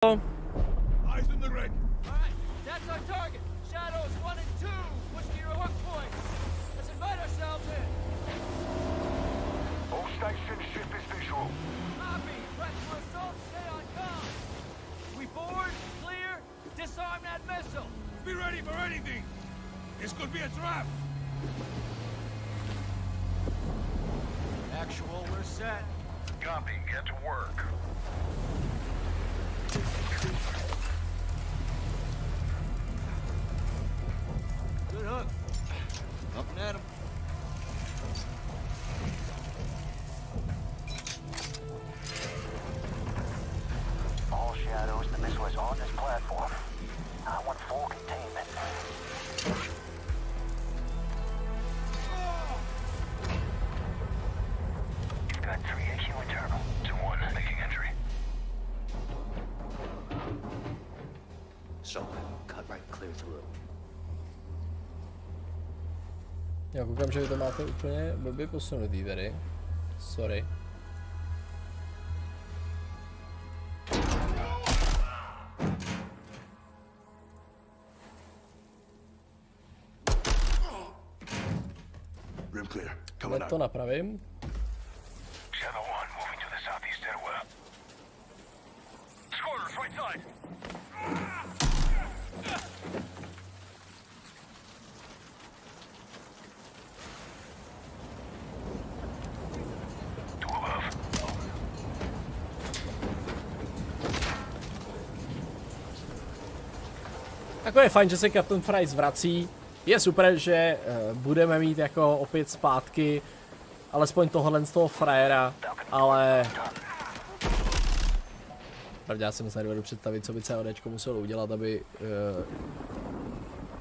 Eyes in the ring. All right, that's our target. Shadows 1 and 2. Push to your hook point. Let's invite ourselves in. All stations, ship is visual. Copy. Prep for assault. Stay on comm. We board, clear, disarm that missile. Be ready for anything. This could be a trap. Actual, we're set. Copy. Get to work. Good hook. Up and at him. All shadows, the missile is on this platform. I want full containment. You've got 3 AQ internal. 2-1, making entry. So, cut right clear through. Já koukám, že vy to máte úplně blbě posunutý tady. Sorry. Room clear. Hned Coming to out. napravím. Shadow 1 moving to the southeast stairwell. Squatters, right side. Two above. Jako je fajn, že se Captain Fries vrací. Je super, že budeme mít jako opět zpátky alespoň tohle z toho frajera, ale pravdě já si moc nedovedu představit, co by CODčko muselo udělat, aby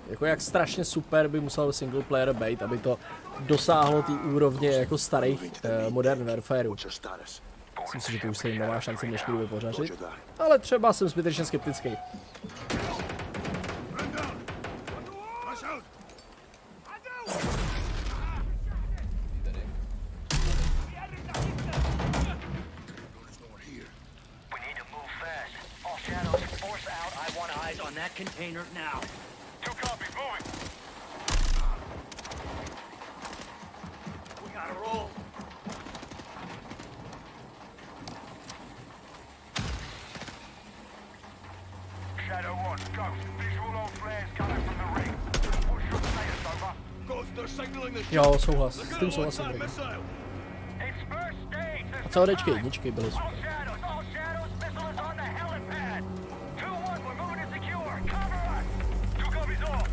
jako jak strašně super by musel single player být, aby to dosáhlo té úrovně jako starých Modern Warfareu. Myslím si, že to už se jim nemá šanci v dnešní době pořařit, ale třeba jsem zbytečně skeptický. Rush out. We need to move fast. All shadows, force out. I want eyes on that container now. 2 copies, moving. We gotta roll. Shadow 1, Ghost. Visual on flares coming from the ring. What's your status, over? Ghost, they're signaling the Jo, souhlas, s tím souhlasím. that missile. It's first stage. A CODčky jedničky byly super. All shadows, missile is on the helipad. 2-1, we're moving to secure. Cover us. 2 copies all.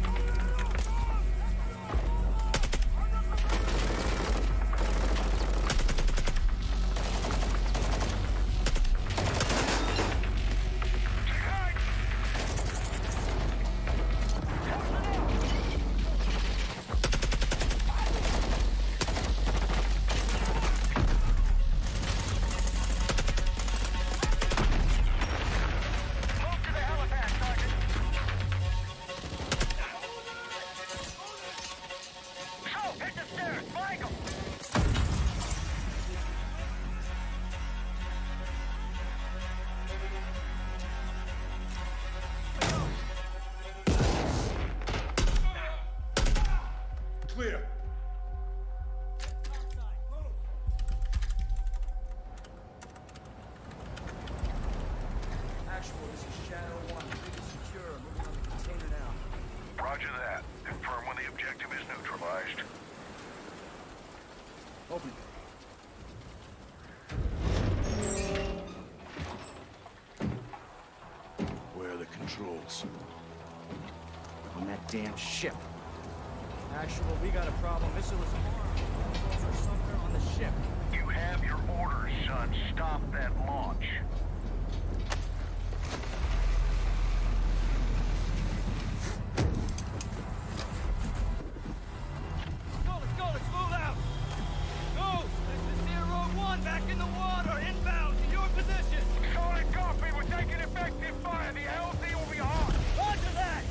Move to the helipad, Sergeant. So, hit the stairs. Flank 'em. Clear. Actual, this is Shadow 1. Big is secure. Moving on the container now. Roger that. Confirm when the objective is neutralized. Open. Where are the controls? On that damn ship. Actual, we got a problem. Missile is armed. Controls are somewhere on the ship. You have your orders, son. Stop that launch. Let's go, let's move out. Ghost, this is Zero 1 back in the water, inbound to your position. Solid copy. We're taking effective fire. The LZ will be hot. Roger that.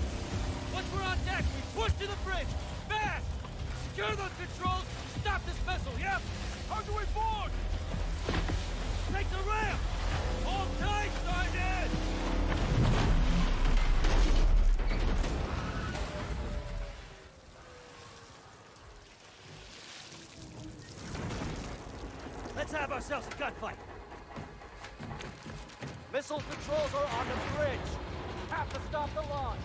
Once we're on deck, we push to the bridge. Fast. Secure those controls. Stop this missile, yep. How do we board? Take the ramp. ourselves a gunfight. Missile controls are on the bridge. Have to stop the launch.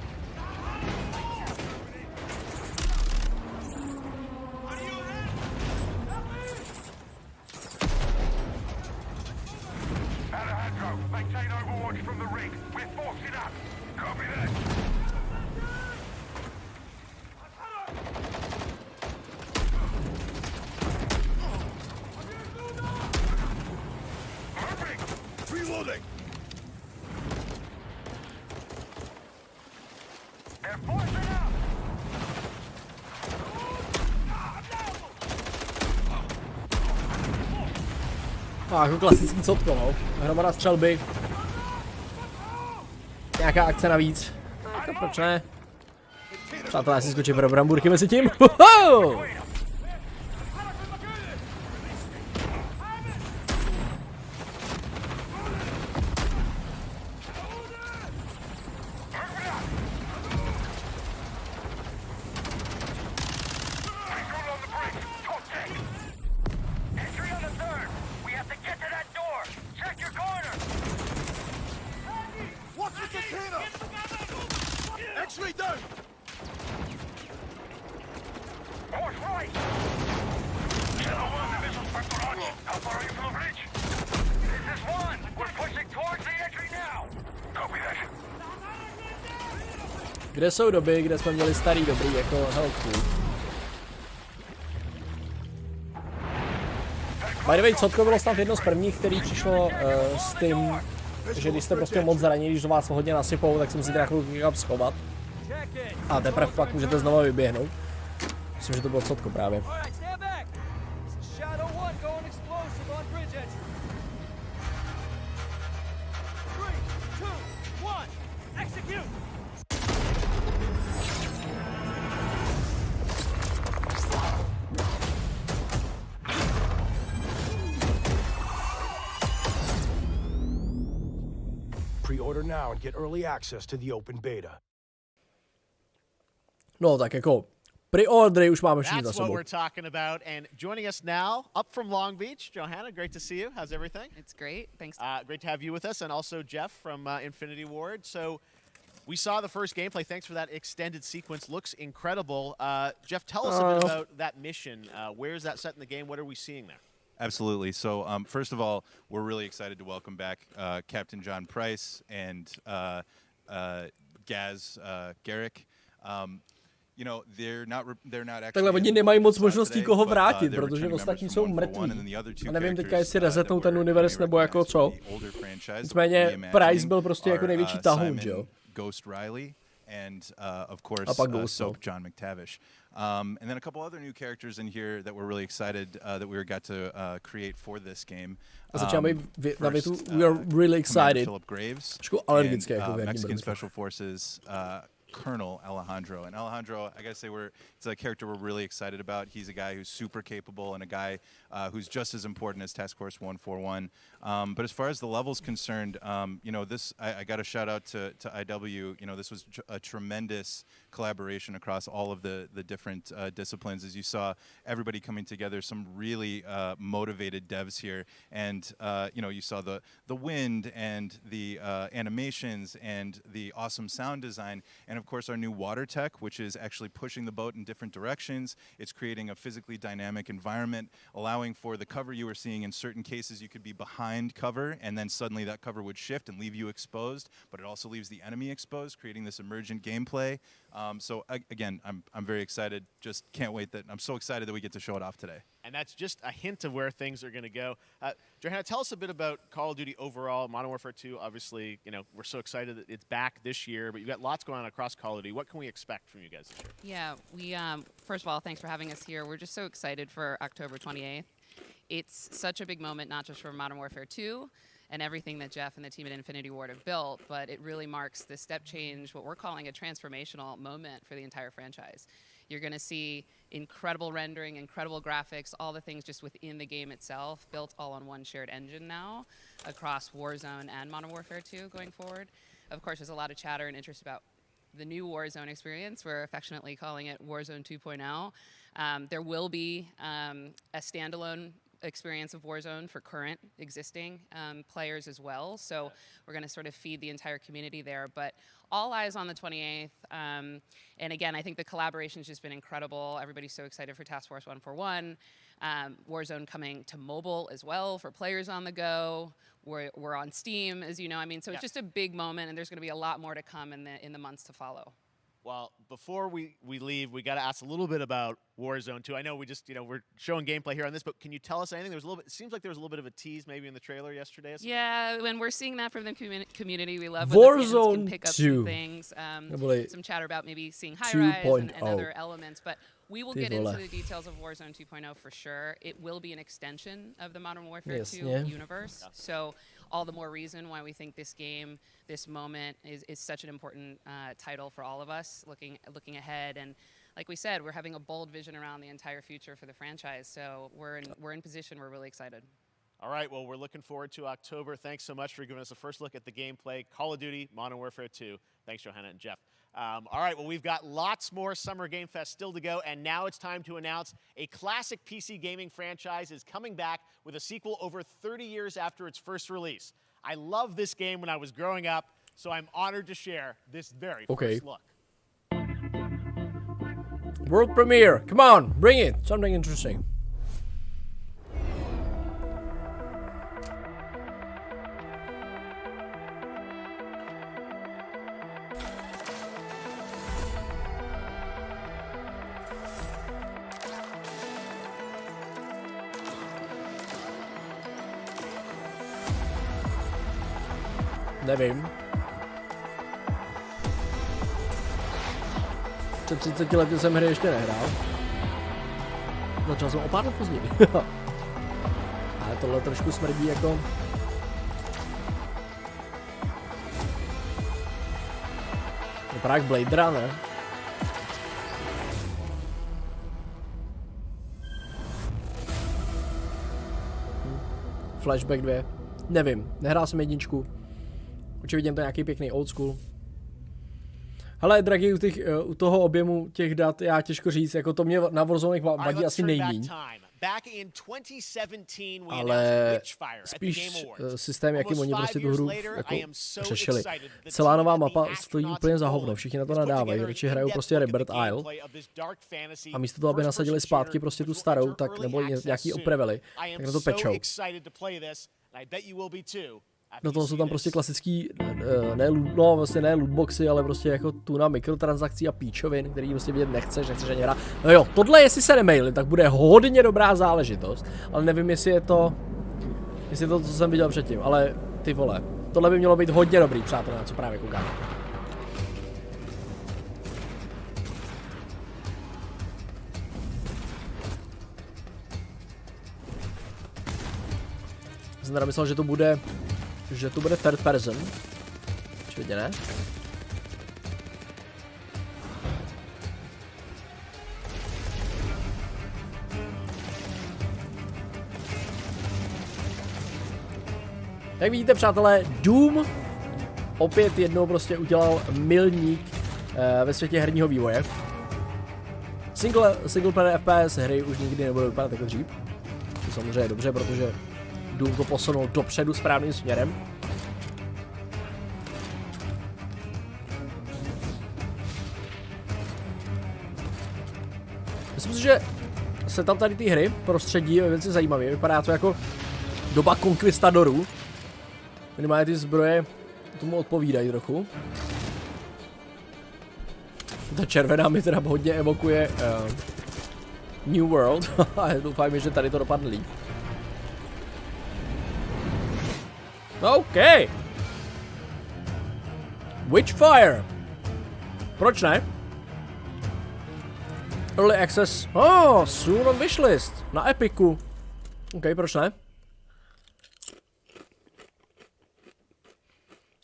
Alejandro, maintain overwatch from the rig. We're forcing up. Copy that. Moving. Reloading. They're forcing up. No, jako klasický cotko, no. Hromada střelby. Nějaká akce navíc. Jako proč ne? Přátelé, já si skočím pro bramburky mezi tím. Hoho! Entry on the third. We have to get to that door. Check your corner. What's with the cannon? Actually, down. Horse right. Shadow 1, the missile's back to launch. How far are you from the bridge? This is 1. We're pushing towards the entry now. Copy that. Kde jsou doby, kde jsme měli starý dobrý jako health food? By the way, cotko bylo snad jedno z prvních, který přišlo s tím, že když jste prostě moc zraněni, když do vás hodně nasypou, tak si musíte na chvilku někam schovat. A teprve pak můžete znova vyběhnout. Myslím, že to bylo cotko právě. Alright, stand back. This is Shadow 1 going explosive on bridge entry. 3, 2, 1, execute! Pre-order now and get early access to the open beta. No tak jako pre-ordery už máme všichni za That's what sebou. we're talking about. And joining us now, up from Long Beach, Johanna, great to see you. How's everything? It's great. Thanks. Great to have you with us, and also Jeff from Infinity Ward. So we saw the first gameplay. Thanks for that extended sequence. Looks incredible. Jeff, tell us a bit about that mission. Where is that set in the game? What are we seeing there? Absolutely. So first of all, we're really excited to welcome back Captain John Price and Gaz Garrick. You know, they're not actually. Takhle oni nemají moc možností koho vrátit, protože ostatní jsou mrtví. A nevím teďka, jestli resetnou ten univerz nebo jako co. Nicméně Price byl prostě jako největší tahoun, že jo? Ghost Riley and of course Soap John McTavish. And then a couple other new characters in here that we're really excited that we got to create for this game. Na větu, we are really excited. Philip Graves and Mexican Special Forces Colonel Alejandro. And Alejandro, I gotta say, it's a character we're really excited about. He's a guy who's super capable and a guy who's just as important as Task Force 141. But as far as the level's concerned, you know, this I got a shout out to IW. You know, this was a tremendous collaboration across all of the different disciplines. As you saw, everybody coming together, some really motivated devs here, and you know, you saw the wind and the animations and the awesome sound design, and of course our new water tech, which is actually pushing the boat in different directions. It's creating a physically dynamic environment, allowing for the cover you were seeing. In certain cases, you could be behind cover, and then suddenly that cover would shift and leave you exposed, but it also leaves the enemy exposed, creating this emergent gameplay. So again, I'm very excited. Just can't wait I'm so excited that we get to show it off today. And that's just a hint of where things are going to go. Johanna, tell us a bit about Call of Duty overall. Modern Warfare 2, obviously, you know, we're so excited that it's back this year, but you've got lots going on across Call of Duty. What can we expect from you guys this year? Yeah, we first of all, thanks for having us here. We're just so excited for October 28th. It's such a big moment, not just for Modern Warfare 2 and everything that Jeff and the team at Infinity Ward have built, but it really marks the step change, what we're calling a transformational moment for the entire franchise. You're going to see incredible rendering, incredible graphics, all the things just within the game itself, built all on one shared engine now across Warzone and Modern Warfare 2 going forward. Of course, there's a lot of chatter and interest about the new Warzone experience. We're affectionately calling it Warzone 2.0. There will be a standalone experience of Warzone for current existing players as well. So we're going to sort of feed the entire community there. But all eyes on the 28th. And again, I think the collaboration's just been incredible. Everybody's so excited for Task Force 141. Warzone coming to mobile as well for players on the go. We're on Steam, as you know. I mean, so it's just a big moment, and there's going to be a lot more to come in the months to follow. Well, before we leave, we got to ask a little bit about Warzone 2. I know we just, we're showing gameplay here on this, but can you tell us anything? There was a little bit. It seems like there was a little bit of a tease maybe in the trailer yesterday. Yeah, when we're seeing that from the community, we love when the fans can pick up some things. Some chatter about maybe seeing high-rise and other elements, but we will get into the details of Warzone 2.0 for sure. It will be an extension of the Modern Warfare 2 universe, so all the more reason why we think this game, this moment, is such an important title for all of us looking ahead. And like we said, we're having a bold vision around the entire future for the franchise, so we're in position. We're really excited. All right, well, we're looking forward to October. Thanks so much for giving us a first look at the gameplay. Call of Duty, Modern Warfare 2. Thanks, Johanna and Jeff. All right, well, we've got lots more Summer Game Fest still to go, and now it's time to announce a classic PC gaming franchise is coming back with a sequel over 30 years after its first release. I loved this game when I was growing up, so I'm honored to share this very first look. World premiere. Come on, bring it. Something interesting. Nevím. Před 30 lety jsem hry ještě nehrál. Začal jsem o pár let později. Ale tohle trošku smrdí jako... Vypadá jak Blade Runner. Flashback 2. Nevím, nehrál jsem jedničku. Očividně to je nějaký pěkný old school. Hele, Draghi, u toho objemu těch dat, já těžko říct, jako to mě na Warzone vadí asi nejméně. Ale spíš systém, jakým oni prostě tu hru jako řešili. Celá nová mapa stojí úplně za hovno, všichni na to nadávají, radši hrajou prostě Rebirth Isle a místo toho, aby nasadili zpátky prostě tu starou, tak nebo nějaký opravili, tak na to pečou. Do toho jsou tam prostě klasický, ne lootboxy, ale prostě jako tuna mikrotransakcí a píčovin, který prostě vidět nechceš ani hrát. No jo, tohle jestli se nemailím, tak bude hodně dobrá záležitost, ale nevím, jestli je to, co jsem viděl předtím, ale ty vole, tohle by mělo být hodně dobrý, přátelé, na co právě koukám. Jsem teda myslel, že to bude third person. Očividně ne. Jak vidíte, přátelé, Doom opět jednou prostě udělal milník ve světě herního vývoje. Single player FPS hry už nikdy nebudou vypadat jako dřív. To samozřejmě je dobře, protože Doom to posunul dopředu správným směrem. Myslím si, že se tam tady ty hry prostředí ve věci zajímavé. Vypadá to jako doba konkvistadorů. Minimálně ty zbroje tomu odpovídají trochu. Ta červená mi teda hodně evokuje New World. A doufám, že tady to dopadne líp. OK. Witchfire. Proč ne? Early access. Soon on wishlist. Na Epiku. OK, proč ne?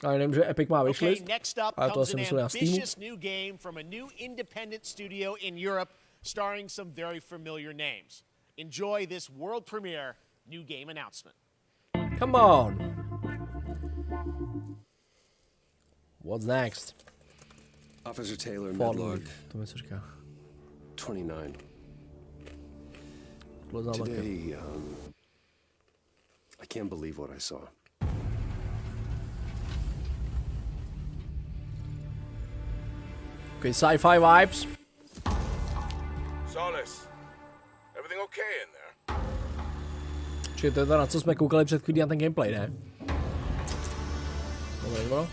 Ale nevím, že Epic má wishlist. Ale to asi myslel na Steamu. Starring some very familiar names. Enjoy this world premiere new game announcement. Come on. What's next? Officer Taylor, medlog. To mi co říká. 29. Today, I can't believe what I saw. Okay, sci-fi vibes. Solis, everything okay in there? Čili to je to, na co jsme koukali před chvílí na ten gameplay, ne? Dobro.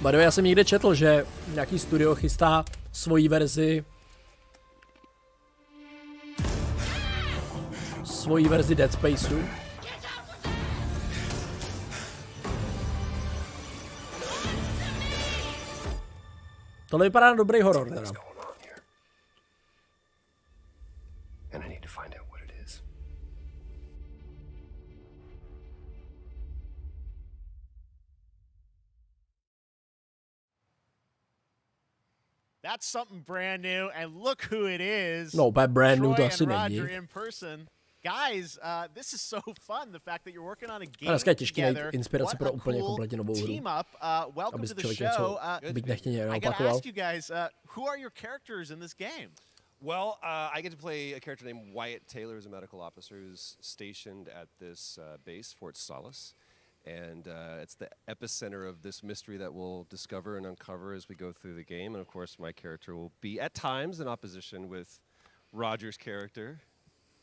By já jsem někde četl, že nějaký studio chystá svoji verzi Dead Spaceu. Tohle vypadá na dobrý horor, teda. And I need to find out what it is. That's something brand new, and look who it is. No, by brand new Troy to and asi Roger není. in person. Guys, this is so fun. The fact that you're working on a game dneska je těžký najít together. inspiraci What pro a úplně cool kompletně novou hru. team up. Welcome Aby to the člověk show. něco byť nechtěně I gotta neopakoval. ask you guys, who are your characters in this game? Well, I get to play a character named Wyatt Taylor, who's a medical officer who's stationed at this base, Fort Solace. And it's the epicenter of this mystery that we'll discover and uncover as we go through the game. And of course, my character will be at times in opposition with Roger's character.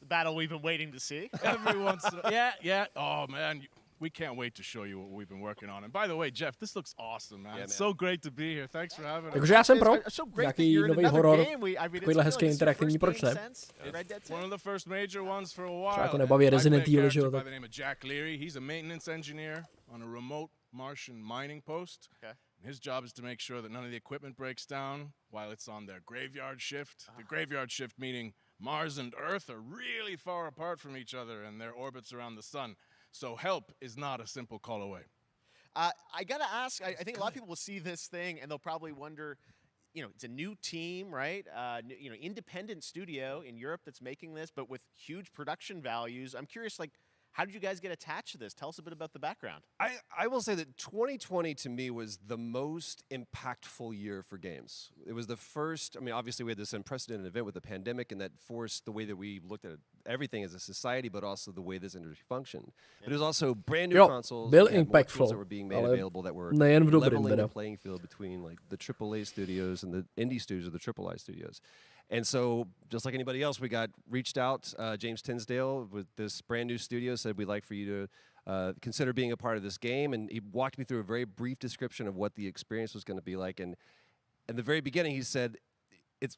The battle we've been waiting to see. Every once in a, yeah. Oh, man. We can't wait to show you what we've been working on. And by the way, Jeff, this looks awesome, man. Yeah, It's man. so great to be here. Thanks for having us. Takže já jsem pro. It's so great that Nějaký you're in nový another horor. game. Takovýhle hezký interaktivní, proč ne? Red Dead 2? One of the first major ones for a while. Třeba jako nebaví Resident Evil, že jo? By the name of Jack Leary. He's a maintenance engineer on a remote Martian mining post. Okay. His job is to make sure that none of the equipment breaks down while it's on their graveyard shift. The graveyard shift meaning Mars and Earth are really far apart from each other and their orbits around the sun. So help is not a simple call away. I gotta ask. I think a lot of people will see this thing and they'll probably wonder, it's a new team, right? Independent studio in Europe that's making this, but with huge production values. I'm curious, how did you guys get attached to this? Tell us a bit about the background. I will say that 2020 to me was the most impactful year for games. It was the first, obviously we had this unprecedented event with the pandemic and that forced the way that we looked at everything as a society, but also the way this industry functioned. But it was also brand new consoles. Byl we had more tools impactful, that were being made available that were nejen v dobrým, leveling teda. the playing field between the AAA studios and the indie studios or the AAA studios. And so, just like anybody else, we got reached out. James Tinsdale with this brand new studio said we'd like for you to consider being a part of this game. And he walked me through a very brief description of what the experience was going to be like. And in the very beginning, he said,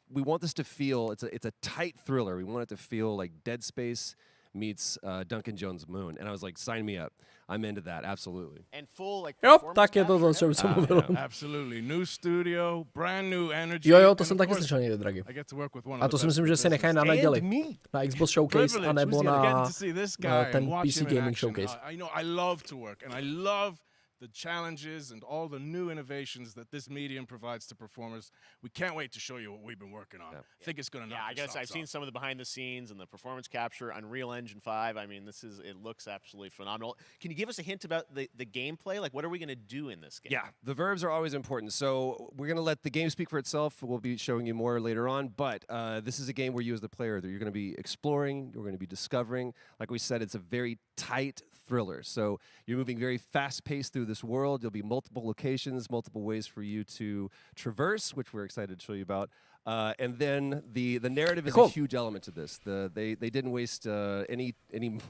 we want this to feel, it's a tight thriller. We want it to feel like Dead Space meets Duncan Jones' Moon. And I was like, sign me up. I'm into that, absolutely. And full, Jo, performance tak je to capture, o čem jsem everything. mluvil. Absolutely. New studio, brand new energy. Jo, to and jsem of taky course, slyšel někde, Draghi. I get to work with one A of to the si best myslím, že si nechají na businesses. neděli. Na Xbox Showcase Privilege. anebo Getting na to see this guy ten and watch PC him in Gaming action. Showcase. I love to work, and I love the challenges and all the new innovations that this medium provides to performers. We can't wait to show you what we've been working on. I think it's going to knock Yeah, I your guess I've socks seen off. some of the behind the scenes and the performance capture, Unreal Engine 5. It looks absolutely phenomenal. Can you give us a hint about the gameplay? What are we going to do in this game? Yeah, the verbs are always important. So we're going to let the game speak for itself. We'll be showing you more later on. But this is a game where you as the player, you're going to be exploring, you're going to be discovering. Like we said, it's a very tight thriller. So you're moving very fast-paced through this world. There'll be multiple locations, multiple ways for you to traverse, which we're excited to show you about. And then the narrative is a huge element to this. They didn't waste any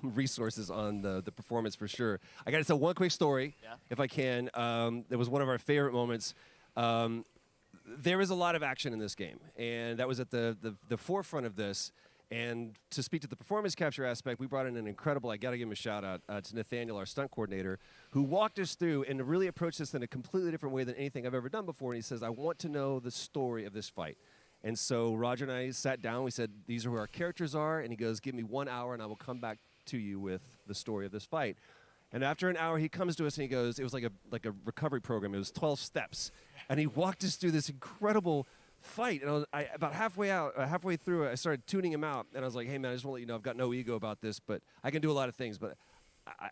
resources on the performance for sure. I got to tell one quick story, if I can. It was one of our favorite moments. There is a lot of action in this game, and that was at the forefront of this. And to speak to the performance capture aspect, we brought in an incredible, I got to give him a shout out to Nathaniel, our stunt coordinator, who walked us through and really approached this in a completely different way than anything I've ever done before. And he says, I want to know the story of this fight. And so Roger and I sat down. We said, these are who our characters are. And he goes, give me 1 hour and I will come back to you with the story of this fight. And after an hour, he comes to us and he goes, it was like a recovery program. It was 12 steps. And he walked us through this incredible fight. And about halfway through, I started tuning him out. And I was like, hey, man, I just want to let you know I've got no ego about this, but I can do a lot of things, but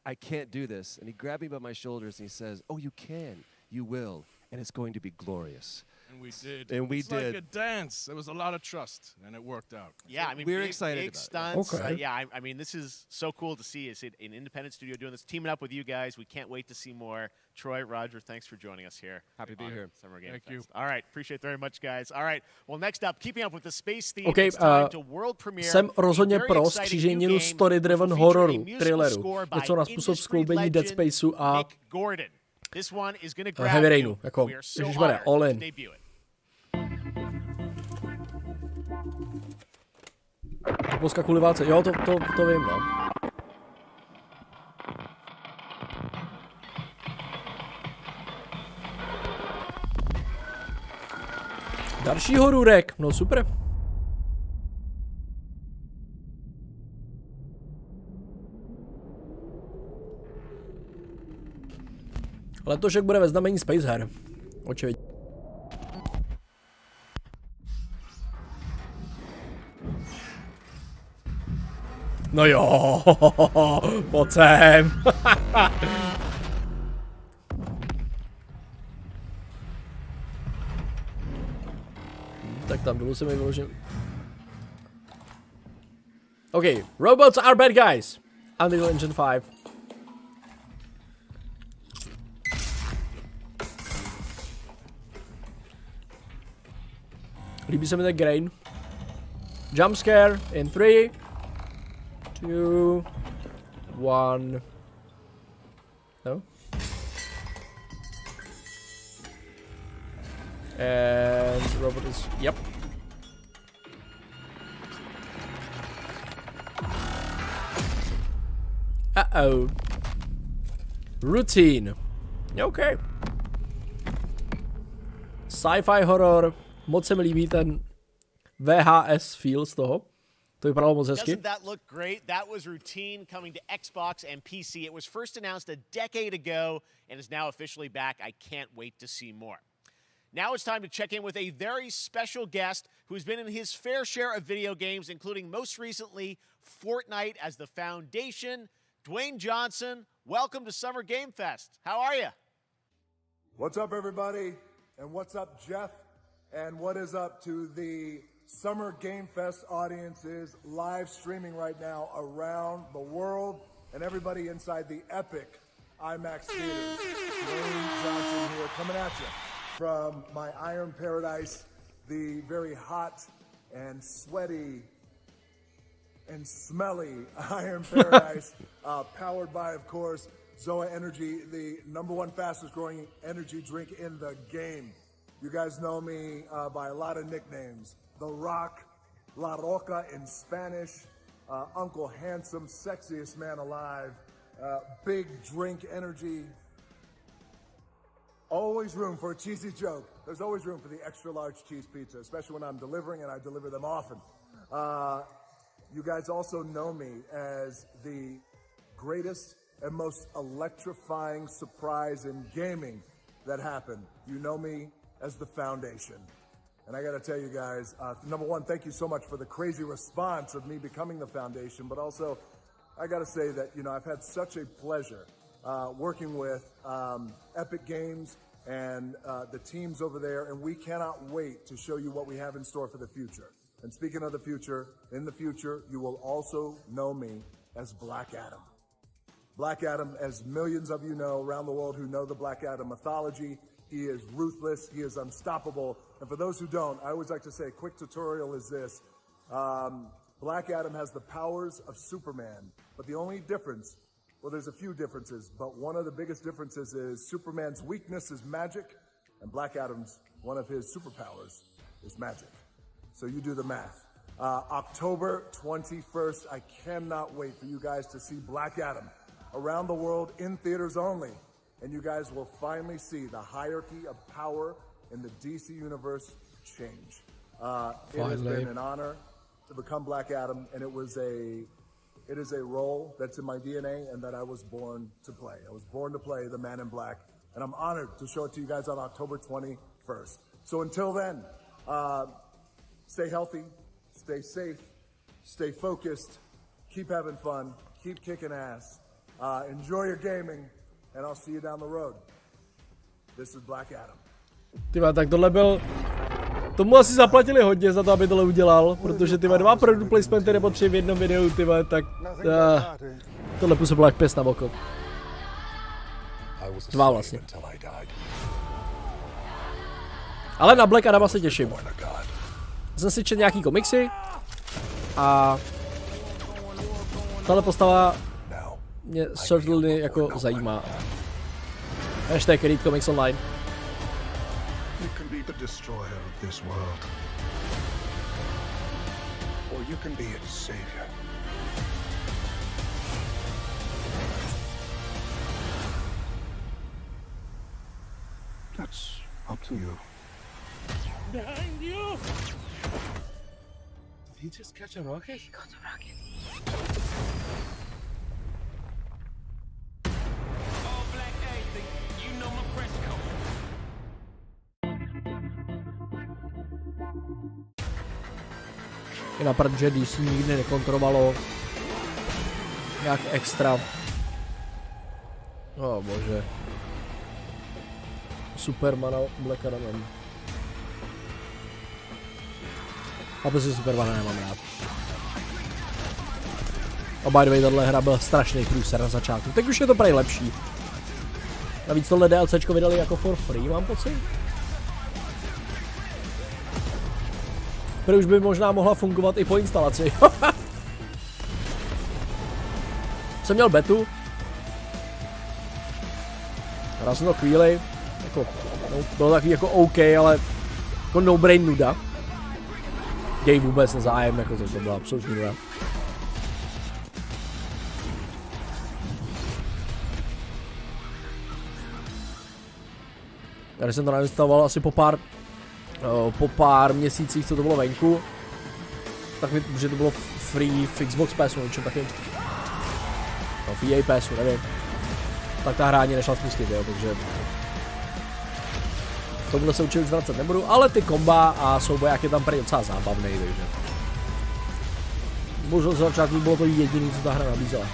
I can't do this. And he grabbed me by my shoulders and he says, oh, you can. You will, and it's going to be glorious. And we did. And we it's did. like a dance. There was a lot of trust, and it worked out. Yeah, I mean, We're big, excited big about it. stunts. Okay. Yeah, I mean, this is so cool to see. It's an independent studio doing this, teaming up with you guys. We can't wait to see more. Troy, Roger, thanks for joining us here. Happy to be on here. Summer Game Thank Fest. you. All right, appreciate it very much, guys. All right, well, next up, keeping up with the space theme, Okay, it's time to world premiere jsem rozhodně a very pro exciting skříženinu new game story-driven which will feature a hororu, musical thrilleru, score by něco na způsob industry skloubení Dead legend Spaceu a Nick Gordon. This one is going to grab Heavy you. Rainu, jako, We are so ježišmarja, honored all to in. debut it. Polska kuliváce, jo, to vím, no. Další horůrek, no super. Letošek bude ve znamení Space her. Očividně. No jo, pojď sem. Tak tam dolů se mi vyložím. Okay, robots are bad guys. Unreal Engine 5. Líbí se mi ten grain. Jump scare in 3, 2, 1. No. And robot is, yep. Uh-oh. Routine. Okay. Sci-fi horror. Moc se mi líbí ten VHS feel z toho. To vypadalo moc hezky. Doesn't that look great? That was Routine coming to Xbox and PC. It was first announced a decade ago and is now officially back. I can't wait to see more. Now it's time to check in with a very special guest who's been in his fair share of video games, including most recently Fortnite as the Foundation. Dwayne Johnson, welcome to Summer Game Fest. How are you? What's up, everybody? And what's up, Jeff? And what is up to the Summer Game Fest audiences live streaming right now around the world and everybody inside the epic IMAX theaters. Dwayne Johnson here coming at you from my Iron Paradise, the very hot and sweaty and smelly Iron Paradise, powered by, of course, Zoa Energy, the #1 fastest growing energy drink in the game. You guys know me by a lot of nicknames. The Rock, La Roca in Spanish, Uncle Handsome, sexiest man alive, big drink energy. Always room for a cheesy joke. There's always room for the extra large cheese pizza, especially when I'm delivering, and I deliver them often. You guys also know me as the greatest and most electrifying surprise in gaming that happened. You know me as the Foundation. And I gotta tell you guys, #1, thank you so much for the crazy response of me becoming the Foundation, but also I gotta say that, you know, I've had such a pleasure working with Epic Games and the teams over there, and we cannot wait to show you what we have in store for the future. And speaking of the future, in the future, you will also know me as Black Adam. Black Adam, as millions of you know around the world who know the Black Adam mythology, he is ruthless, he is unstoppable. And for those who don't, I always like to say a quick tutorial is this. Black Adam has the powers of Superman, but the only difference, well, there's a few differences, but one of the biggest differences is Superman's weakness is magic, and Black Adam's, one of his superpowers is magic. So you do the math. October 21st, I cannot wait for you guys to see Black Adam around the world in theaters only. And you guys will finally see the hierarchy of power in the DC universe change. It has been an honor to become Black Adam, and it is a role that's in my DNA and that I was born to play. I was born to play the Man in Black, and I'm honored to show it to you guys on October 21st. So until then, stay healthy, stay safe, stay focused, keep having fun, keep kicking ass, enjoy your gaming, and I'll see you down the road. This is Black Adam. Tyva, tak tohle byl... Tomu asi zaplatili hodně za to, aby tohle udělal, protože tyva 2 product placementy nebo 3 v jednom videu, tyva, tak... tohle působilo jak pěst na oko. 2 vlastně. Ale na Black Adama se těším. Jsem si četl nějaký komiksy a tahle postava mě certainly jako zajímá. Hashtag read comics online. You can be the destroyer of this world, or you can be its savior. That's up to you. Behind you! Did he just catch a rocket? He got a rocket. All black anything, you know my press code. Je naprd, že DC nikdy nekontrolovalo nějak extra. Oh bože. Supermana Black Adamem. A prostě Supermana nemám rád. A by the way, tato hra byl strašný průser na začátku. Teď už je to prej lepší. Navíc tohle DLCčko vydali jako for free, mám pocit. Který už by možná mohla fungovat i po instalaci. Jsem měl betu. Hrál jsem to chvíli. Jako, no, bylo takový jako OK, ale jako no brain nuda. Děj vůbec nezájem, jako to byla absolutní nuda. Tady jsem to nainstaloval asi po pár měsících, co to bylo venku, tak mi, že to bylo free v Xbox Passu, nebo čem taky, no, v EA Passu, nevím, tak ta hra ani nešla spustit, jo, takže tomuhle se určitě už vracet nebudu, ale ty komba a souboják je tam prý docela zábavný, takže možná z začátku bylo to jediné, co ta hra nabízela.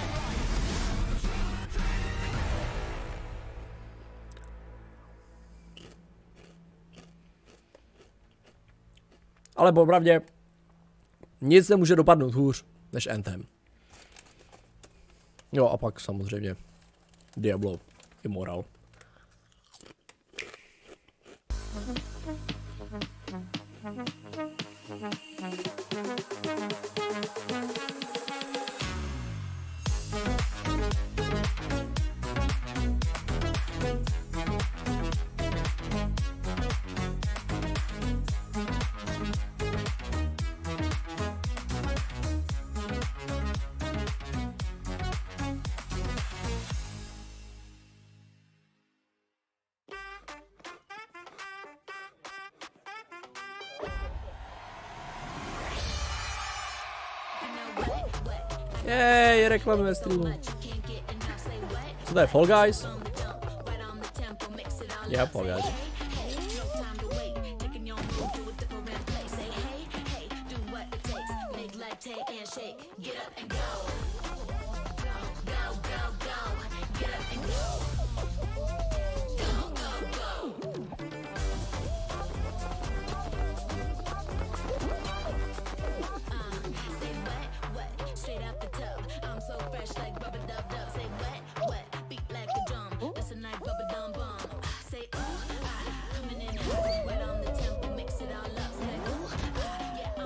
Ale popravdě nic nemůže dopadnout hůř než Anthem. Jo a pak samozřejmě Diablo Immortal. Jej, reklamy ve streamu. Co to je, Fall Guys? Je, Fall Guys.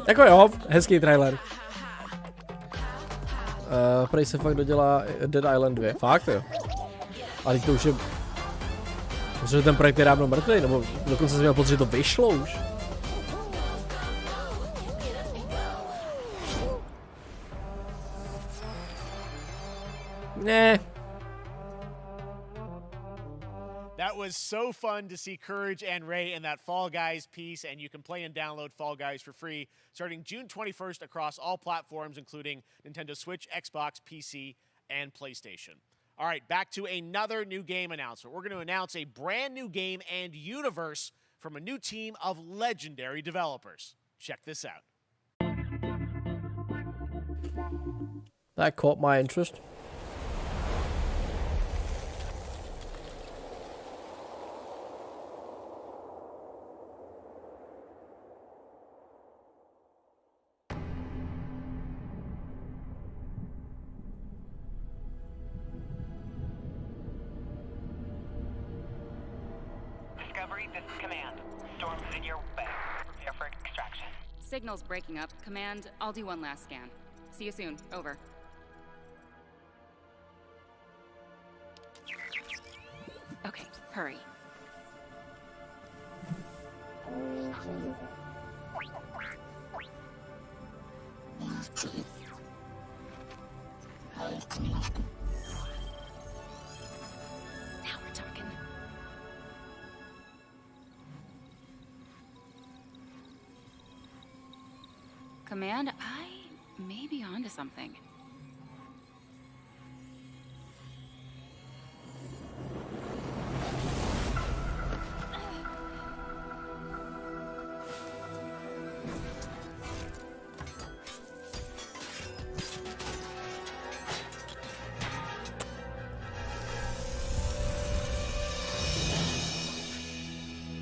Jako jo, hezký trailer. Prej se fakt dodělá Dead Island 2. Fakt jo. Ale to už je... Myslím, že ten projekt je dávno mrtvý, nebo dokonce jsem měl pocit, že to vyšlo už. Ne. That was so fun to see Courage and Ray in that Fall Guys piece, and you can play and download Fall Guys for free starting June 21st across all platforms, including Nintendo Switch, Xbox, PC, and PlayStation. All right, back to another new game announcement. We're going to announce a brand new game and universe from a new team of legendary developers. Check this out. That caught my interest. Copy, this is Command. Storm's in your way. Prepare for extraction. Signal's breaking up. Command, I'll do one last scan. See you soon. Over. Okay, hurry. Now we're talking. Command, I may be onto something.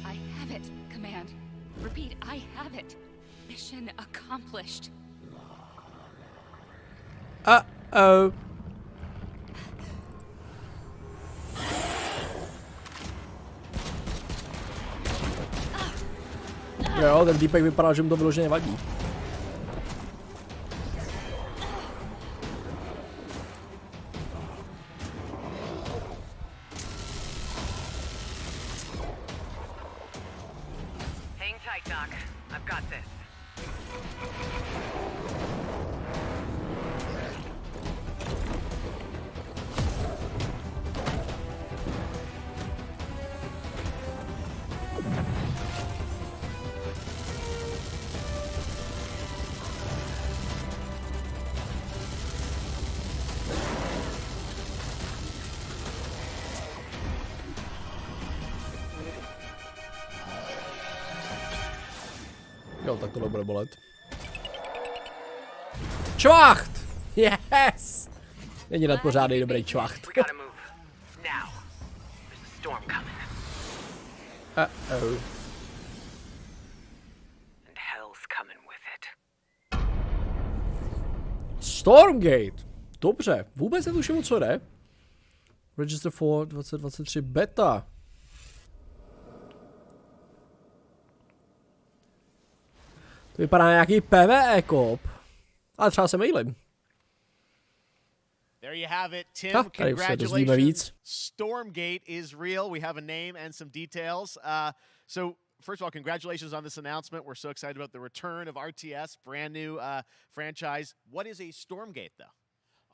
I have it, Command. Repeat, I have it. Mission accomplished. Uh-oh. Jo, ten týpek vypadal, že mu to vyloženě vadí. Hang tight, Doc. I've got this. Jo, tak tohle bude bolet. Čvacht! Yes! Jediný pořádný dobrý čvacht. We gotta move. Now. There's a storm coming. Uh-oh. And hell's coming with it. Stormgate! Dobře, vůbec netuším, o co jde. Register for 2023 beta. To vypadá na nějaký PvE kop. Ale třeba se mailím. There you have it, Tim. Tady už se dozvíme víc. Stormgate is real. We have a name and some details. So, first of all, congratulations on this announcement. We're so excited about the return of RTS, brand new franchise. What is a Stormgate, though?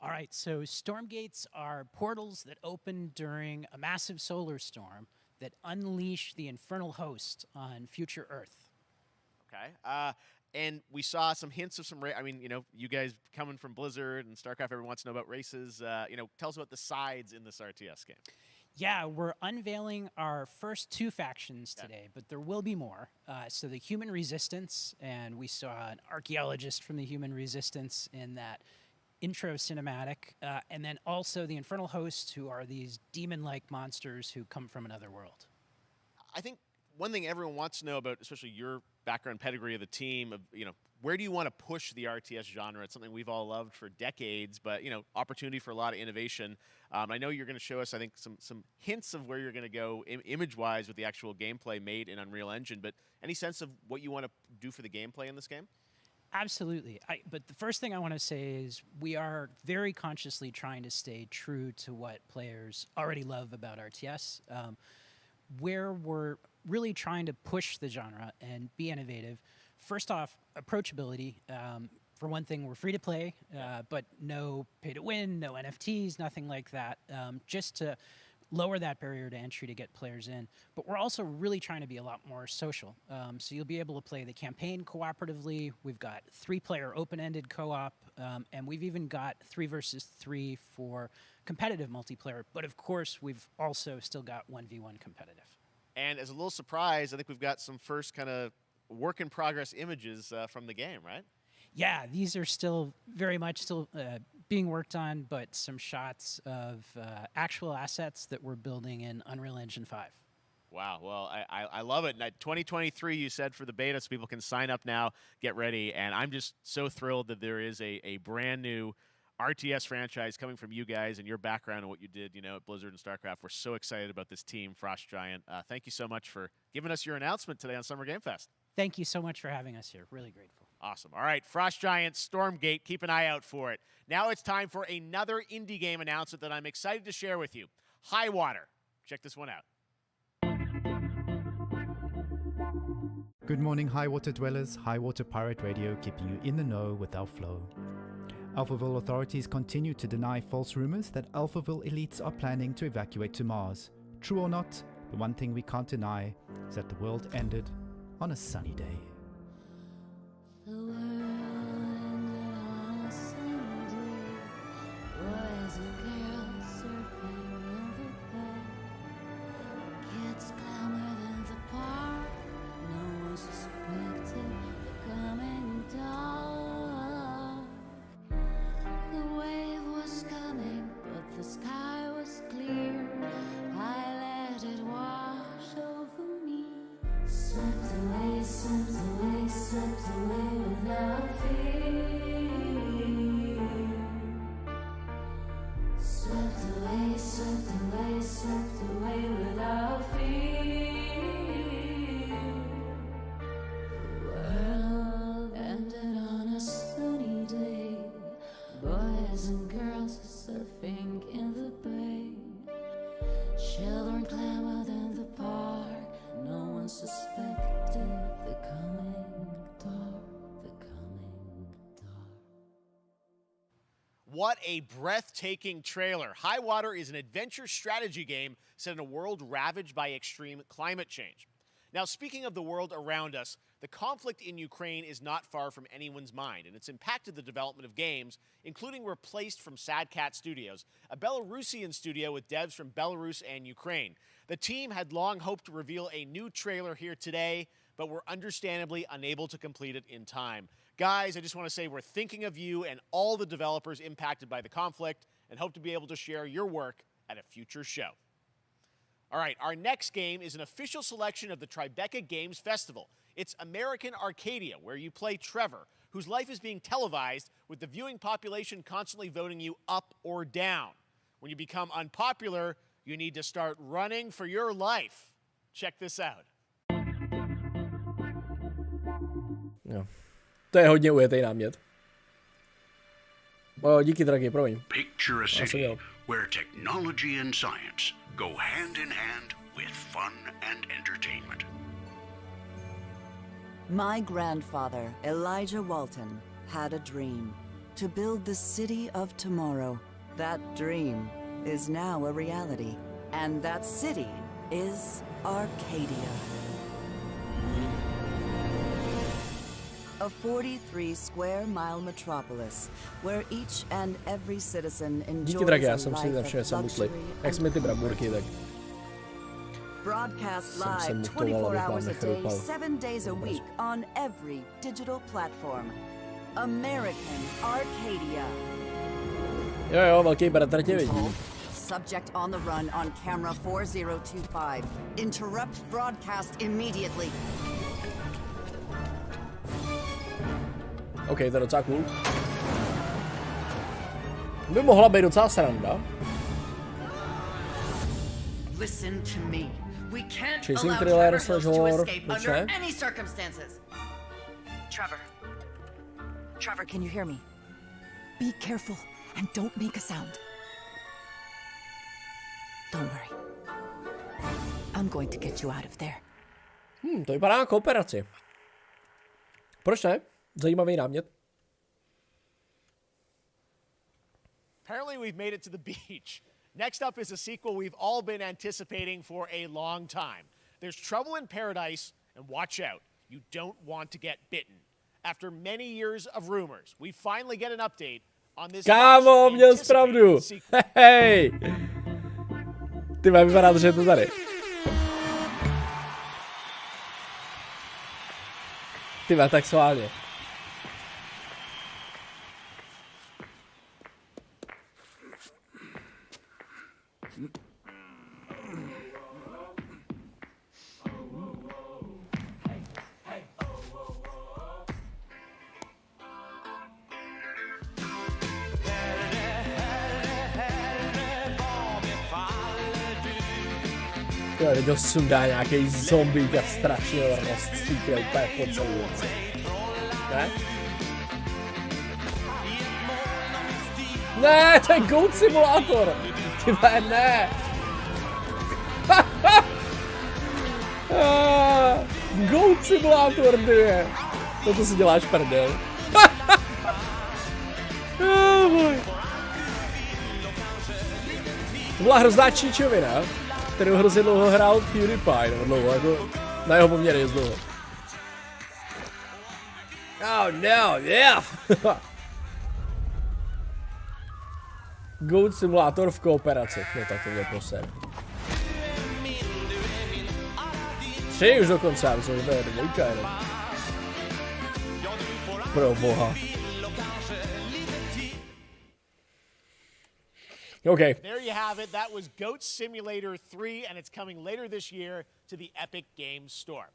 All right, so Stormgates are portals that open during a massive solar storm that unleash the infernal host on future Earth. Okay. And we saw some hints of some, I mean, you know, you guys coming from Blizzard and StarCraft, everyone wants to know about races. You know, tell us about the sides in this RTS game. Yeah, we're unveiling our first 2 factions today, but there will be more. So the Human Resistance, and we saw an archaeologist from the Human Resistance in that intro cinematic, and then also the Infernal Hosts, who are these demon-like monsters who come from another world. I think one thing everyone wants to know about, especially your background pedigree of the team, of, you know, where do you want to push the RTS genre? It's something we've all loved for decades, but, you know, opportunity for a lot of innovation. I know you're going to show us, I think, some hints of where you're going to go image-wise with the actual gameplay made in Unreal Engine, but any sense of what you want to do for the gameplay in this game? Absolutely. But the first thing I want to say is we are very consciously trying to stay true to what players already love about RTS. Where we're really trying to push the genre and be innovative. First off, approachability. For one thing, we're free to play, but no pay to win, no NFTs, nothing like that, just to lower that barrier to entry to get players in. But we're also really trying to be a lot more social. So you'll be able to play the campaign cooperatively. We've got 3-player open-ended co-op, and we've even got 3 versus 3 for competitive multiplayer. But of course, we've also still got 1v1 competitive. And as a little surprise, I think we've got some first kind of work-in-progress images from the game, right? Yeah, these are still very much still being worked on, but some shots of actual assets that we're building in Unreal Engine 5. Wow, well, I love it. 2023, you said, for the beta, so people can sign up now, get ready, and I'm just so thrilled that there is a brand new RTS franchise coming from you guys and your background and what you did, at Blizzard and StarCraft. We're so excited about this team, Frost Giant. Thank you so much for giving us your announcement today on Summer Game Fest. Thank you so much for having us here. Really grateful. Awesome. All right, Frost Giant, Stormgate, keep an eye out for it. Now it's time for another indie game announcement that I'm excited to share with you. Highwater. Check this one out. Good morning, Highwater dwellers. Highwater Pirate Radio keeping you in the know with our flow. Alphaville authorities continue to deny false rumors that Alphaville elites are planning to evacuate to Mars. True or not, the one thing we can't deny is that the world ended on a sunny day. The world ended on a sunny day. Boys and girls surfing in the bay. Kids clamored in the park. No one suspected the coming dark. The wave was coming, but the sky was clear. I let it wash over me. Swept away, swept away, swept away without fear. Swept away, swept away, swept away without fear. The world ended on a sunny day. Boys and girls surfing in the bay. Children clamored in the park. No one suspected the coming dark, the coming dark. What a breathtaking trailer. Highwater is an adventure strategy game set in a world ravaged by extreme climate change. Now, speaking of the world around us, the conflict in Ukraine is not far from anyone's mind, and it's impacted the development of games, including Replaced from Sad Cat Studios, a Belarusian studio with devs from Belarus and Ukraine. The team had long hoped to reveal a new trailer here today, but were understandably unable to complete it in time. Guys, I just want to say we're thinking of you and all the developers impacted by the conflict, and hope to be able to share your work at a future show. All right, our next game is an official selection of the Tribeca Games Festival. It's American Arcadia, where you play Trevor, whose life is being televised with the viewing population constantly voting you up or down. When you become unpopular, you need to start running for your life. Check this out. Jo. To je hodně ujetej námět. Díky, drahý, promiň. Picture a city where technology and science go hand in hand with fun and entertainment. My grandfather, Elijah Walton, had a dream to build the city of tomorrow. That dream is now a reality, and that city is Arcadia. A 43-square-mile metropolis where each and every citizen enjoys Díky, drahý, já a jsem si life nevšiml, of jsem luxury mutlý. Jak jsme ty bramburky, tak broadcast jsem se live mutoval, 24 abych vám hours a day, nechrupal. 7 days a week on every digital platform. American Arcadia. Jo, velký bratr tě vidí. Subject on the run on camera 4025. Interrupt broadcast immediately. OK, to je docela cool. By mohla být docela sranda. Listen to me. We can't Chasing allow thriller Trevor Hills slash to horror, escape which under I- any circumstances. Trevor. Trevor, can you hear me? Be careful and don't make a sound. Don't worry. I'm going to get you out of there. To vypadá na kooperaci. Proč ne? Zajímavý námět. Apparently we've made it to the beach. Next up is a sequel we've all been anticipating for a long time. There's Trouble in Paradise, and watch out, you don't want to get bitten. After many years of rumors, we finally get an update on this Kámo, měl much-anticipated pravdu. sequel. Hej! Ty má vypadá to, že je to tady. Ty má tak sválně. Jo, teď ho sundá nějaký zombík a strašně rozstříkne úplně po celý věci. Ne? Ne, to je Goat Simulator! Ty vole, ne! Goat Simulator 2! Toto si děláš prdel. To byla hrozná číčovina, kterou hrozně dlouho hrál PewDiePie, nebo dlouho, jako na jeho poměry z dlouho. Oh no, yeah! Goat Simulator v kooperaci, no tak to mě poser. 3 už dokonce, já myslím, že to je dvojka jenom. Pro boha. Okay. There you have it. That was Goat Simulator 3, and it's coming later this year to the Epic Games Store.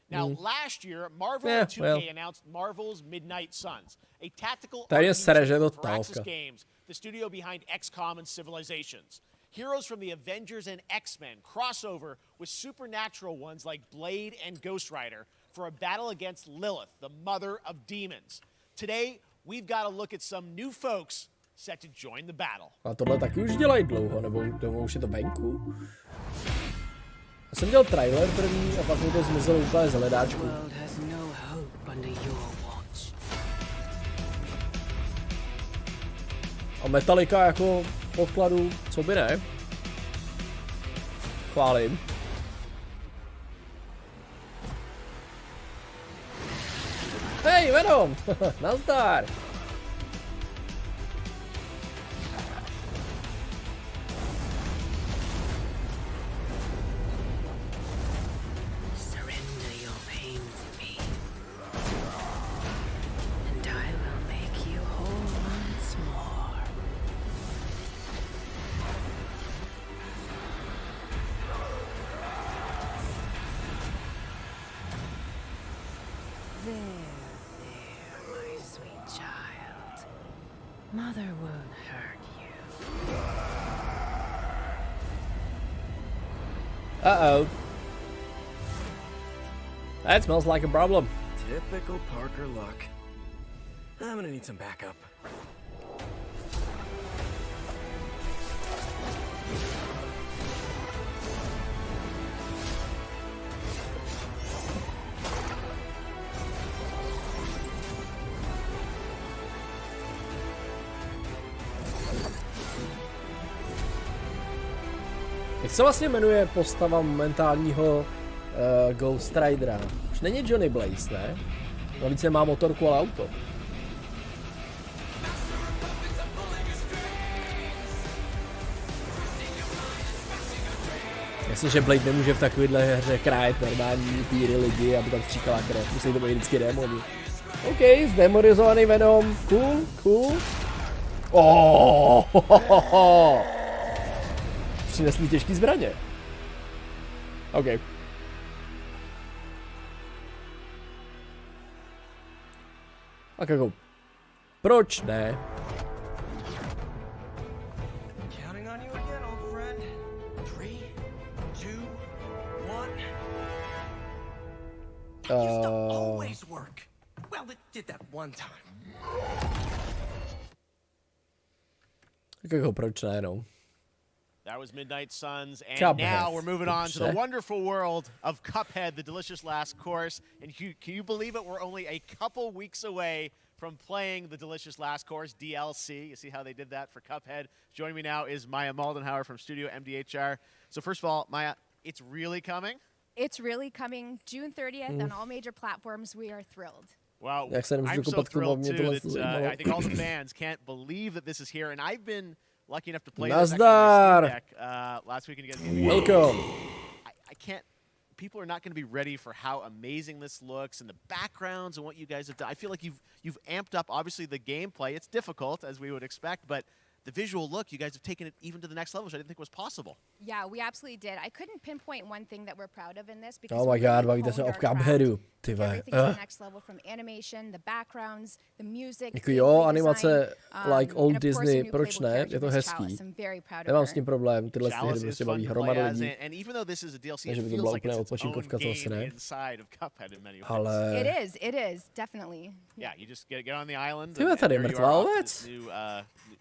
Now, last year, Marvel and 2K announced Marvel's Midnight Suns, a tactical RPG for Axis Games, the studio behind XCOM and Civilizations. Heroes from the Avengers and X-Men crossover with supernatural ones like Blade and Ghost Rider for a battle against Lilith, the mother of demons. Today, we've got to look at some new folks set to join the battle. A tohle taky už dělají dlouho, nebo už je to venku? Já jsem dělal trailer první a pak mi to zmizelo úplně z hledáčku. A Metallica jako podkladu, co by ne? Chválím. Hej, Venom! Nazdar! Mother won't hurt you. Uh-oh. That smells like a problem. Typical Parker luck. I'm gonna need some backup. Jak se vlastně jmenuje postava momentálního Ghost Ridera? Už není Johnny Blaze, ne? Navíc nemá motorku, ale auto. Jasně, že Blade nemůže v takovéhle hře krájet normální píry lidi, aby tam stříkala krev. Musí to být vždycky démoni. OK, zdemonizovaný Venom. Cool, cool. Oh, přinesli těžký zbraně. OK. Tak jako, proč ne? Counting on you again, old friend. 3, 2, 1. Used to always work. Well, it did that one time. Tak jako, proč ne, no? That was Midnight Suns, and Cuphead. now we're moving on to the wonderful world of Cuphead, the delicious last course. And can you believe it? We're only a couple weeks away from playing the delicious last course, DLC. You see how they did that for Cuphead? Joining me now is Maya Maldenhauer from Studio MDHR. So first of all, Maya, it's really coming? It's really coming June 30th on all major platforms. We are thrilled. Wow, I'm so thrilled too that I think all the fans can't believe that this is here. And I've been lucky enough to play this actually on my Steam Deck last week. And welcome. I can't. People are not going to be ready for how amazing this looks and the backgrounds and what you guys have done. I feel like you've amped up obviously the gameplay. It's difficult as we would expect, but the visual look, you guys have taken it even to the next level, which I didn't think was possible. Yeah, we absolutely did. I couldn't pinpoint one thing that we're proud of in this because Oh my we god, really bavíte se honed o our craft. Cupheadu, ty Took vole. everything to the next level, from animation, the backgrounds, the music, Jako jo, gameplay animace design, like and Old of course, a Disney, new proč playable ne? character Je to was hezký. Chalice. I'm very proud of Nemám her. s tím problém, tyhle hry Chalice prostě is baví fun to play hromadu as, lidí. and even though this is a DLC, Takže it by to feels byla like úplná it's its own odpočinkovka, to asi game ne. inside of Cuphead in many ways. Ale... It is, definitely. Yeah, you just get on the island. Ty tady je mrtvá ovec.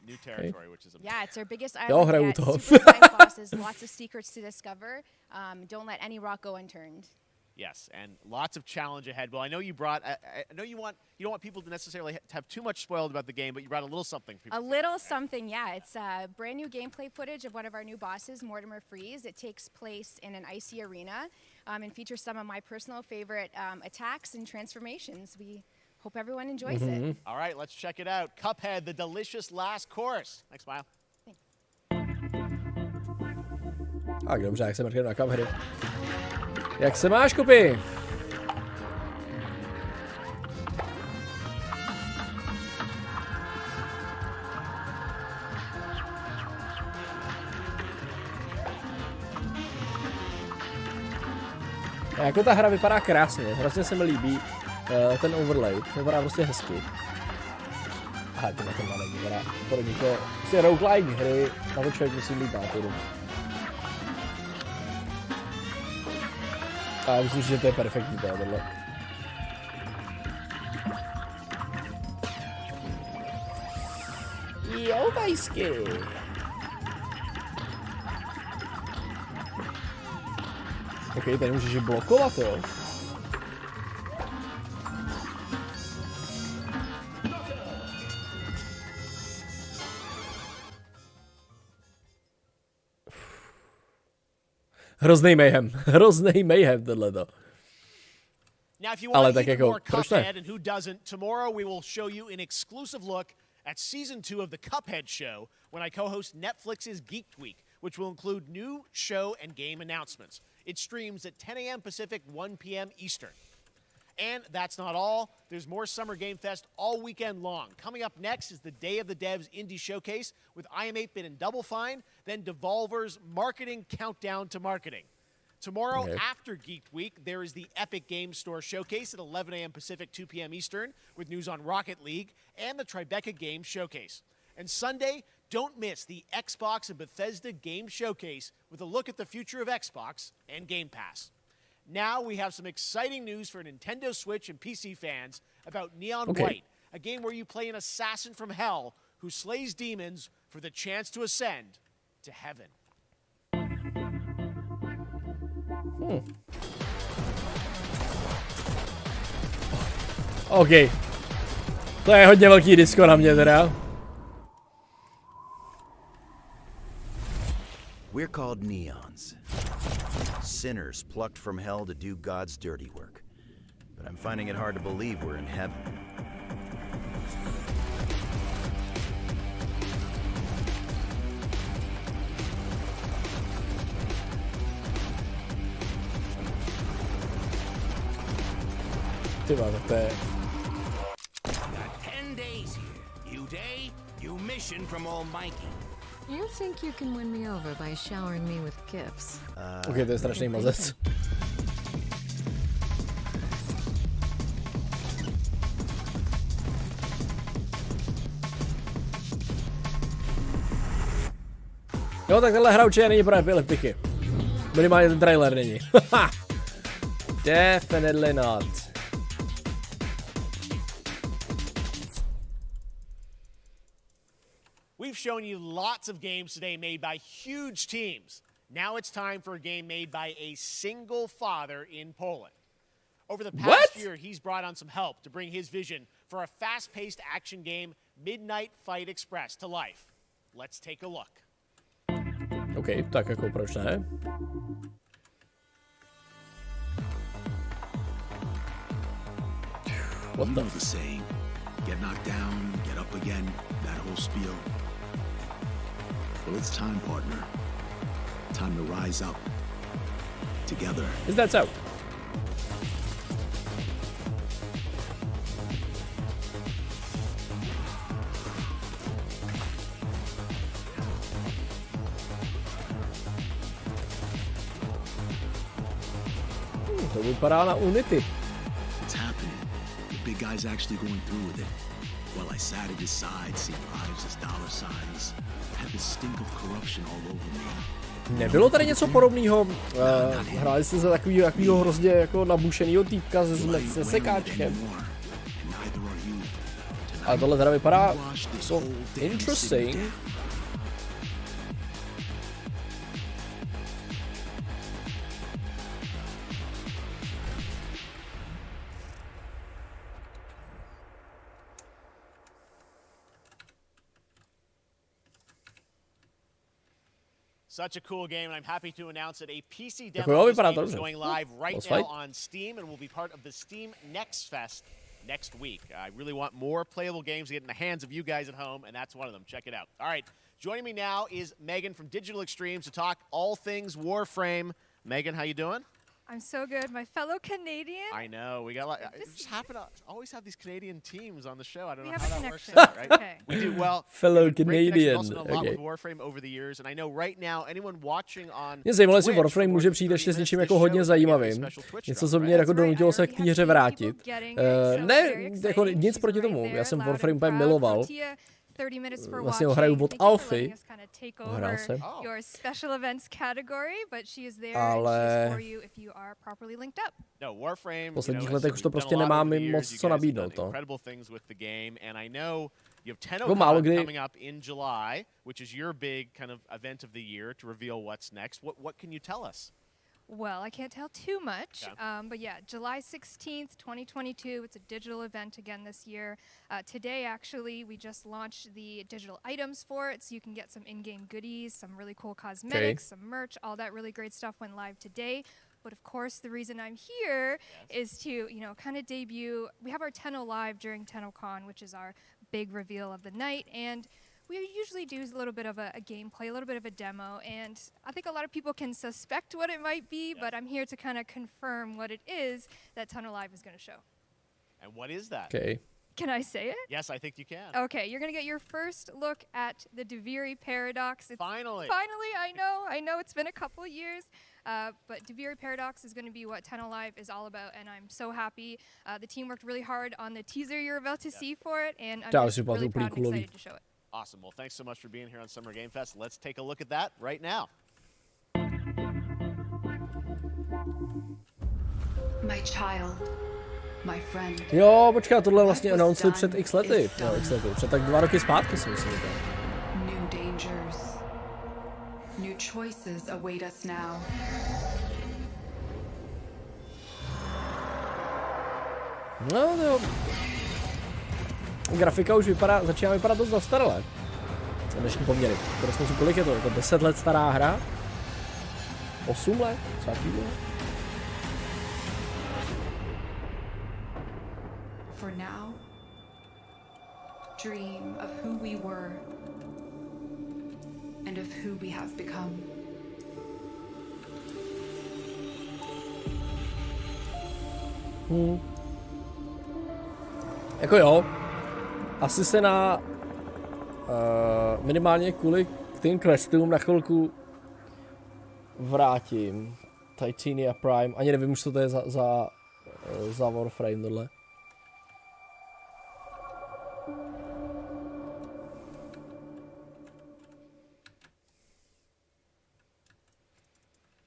New territory, which is a Yeah, it's our biggest Jo, island hraju yet. to. Super high bosses, lots of secrets to discover. Don't let any rock go unturned. Yes, and lots of challenge ahead. Well, I know you brought. I know you don't want people to necessarily have too much spoiled about the game, but you brought a little something for people. A little something, yeah. It's brand new gameplay footage of one of our new bosses, Mortimer Freeze. It takes place in an icy arena and features some of my personal favorite attacks and transformations. We hope everyone enjoys it. All right, let's check it out. Cuphead, the delicious last course. Next smile. Tak dobře, jak se mrknem na Cupheadu. Jak se máš, Kupi? Jako ta hra vypadá krásně, hrozně se mi líbí ten overlay, vypadá prostě hezky. Aha, ten malý vypadá podobně to, prostě roguelike hry, na to člověk musí mít náporu. A myslím, že to je perfektní tohle. Jo, tajsky. Ok, tady můžeš blokovat, jo. Hrozný mayhem tohleto. Now, if you want tak even jako, more proč ne? Cuphead, and who doesn't, tomorrow we will show you an exclusive look at Season 2 of the Cuphead Show when I co-host Netflix's Geek Week, which will include new show and game announcements. It streams at 10 a.m. Pacific, 1 p.m. Eastern. And that's not all. There's more Summer Game Fest all weekend long. Coming up next is the Day of the Devs Indie Showcase with I Am 8-Bit and Double Fine, then Devolver's Marketing Countdown to Marketing. Tomorrow, after Geek Week, there is the Epic Games Store Showcase at 11 a.m. Pacific, 2 p.m. Eastern, with news on Rocket League and the Tribeca Games Showcase. And Sunday, don't miss the Xbox and Bethesda Game Showcase with a look at the future of Xbox and Game Pass. Now we have some exciting news for Nintendo Switch and PC fans about Neon White, a game where you play an assassin from hell who slays demons for the chance to ascend to heaven. OK. To je hodně velký disko na mě teda. We're called neons. Sinners plucked from hell to do God's dirty work. But I'm finding it hard to believe we're in heaven. Ty vole, to je... Got 10 days here. You day, you mission from Almighty. You think you can win me over by showering me with gifts? OK, to je strašný mazec. Jo, tak tenhle hra určitě není pro epileptiky. Minimálně ten trailer není. Definitely not. We've shown you lots of games today made by huge teams. Now it's time for a game made by a single father in Poland. Over the past year, he's brought on some help to bring his vision for a fast-paced action game, Midnight Fight Express, to life. Let's take a look. OK, tak jako proč ne? You know the saying, get knocked down, get up again, that whole spiel. Well, it's time, partner. Time to rise up. Together. Is that so? To vypadá na Unity. It's happening. The big guy's actually going through with it. While I sat at his side, seeing lives as dollar signs, had the stink of corruption all over me. Nebylo tady něco podobného? Hráli jste za takovýho hrozně jako nabušenýho týpka se sekáčkem. Ale tohle teda vypadá so interesting. Such a cool game, and I'm happy to announce that a PC demo of this game is going live right now on Steam and will be part of the Steam Next Fest next week. I really want more playable games to get in the hands of you guys at home, and that's one of them. Check it out. All right, joining me now is Megan from Digital Extremes to talk all things Warframe. Megan, how you doing? I'm so good. My fellow Canadian. I know. We got just happen to always have these Canadian teams on the show. I don't know how that works out, right? Okay. We do well. Fellow Canadian. Also done a lot with Warframe over the years, and I know right now anyone watching on Mě zajímalo, jestli Warframe může přijít ještě s něčím jako hodně zajímavým. Něco, co mě jako donutilo se k té hře vrátit. Ne, jako nic proti tomu. Já jsem Warframe úplně miloval. Vlastně ho hraju od Alfy. Hrál jsem. Ale v posledních letech už to prostě nemám moc co nabídnout. To. Jako málo kdy. Which is your big kind of event of the year to reveal what's next. What can you tell us? Well, I can't tell too much, but yeah, July 16th, 2022, it's a digital event again this year. Today, actually, we just launched the digital items for it, so you can get some in-game goodies, some really cool cosmetics, some merch, all that really great stuff went live today. But of course, the reason I'm here is to, you know, kind of debut. We have our Tenno Live during TennoCon, which is our big reveal of the night, and we usually do a little bit of a gameplay, a little bit of a demo, and I think a lot of people can suspect what it might be, but I'm here to kind of confirm what it is that Tenno Live is going to show. And what is that? Okay. Can I say it? Yes, I think you can. Okay, you're going to get your first look at the Deviri Paradox. Finally! Finally, I know it's been a couple of years, but Deviri Paradox is going to be what Tenno Live is all about, and I'm so happy. The team worked really hard on the teaser you're about to see for it, and I'm just really proud and excited to show it. Awesome. Well, thanks so much for being here on Summer Game Fest. Let's take a look at that right now. My child, my friend. Jo, počká, tohle vlastně announceli před x lety. Jo, x lety. Před tak 2 roky zpátky si myslím. New dangers. New choices await us now. No, jo. Grafika už začíná vypadat dost zastaralé. Dnešní poměry. Kolik je to? Je to 10 let stará hra? 8 let? Co takového? For now, dream of who we were and of who we have become. Jako jo. Asi se na minimálně kvůli tým questům na chvilku vrátím. Titania Prime, ani nevím už co to je za Warframe tohle.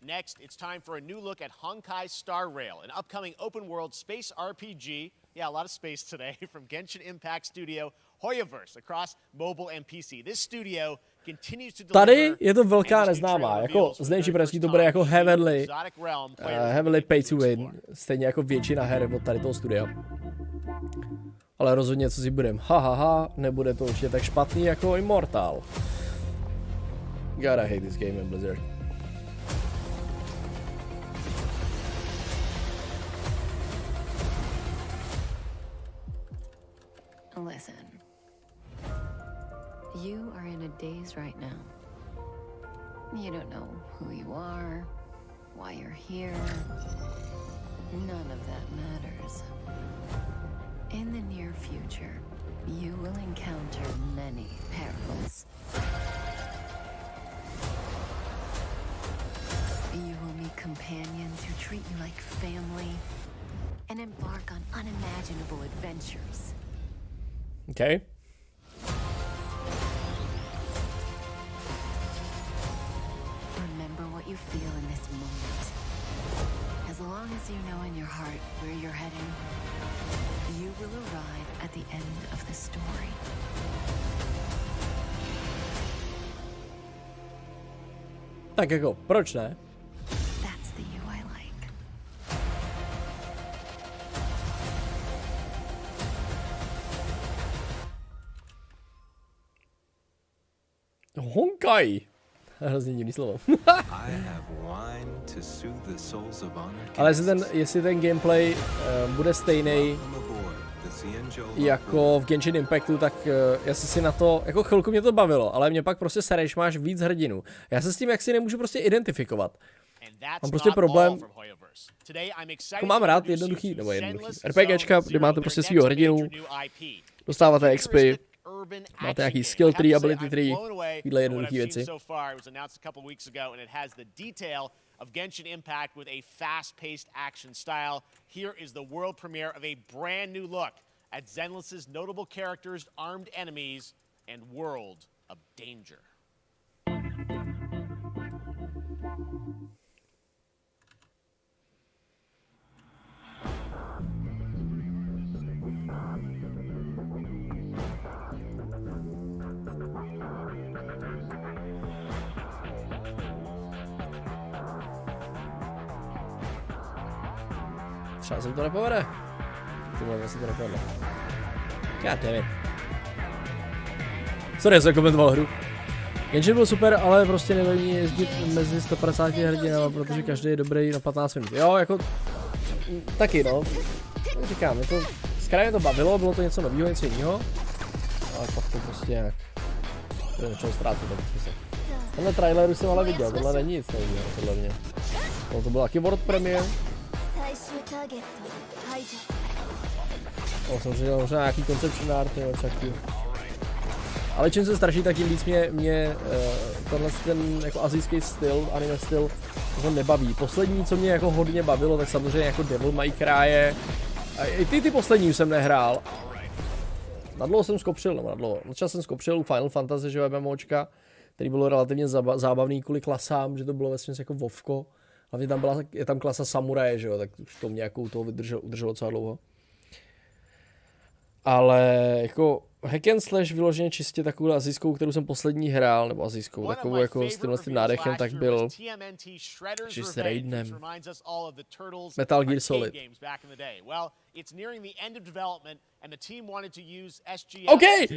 Next, it's time for a new look at Honkai Star Rail, an upcoming open-world space RPG. Yeah, a lot of space today from Genshin Impact studio Hoyoverse across mobile and PC. This studio continues to deliver. Tady je to velká neznámá, jako z nejší to bude jako heavily pay to win, stejně jako většina her od tady toho studia. Ale rozhodně co si budem, nebude to určitě tak špatný jako Immortal. God, I hate this game in Blizzard. Listen, you are in a daze right now. You don't know who you are, why you're here. None of that matters. In the near future, you will encounter many perils. You will meet companions who treat you like family and embark on unimaginable adventures. Okay. Remember what you feel in this moment. As long as you know in your heart where you're heading, you will arrive at the end of the story. Tak jako, proč ne? That's the you I like. Honkai. Hrozně divný slovo. Ale jestli ten gameplay bude stejný jako v Genshin Impactu, tak já si na to, jako chvilku mě to bavilo, ale mě pak prostě sereš, máš víc hrdinů. Já se s tím jaksi nemůžu prostě identifikovat. Mám prostě problém. Jako mám rád jednoduchý RPGčka, kde máte prostě svýho hrdinu, dostáváte XP, máte nějaký skill tree, ability tree, tyhle jednoduché věci. Of Genshin Impact with a fast-paced action style. Here is the world premiere of a brand new look at Zenless's notable characters, armed enemies, and world of danger. Třeba se to nepovede. Tyhle se to nepovedlo. God damn it. Sorry, já jsem komentoval hru. Genshin byl super, ale prostě nevadí jezdit mezi 150 hrdinama, protože každý je dobrý na 15 minut. Jo, jako taky no. Říkám, jako zkrátka to bavilo, bylo to něco nového, něco jiného. Ale pak to prostě nějak začalo ztrácet tak smysl. Tenhle trailer už jsem ale viděl, tohle není nic nového, podle mě. To byl taky world premiere. Samozřejmě možná nějaký conception art nebo takový. Ale čím se starší, tak tím víc mě tenhle ten jako asijský styl, anime styl, to nebaví. Poslední, co mě jako hodně bavilo, tak samozřejmě jako Devil May Cry. A i ty poslední už jsem nehrál. Nadlouho jsem skopřil, nebo nadlouho. Načas jsem skopřil Final Fantasy, že MMOčka, který bylo relativně zábavný kvůli klasám, že to bylo vesměs jako Vovko. Hlavně tam je tam klasa samuraje, že jo, tak už to mě jako toho udrželo docela dlouho. Ale jako hack and slash vyloženě čistě takovou asijskou, kterou jsem poslední hrál, nebo asijskou, takovou jako s tímhle tím nádechem, tak byl s Raidenem. Metal Gear Solid. Okay,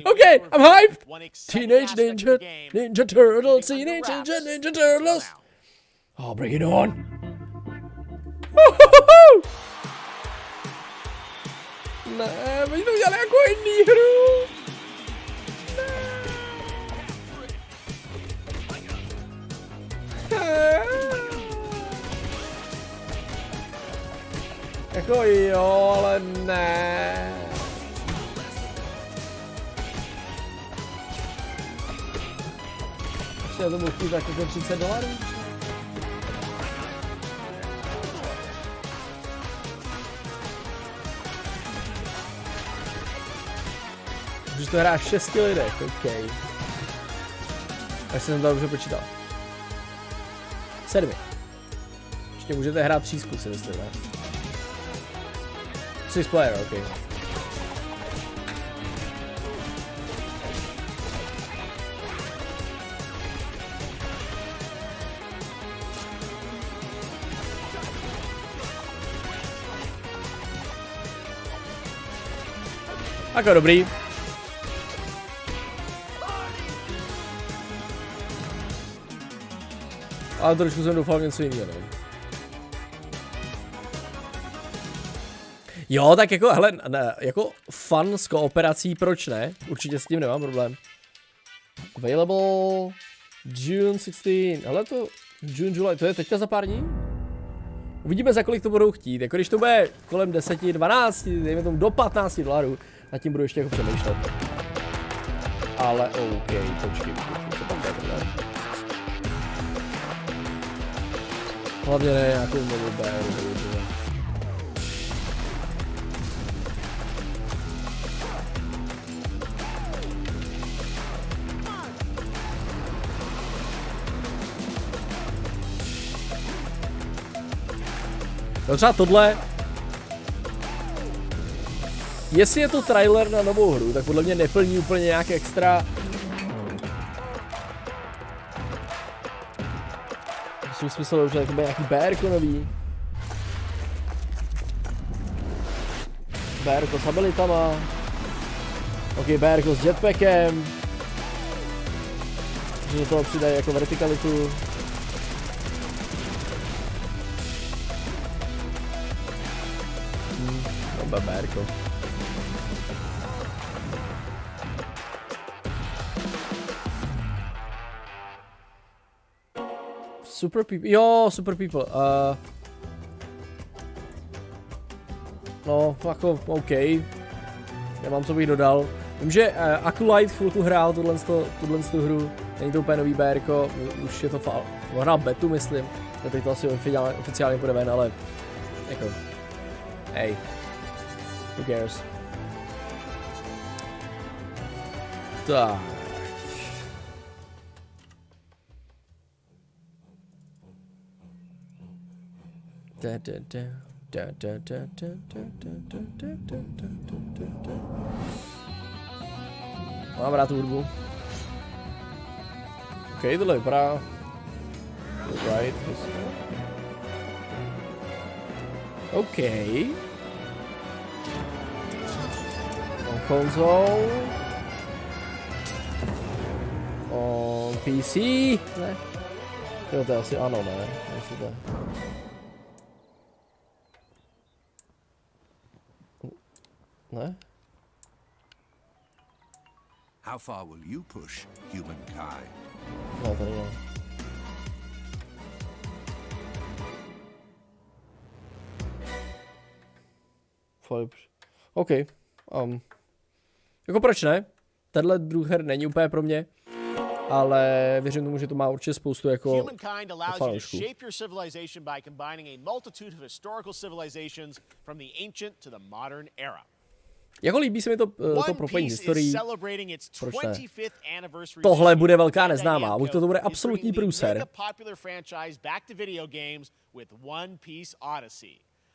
I'm hyped! Teenage Ninja Turtles, Ninja Turtles! Oh, bring it on! Ne, oni to udělali jako jiný hru! Ne. Jako jo, ale ne. Ještě to budu chtít tak jako $30. Můžeš to hrát 6 lidech, OK. Tak jsem to dobře počítal. 7. Ještě můžete hrát 3, si myslím, ne? 6 player, OK. Jako dobrý. Ale trošku jsem doufal něco jiného, no. Jo, tak jako, hele, jako fun s kooperací, proč ne? Určitě s tím nemám problém. Available June 16, hele to, June, July, to je teďka za pár dní? Uvidíme, za kolik to budou chtít, jako když to bude kolem 10, 12, dejme tomu do $15, nad tím budu ještě jako přemýšlet. Ale OK, počkej, co tam je tohle? Hlavně ne nějakou novou béru. No třeba tohle, jestli je to trailer na novou hru, tak podle mě neplní úplně nějak extra. Jsem si myslel, že to bude nějaký BRko nový. BRko s habilitama. Ok, BRko s jetpackem. Že do toho přidají jako vertikalitu. BRko. Super people, jo, super people, no, jako, OK, nemám co bych dodal. Vím, že Acolyte chvilku hrál tuhle hru, není to úplně nový BRko, už je to fal. Hrál betu, myslím, teď to asi oficiálně půjde ven, ale, jako, hej, who cares. Tak. Mám rád tu hudbu. OK, tohle vypadá. Right. OK. On console. On PC. Ne. Jo, to je asi ano, ne. Jestli to je. Ne? How far will you push humankind? No, tady ne. OK. Jako proč ne? Tenhle druh her není úplně pro mě, ale věřím tomu, že to má určitě spoustu jako fanoušků. Jako líbí se mi to propojení s historií. Proč ne? Tohle bude velká neznámá, buď to bude absolutní průser.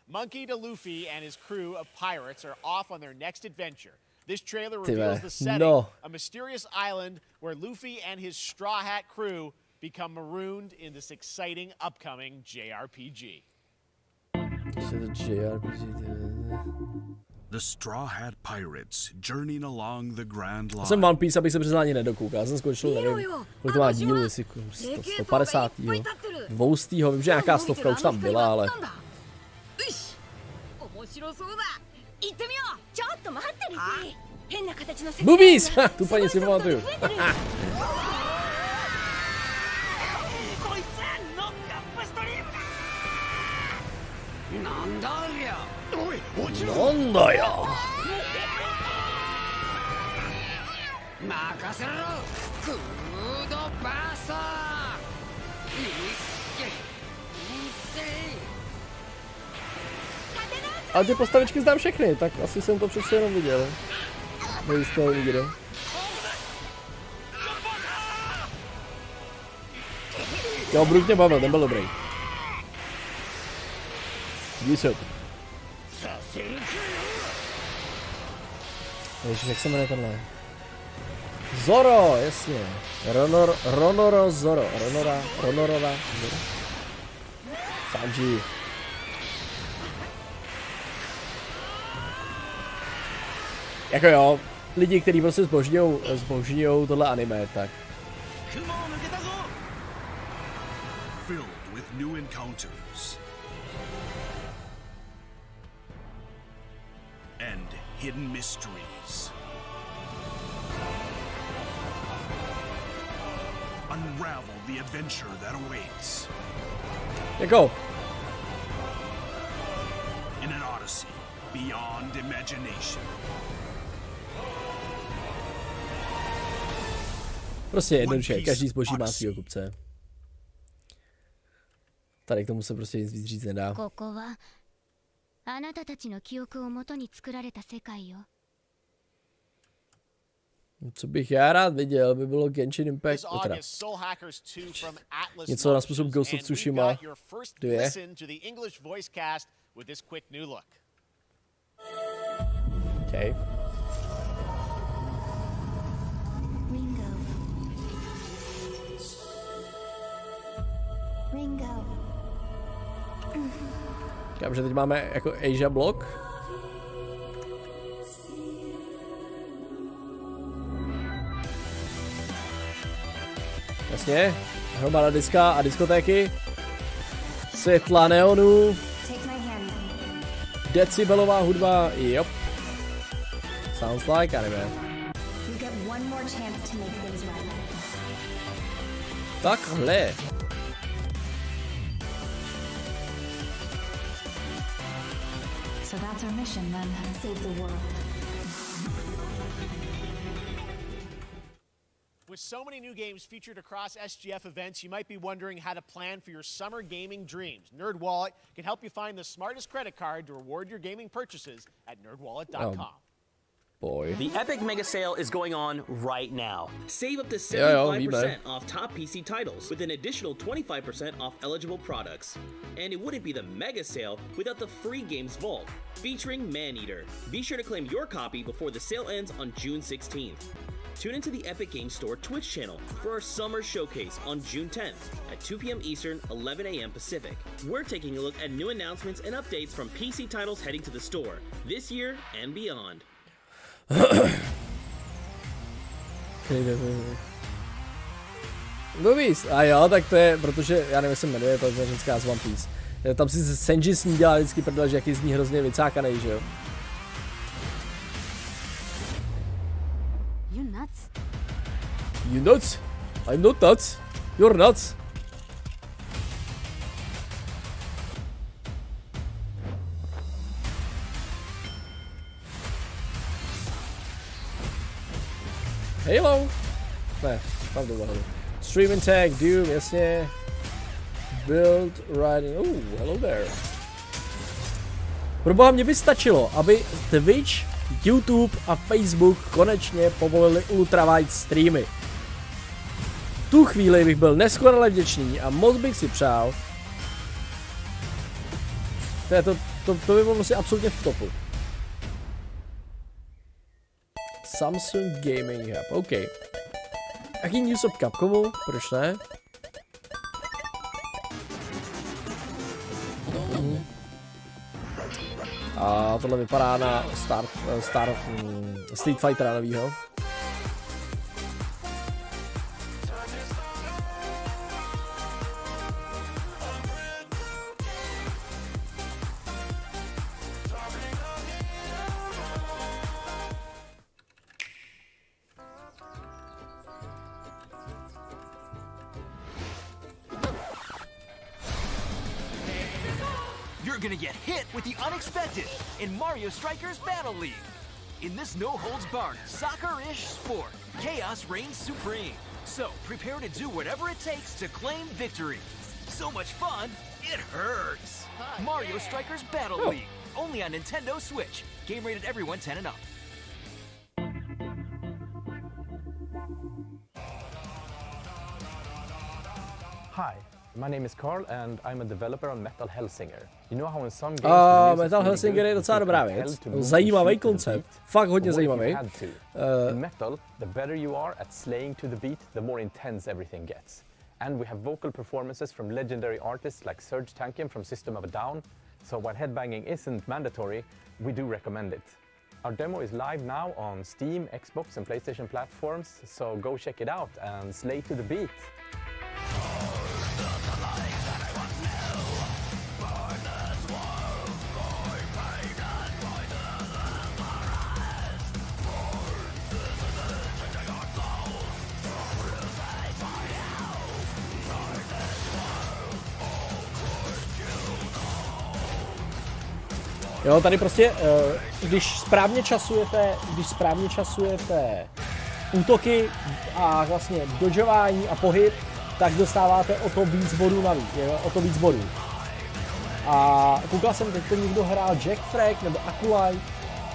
Monkey to Luffy and his crew of pirates are off on their next adventure. This trailer reveals the setting, a mysterious island where Luffy and his Straw Hat crew become marooned in this exciting upcoming JRPG. The Straw Hat Pirates journeying along the Grand Line. Jsem One Piece, abych se přiznal, ani nedokoukal. Jsem skončil, nevím, kolik to má dílu, jestli 150. 200. Vím, že nějaká 100 už tam byla, ale... Boobies! Tu paní si pamatuju. Nanda jo! Ale ty postavičky znám všechny, tak asi jsem to přece jenom viděl. Nejistého nikde. Jo, Brook mě bavil, ten byl dobrý. Díky. Ježiš, jak se jmenuje tenhle? Zoro, jasně. Ronoro Zoro. Ronorova Zoro. Sanji. Jako jo, lidi, kteří prostě zbožňujou tohle anime, tak. Filled with new encounters and hidden mysteries. Unravel the adventure that awaits. Jako. In an odyssey beyond imagination. Prostě jednoduše, každý zboží má svýho kupce. Tady k tomu se prostě nic víc říct nedá. Co bych já rád viděl, by bylo Genshin Impact. Něco na způsob Ghost of Tsushima 2. Okay. Říkám, že teď máme jako Asia Block. Jasně, hromada diska a diskotéky. Světla neonů. Decibelová hudba, yep. Sounds like anime. Takhle. So that's our mission then, save the world. With so many new games featured across SGF events, you might be wondering how to plan for your summer gaming dreams. NerdWallet can help you find the smartest credit card to reward your gaming purchases at nerdwallet.com. Boy. The Epic Mega Sale is going on right now. Save up to 75% off top PC titles with an additional 25% off eligible products. And it wouldn't be the Mega Sale without the free Games Vault, featuring Maneater. Be sure to claim your copy before the sale ends on June 16th. Tune into the Epic Games Store Twitch channel for our summer showcase on June 10th at 2 p.m. Eastern, 11 a.m. Pacific. We're taking a look at new announcements and updates from PC titles heading to the store this year and beyond. No víc, a jo, tak to je, protože, já nevím, jak se jmenuje, to je ženská z One Piece. Tam si Senji s ní dělá vždycky prdel, že jaký z ní hrozně vycákanej, že jo. You nuts? You nuts? I'm not nuts. You're nuts. Halo? Ne, tam to bylo. Streaming tag, Doom, jasně. Build, riding, hello there. Proboha, mě by stačilo, aby Twitch, YouTube a Facebook konečně povolili ultrawide streamy. V tu chvíli bych byl neskonale vděčný a moc bych si přál. To by bylo prostě absolutně v topu. Samsung Gaming Hub, OK. Jaký news od Capcomu? Proč ne? A tohle vypadá na Street Fightera novýho. You're gonna get hit with the unexpected in Mario Strikers Battle League. In this no-holds-barred, soccer-ish sport, chaos reigns supreme. So prepare to do whatever it takes to claim victory. So much fun, it hurts. Mario Strikers Battle League, only on Nintendo Switch. Game rated everyone 10 and up. Hi. My name is Carl and I'm a developer on Metal Hellsinger. You know how in some games Metal Hellsinger je docela dobrá věc. Zajímavý koncept. Fakt hodně zajímavý. In Metal, the better you are at slaying to the beat, the more intense everything gets. And we have vocal performances from legendary artists like Serge Tankian from System of a Down. So while headbanging isn't mandatory, we do recommend it. Our demo is live now on Steam, Xbox and PlayStation platforms, so go check it out and slay to the beat. Jo, tady prostě, když správně časujete útoky a vlastně dodžování a pohyb, tak dostáváte o to víc bodů navíc, o to víc bodů. A koukal jsem, teď to někdo hrál Jack Frag nebo Akulaj,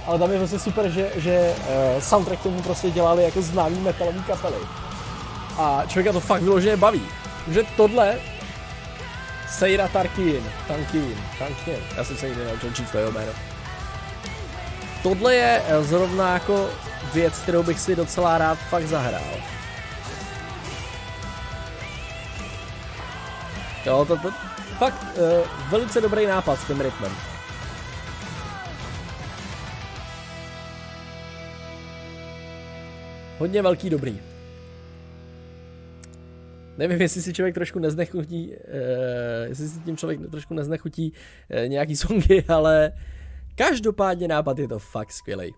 ale tam je vlastně super, že soundtrack tomu prostě dělali jako známý metalový kapely. A člověka to fakt vyloženě baví. Že tohle Seira Tankin, já jsem se nikdy naučil číst jeho jméno. Tohle je zrovna jako věc, kterou bych si docela rád fakt zahrál. Jo, to fakt velice dobrý nápad s tím rytmem. Hodně velký dobrý. Nevím, jestli si člověk trošku neznechutí, nějaký songy, ale každopádně nápad je to fakt skvělej.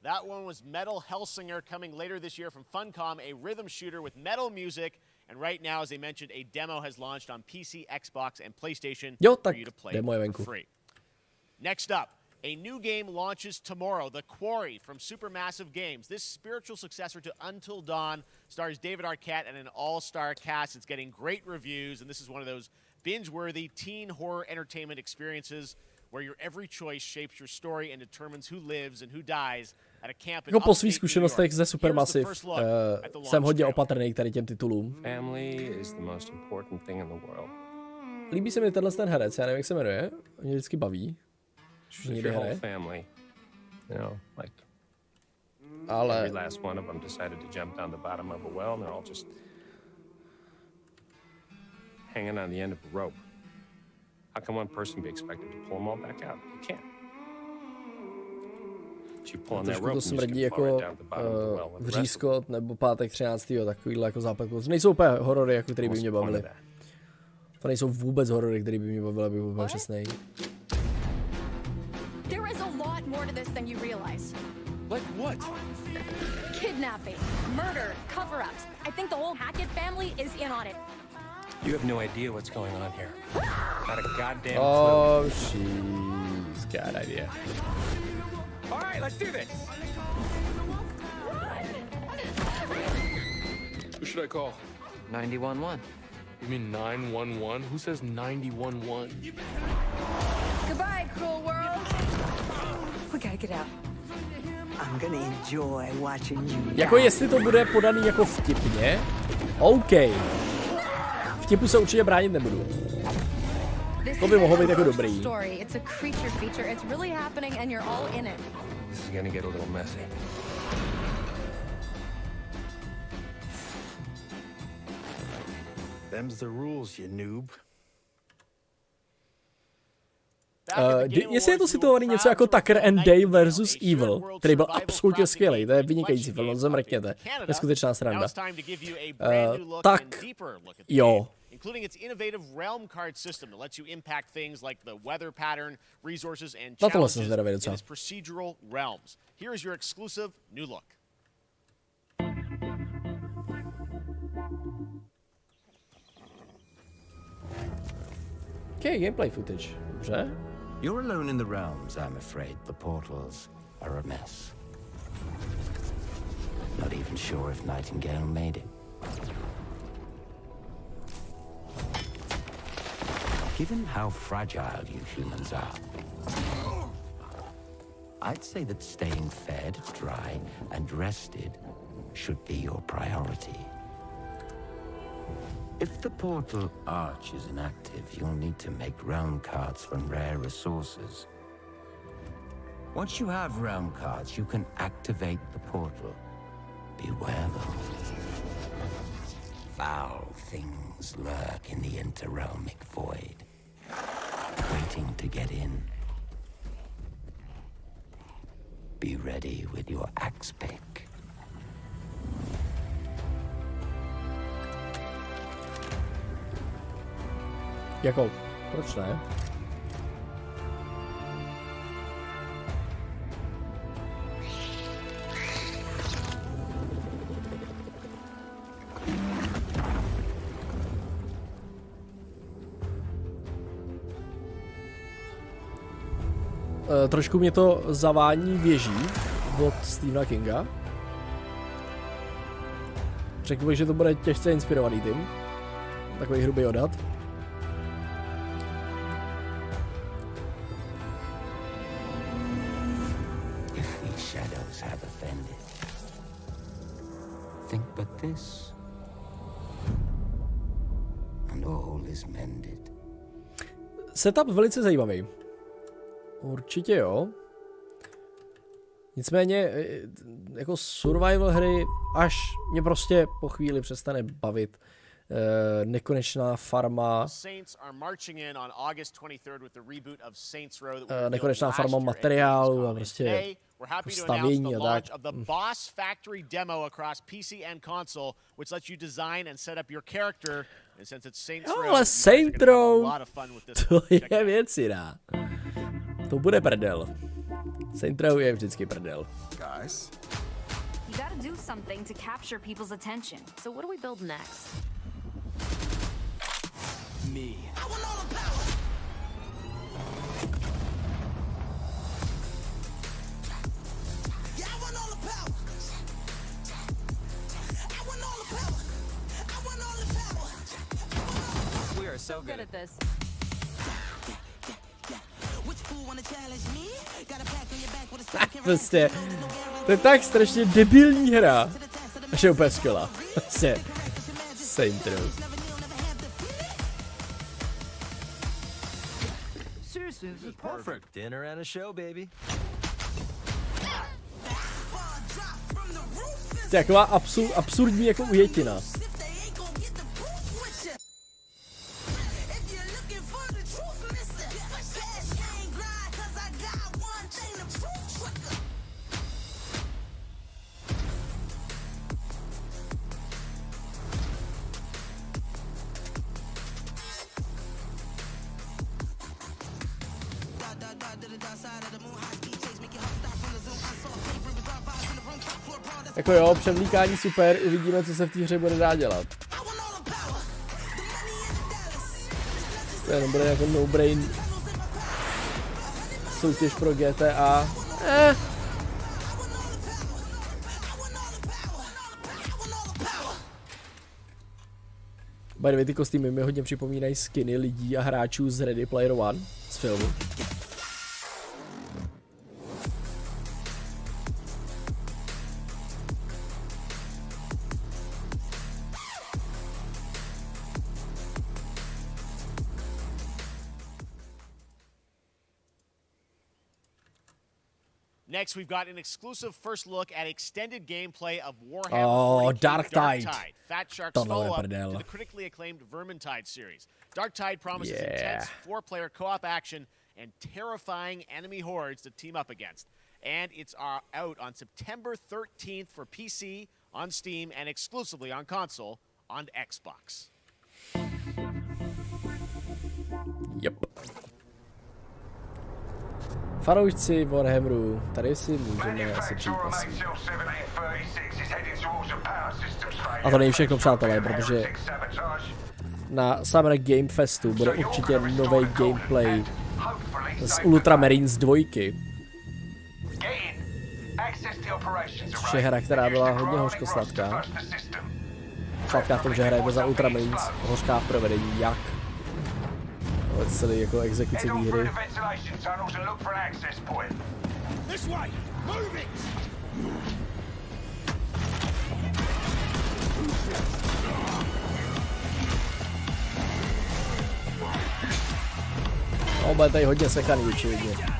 That one was Metal Hellsinger coming later this year from Funcom, a rhythm shooter with metal music. And right now, as I mentioned, a demo has launched on PC, Xbox, and PlayStation for you to play for free. Next up, a new game launches tomorrow, The Quarry from Supermassive Games. This spiritual successor to Until Dawn stars David Arquette and an all-star cast. It's getting great reviews, and this is one of those binge-worthy teen horror entertainment experiences where your every choice shapes your story and determines who lives and who dies at a camp in po svých zkušenostech ze Supermassive jsem hodně opatrný k tady těm titulům. Líbí se mi tenhle ten herec, já nevím, jak se jmenuje, mě vždycky baví. Někdy hraje. Ale hanging on the end of a rope. How can one person be expected to pull them all back out? You can't. You pull on that rope, to smrdí jako vřízkot nebo pátek 13. takovýhle jako západku. To nejsou úplně horory, jako který by mě bavily. To nejsou vůbec horory, který by mě bavily, aby byl přesnej. There is a lot more to this than you realize. Like what? Kidnapping, murder, cover-ups. I think the whole Hackett family is in on it. You have no idea what's going on here. Not a goddamn clue. Oh, she's got an idea. All right, let's do this. Who should I call? 911. You mean 911? Who says 911? Goodbye, cruel world. We gotta get out. I'm gonna enjoy watching you. Jako jestli to bude podaný jako vtipně, OK. Vtipu se určitě bránit nebudu. To by mohlo být jako dobrý. It's a creature feature. It's really happening and you're all in it. This is gonna get a little messy. Them's the rules, you noob. Jestli je to situovaný něco jako Tucker and Dale versus Evil, který byl absolutně skvělý, to je vynikající film, zamrkněte, neskutečná sranda. Tak jo. Including its innovative realm card system that lets you impact things like the weather pattern, resources, and challenges in its procedural realms. Here is your exclusive new look. Okay, gameplay footage. Dobře. You're alone in the realms, I'm afraid. The portals are a mess. Not even sure if Nightingale made it. Given how fragile you humans are, I'd say that staying fed, dry, and rested should be your priority. If the portal arch is inactive, you'll need to make realm cards from rare resources. Once you have realm cards, you can activate the portal. Beware though. Foul things lurk in the interrealmic void, waiting to get in. Be ready with your axe pick. Jako, proč ne? Trošku mě to zavání věží od Stephena Kinga. Řekl bych, že to bude těžce inspirovaný tým. Takový hrubý odhad. If these shadows have offended, think but this, and all is mended. Setup velice zajímavý. Určitě jo. Nicméně, jako survival hry, až mě prostě po chvíli přestane bavit nekonečná farma, nekonečná farma materiálu a prostě stavění a tak. Jo, ale Saints Row, to je věc jiná. To bude prdel. Saints Row je vždycky prdel. Guys, you gotta do something to capture people's attention. So what do we build next? Me. I want all the power. Yeah, I want all the power. I want all the power. I want all the power. We are so good at this. Prostě, to je tak strašně debilní hra. Až je úplně skvělá. Saints Row. Seriously, this is perfect. Dinner and a show, baby. To je taková absurdní jako ujetina. Jako jo, převlíkání super, uvidíme, co se v té hře bude dát dělat. To jenom bude jako no-brain soutěž pro GTA. By the way, ty kostýmy mi hodně připomínají skiny lidí a hráčů z Ready Player One z filmu. Next, we've got an exclusive first look at extended gameplay of Warhammer 40K Dark Tide. Fat Shark's follow-up to the critically acclaimed Vermintide series. Dark Tide promises intense 4-player co-op action and terrifying enemy hordes to team up against. And it's out on September 13th for PC, on Steam, and exclusively on console on Xbox. Yep. Fanoušci Warhammeru, tady si můžeme asi přijít na svůj. A to není všechno, přátelé, protože na Summer Game Festu bude určitě nový gameplay z Ultramarines 2. Což je hra, která byla hodně hořkosladká. Sladká v tom, že hrajete za Ultramarines, hořká v provedení jak. Ale celý jako exekuci hry. No, bude tady hodně sekaný, očividně.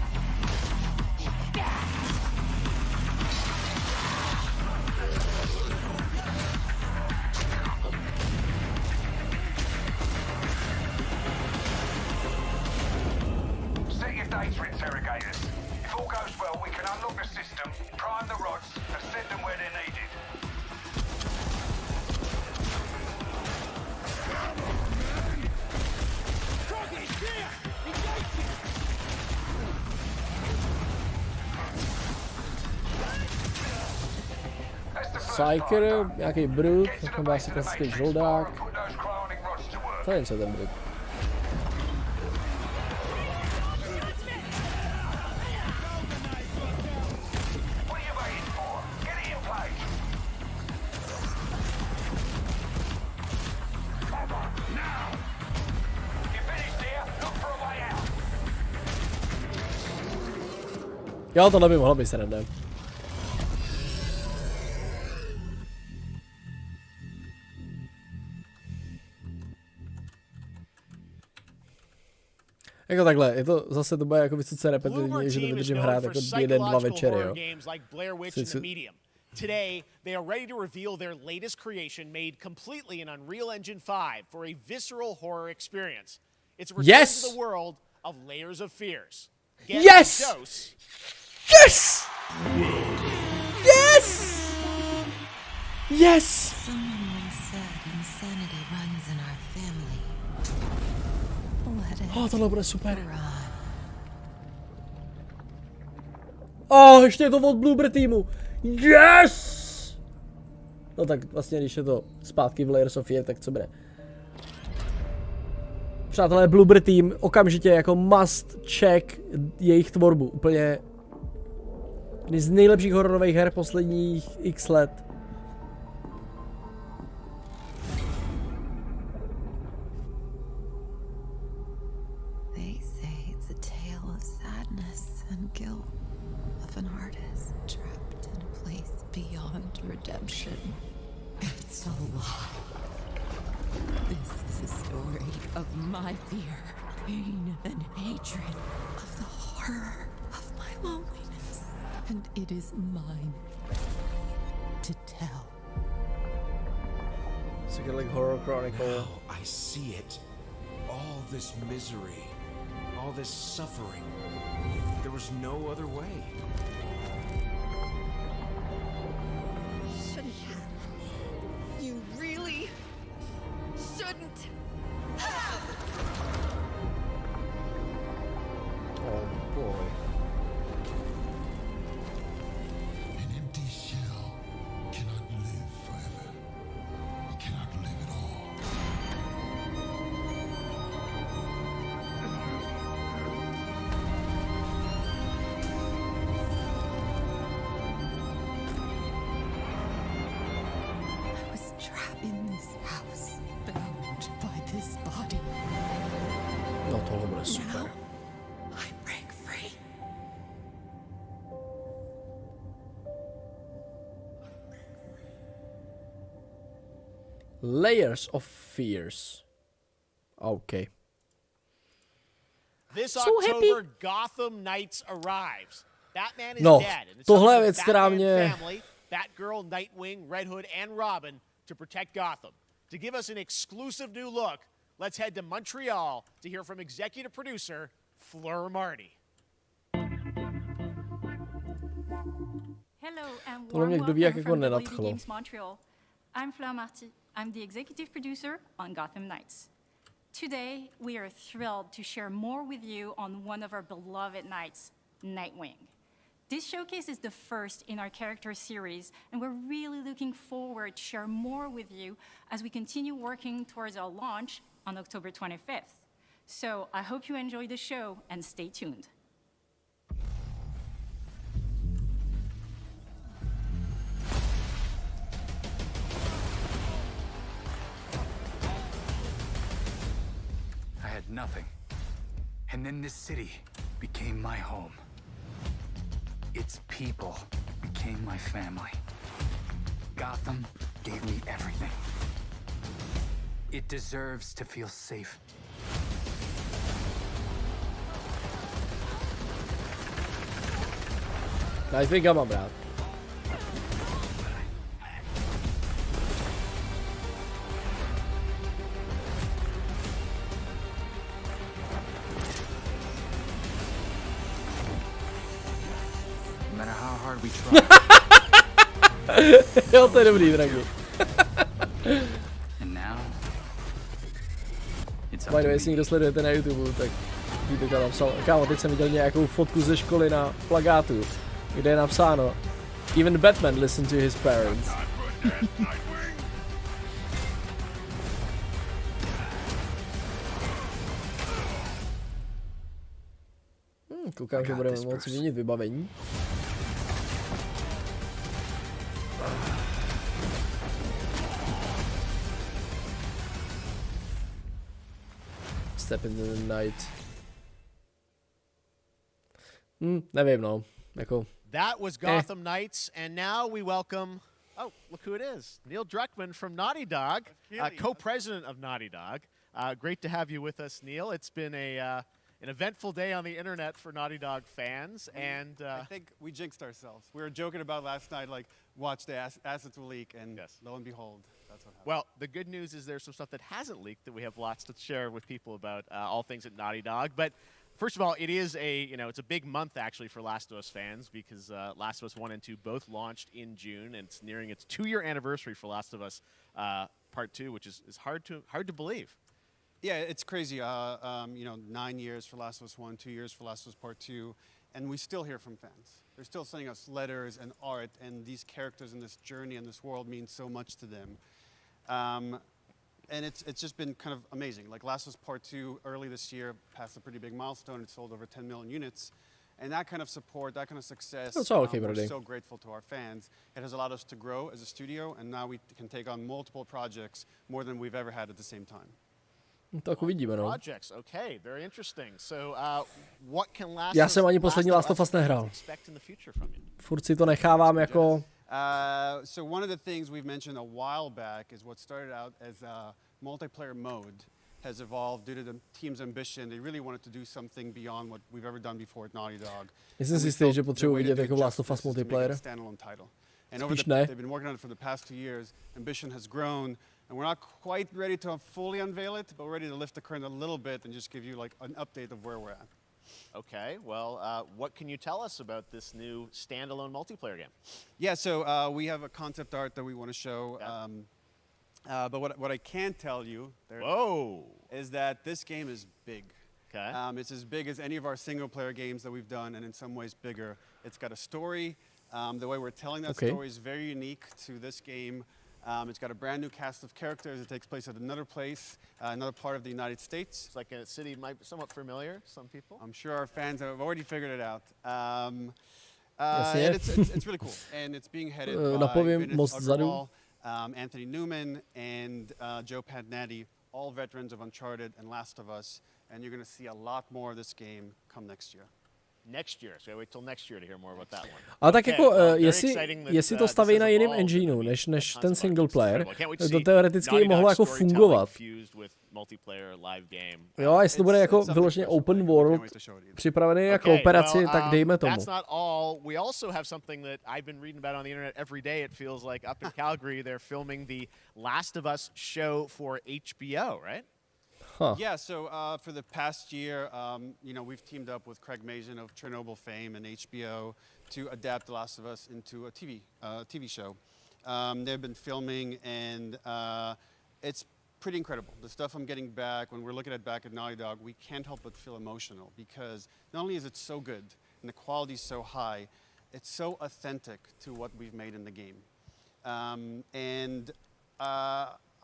Psyker, nějaký brut, takový asi klasický žoldák. To je něco ten brut. Jo, tohle by mohlo být srandem. Jako takhle, je to zase to bude jako vysoce repetitivní, že to vydržím hrát jako 1-2 večery, jo. Today, they are ready to reveal their latest creation made completely in Unreal Engine 5 for a visceral horror experience. It's a return to the world of Layers of Fears. Get Yes! a dose. Yes! Yes! Yes! Someone once said insanity runs in our family. Let it tohle bude super. Ještě je to od Bloober týmu. Yes! No tak vlastně, když je to zpátky v Layers of Fear, tak co bude? Přátelé, Bloober tým okamžitě jako must check jejich tvorbu. Úplně z nejlepších hororových her posledních x let. They say it's a tale of sadness and guilt of an artist trapped in a place beyond redemption. It's a lie. This is a story of my fear, pain, and hatred, of the horror of my loneliness. And it is mine to tell. It's like Horror Chronicle. Now I see it. All this misery, all this suffering. There was no other way. Shouldn't have. You really shouldn't have. Oh boy. An empty shell cannot live forever. It cannot live at all. I was trapped in this house, bound by this body. No tohle bude super. Now, I break free. Layers of Fears. Okay. This So October, happy. Gotham Knights arrives. Batman is No, dead, and it's tohle up to je the věc, která Batman mě... family, Batgirl, Nightwing, Red Hood, and Robin to protect Gotham. To give us an exclusive new look, let's head to Montreal to hear from executive producer Fleur Marty. Hello and Tohle mě warm kdo ví, jak welcome jako from WB nenadchlo. Games Montreal. I'm Fleur Marty. I'm the executive producer on Gotham Knights. Today, we are thrilled to share more with you on one of our beloved knights, Nightwing. This showcase is the first in our character series, and we're really looking forward to share more with you as we continue working towards our launch on October 25th. So I hope you enjoy the show and stay tuned. I had nothing. And then this city became my home. Its people became my family. Gotham gave me everything. It deserves to feel safe. I think I'm about. No matter how hard we try. Jo, to je dobrý, dragi. And now it's By the way, jestli někdo sledujete na YouTube, tak víte, kam napsal. Kámo, teď jsem viděl nějakou fotku ze školy na plagátu, kde je napsáno Even Batman listened to his parents. Koukám, že budeme moci měnit vybavení. Step into the night. Nevím, no. jako... That was Gotham Knights, and now we welcome... Oh, look who it is. Neil Druckmann from Naughty Dog, co-president of Naughty Dog. Great to have you with us, Neil. It's been an eventful day on the internet for Naughty Dog fans, and... I think we jinxed ourselves. We were joking about last night, like, watch the assets will leak, and lo and behold, that's what happened. Well, the good news is there's some stuff that hasn't leaked that we have lots to share with people about all things at Naughty Dog. But first of all, it is it's a big month actually for Last of Us fans because Last of Us 1 and 2 both launched in June, and it's nearing its 2-year anniversary for Last of Us Part 2, which is hard to believe. Yeah, it's crazy. 9 years for Last of Us 1, 2 years for Last of Us Part 2, and we still hear from fans. They're still sending us letters and art, and these characters in this journey and this world mean so much to them. And it's just been kind of amazing. Like Last of Us Part 2 early this year passed a pretty big milestone. It sold over 10 million units. And that kind of support, that kind of success, we're so grateful to our fans. It has allowed us to grow as a studio, and now we can take on multiple projects, more than we've ever had at the same time. Tak uvidíme, no. Projects, okay, very interesting. So, what can Já jsem ani poslední Last of Us nehrál. Furt si to nechávám jako... So one of the things we've mentioned a while back is what started out as a multiplayer mode has evolved due to the team's ambition. They really wanted to do something beyond what we've ever done before at Naughty Dog. Myslím si jistý, že potřebuji vidět jako Last of Us multiplayer. Spíš ne. They've been working on it for the past 2 years. Ambition has grown, and we're not quite ready to fully unveil it, but we're ready to lift the curtain a little bit and just give you like an update of where we're at. Okay, well, what can you tell us about this new standalone multiplayer game? Yeah, so we have a concept art that we want to show. But what I can tell you is that this game is big. Okay. It's as big as any of our single-player games that we've done, and in some ways bigger. It's got a story. The way we're telling that story is very unique to this game. It's got a brand new cast of characters. It takes place at another place, another part of the United States. It's like a city might be somewhat familiar, some people. I'm sure our fans have already figured it out. And it's really cool. And it's being headed by Vince Agrawal, Anthony Newman, and Joe Padnatti, all veterans of Uncharted and Last of Us. And you're going to see a lot more of this game come next year. Next year, so wait till next year to hear more about that one. Ale tak jako, jestli to staví na jiném engineu než ten single player, to teoreticky i mohlo jako fungovat. Jo, a jestli to bude jako vyloženě open world, připravený na kooperaci, tak dejme tomu. That's not all. We also have something that I've been reading about on the internet every day. It feels like up in Calgary, they're filming the Last of Us show for HBO, right? Huh. Yeah, so for the past year, we've teamed up with Craig Mazin of Chernobyl fame and HBO to adapt The Last of Us into a TV show. They've been filming, and it's pretty incredible. The stuff I'm getting back, when we're looking at back at Naughty Dog, we can't help but feel emotional because not only is it so good and the quality is so high, it's so authentic to what we've made in the game.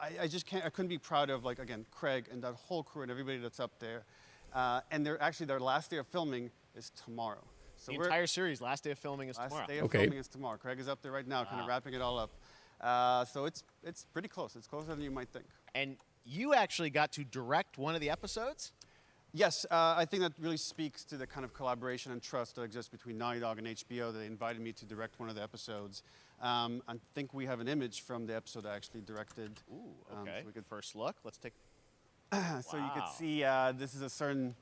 I couldn't be proud of, like, again, Craig and that whole crew and everybody that's up there. And their last day of filming is tomorrow. So the entire series, last day of filming is tomorrow. Last day of filming is tomorrow. Craig is up there right now, kind of wrapping it all up. So it's pretty close. It's closer than you might think. And you actually got to direct one of the episodes? Yes, I think that really speaks to the kind of collaboration and trust that exists between Naughty Dog and HBO. They invited me to direct one of the episodes. I think we have an image from the episode I actually directed. Ooh, okay. So we could first look. Let's take... So you could see this is a certain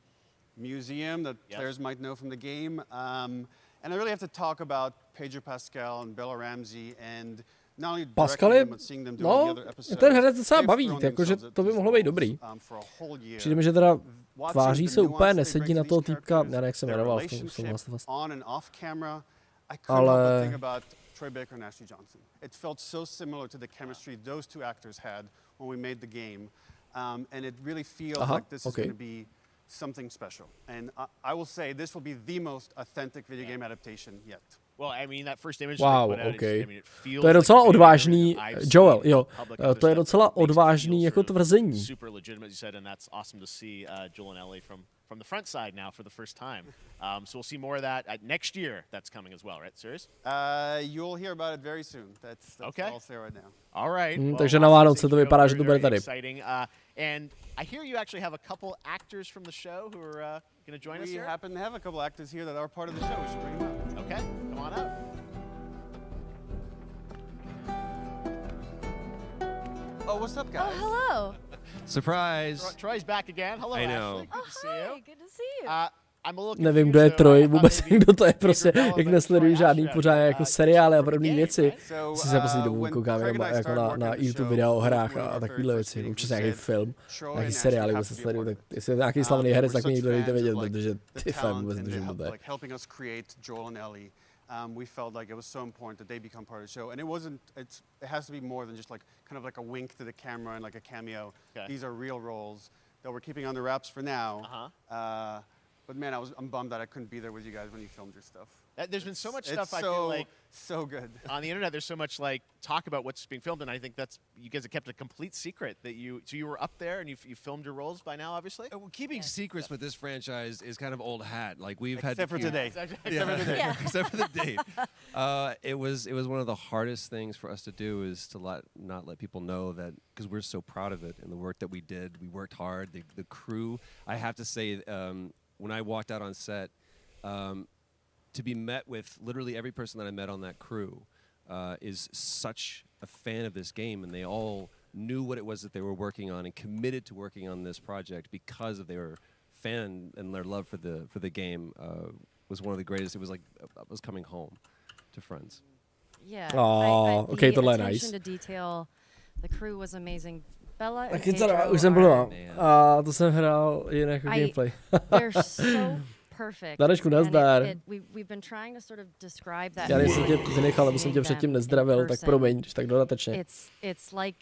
museum that players might know from the game. And I really have to talk about Pedro Pascal and Bella Ramsey and not only directing them, but seeing them do all the other episodes. Ten herec docela baví, jakože to by mohlo být dobrý. Přijde mi, že teda tváří se úplně nesedí na toho týpka, já nevím, jak se jmenoval v tom Last of Us. Ale... Troy Baker and Ashley Johnson. It felt so similar to the chemistry those two actors had when we made the game. And it really feels like this is going to be something special. And I will say this will be the most authentic video game adaptation yet. Well, I mean, that first image wow, okay. To je docela odvážný, Joel, jo, to je docela odvážný jako tvrzení. Super legitimate, you said, and that's awesome to see Joel and Ellie from the front side now for the first time. So we'll see more of that next year. That's coming as well, right? Serious? You'll hear about it very soon. That's okay. All I'll say right now. All right. Takže na Vánoce to vypadá, že to bude tady. Exciting. And I hear you actually have a couple actors from the show who are going to join us here. We happen to have a couple actors here that are part of the show. We should bring them up. Okay, come on up. Oh, what's up, guys? Hello. Surprise. Troy's back again. Hello, I know. Ashley. Good to see you. Good to see you. I'm a little Nevím, kdo je Troj, vůbec kdo to je, prostě, jak nesleduju žádný pořádně jako seriály a podobné věci. Si se poslední dobou koukám jako na YouTube videa o hrách a takovýhle věci, občas nějaký film, nějaký seriály vůbec sleduju, tak jestli je nějaký slavný herec, tak mi někdo dejte vědět, protože ty fakt vůbec netuším, kdo to je. We felt like it was so important that they become part of the show, and it has to be more than just like kind of like a wink to the camera and like a cameo. Okay. These are real roles that we're keeping under wraps for now. But man, I'm bummed that I couldn't be there with you guys when you filmed your stuff. There's been so much stuff I feel like so good on the internet. There's so much like talk about what's being filmed, and I think that's you guys have kept a complete secret that you were up there and you filmed your roles by now, obviously. Well, keeping secrets with this franchise is kind of old hat. Like we've except had for today. Except for the date. It was one of the hardest things for us to do is to not let people know that, because we're so proud of it and the work that we did. We worked hard. The crew. I have to say. When I walked out on set, to be met with literally every person that I met on that crew is such a fan of this game, and they all knew what it was that they were working on and committed to working on this project because of their fan and their love for the game was one of the greatest. It was like I was coming home to friends. Yeah. Okay, tohle je nice. Attention to detail, the crew was amazing. Bella Taky teda, už jsem byl a to jsem hrál jen jako gameplay. They're so perfect. Darečku, nazdar. We've been trying to sort of describe that. Já jsem tě vynechal, aby jsem tě předtím nezdravil, tak promiň, když tak dodatečně. It's like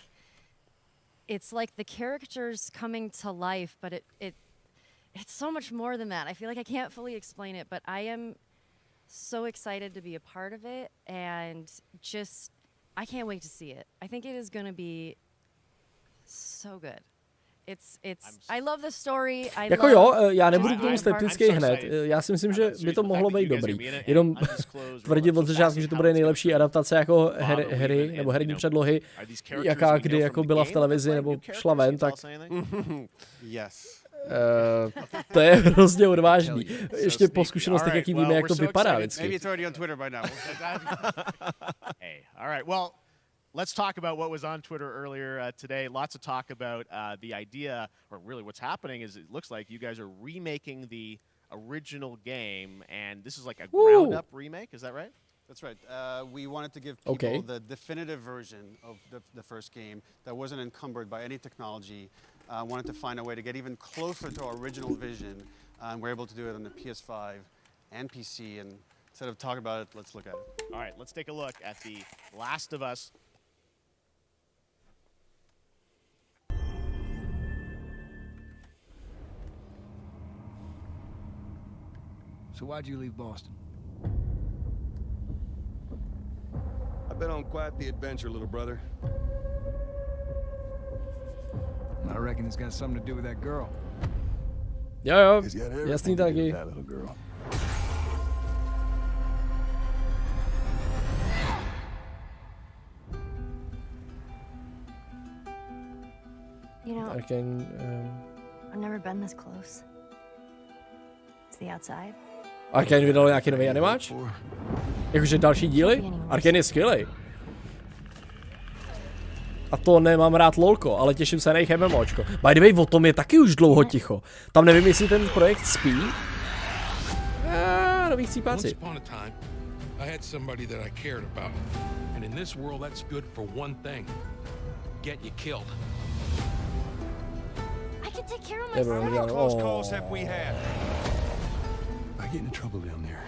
the characters coming to life, but it's so much more than that. I feel like I can't fully explain it, but I am so excited to be a part of it, and just I can't wait to see it. I think it is going to be so good. I love the story. Jako jo, já nebudu k tomu skeptický hned. Já si myslím, že by to mohlo být dobrý. Jenom tvrdit od začátku, že to bude nejlepší adaptace jako hry nebo herní předlohy, jaká kdy jako byla v televizi nebo šla ven, tak to je hrozně odvážný. Ještě po zkušenostech, jaký víme, jak to vypadá vždycky. Let's talk about what was on Twitter earlier today. Lots of talk about the idea, or really what's happening is it looks like you guys are remaking the original game, and this is like a ground-up remake. Is that right? That's right. We wanted to give people the definitive version of the first game that wasn't encumbered by any technology. Wanted to find a way to get even closer to our original vision. We're able to do it on the PS5 and PC. And instead of talking about it, let's look at it. All right, let's take a look at The Last of Us. So why'd you leave Boston? I've been on quite the adventure, little brother. I reckon it's got something to do with that girl. Jo, jasný taky. That little girl. You know, I've never been this close. It's the outside. Arkane vydal nějaký nový animáč? Jakože další díly? Arkane je skvělej. A to nemám rád lolko, ale těším se na jejich MMOčko. By the way, o tom je taky už dlouho ticho. Tam nevím, jestli ten projekt spí. Nový chcípáci. I had somebody that I cared about. And in this world, that's good for one thing. Get you killed. I can take care of myself. How many close calls have we had? I get in trouble down there.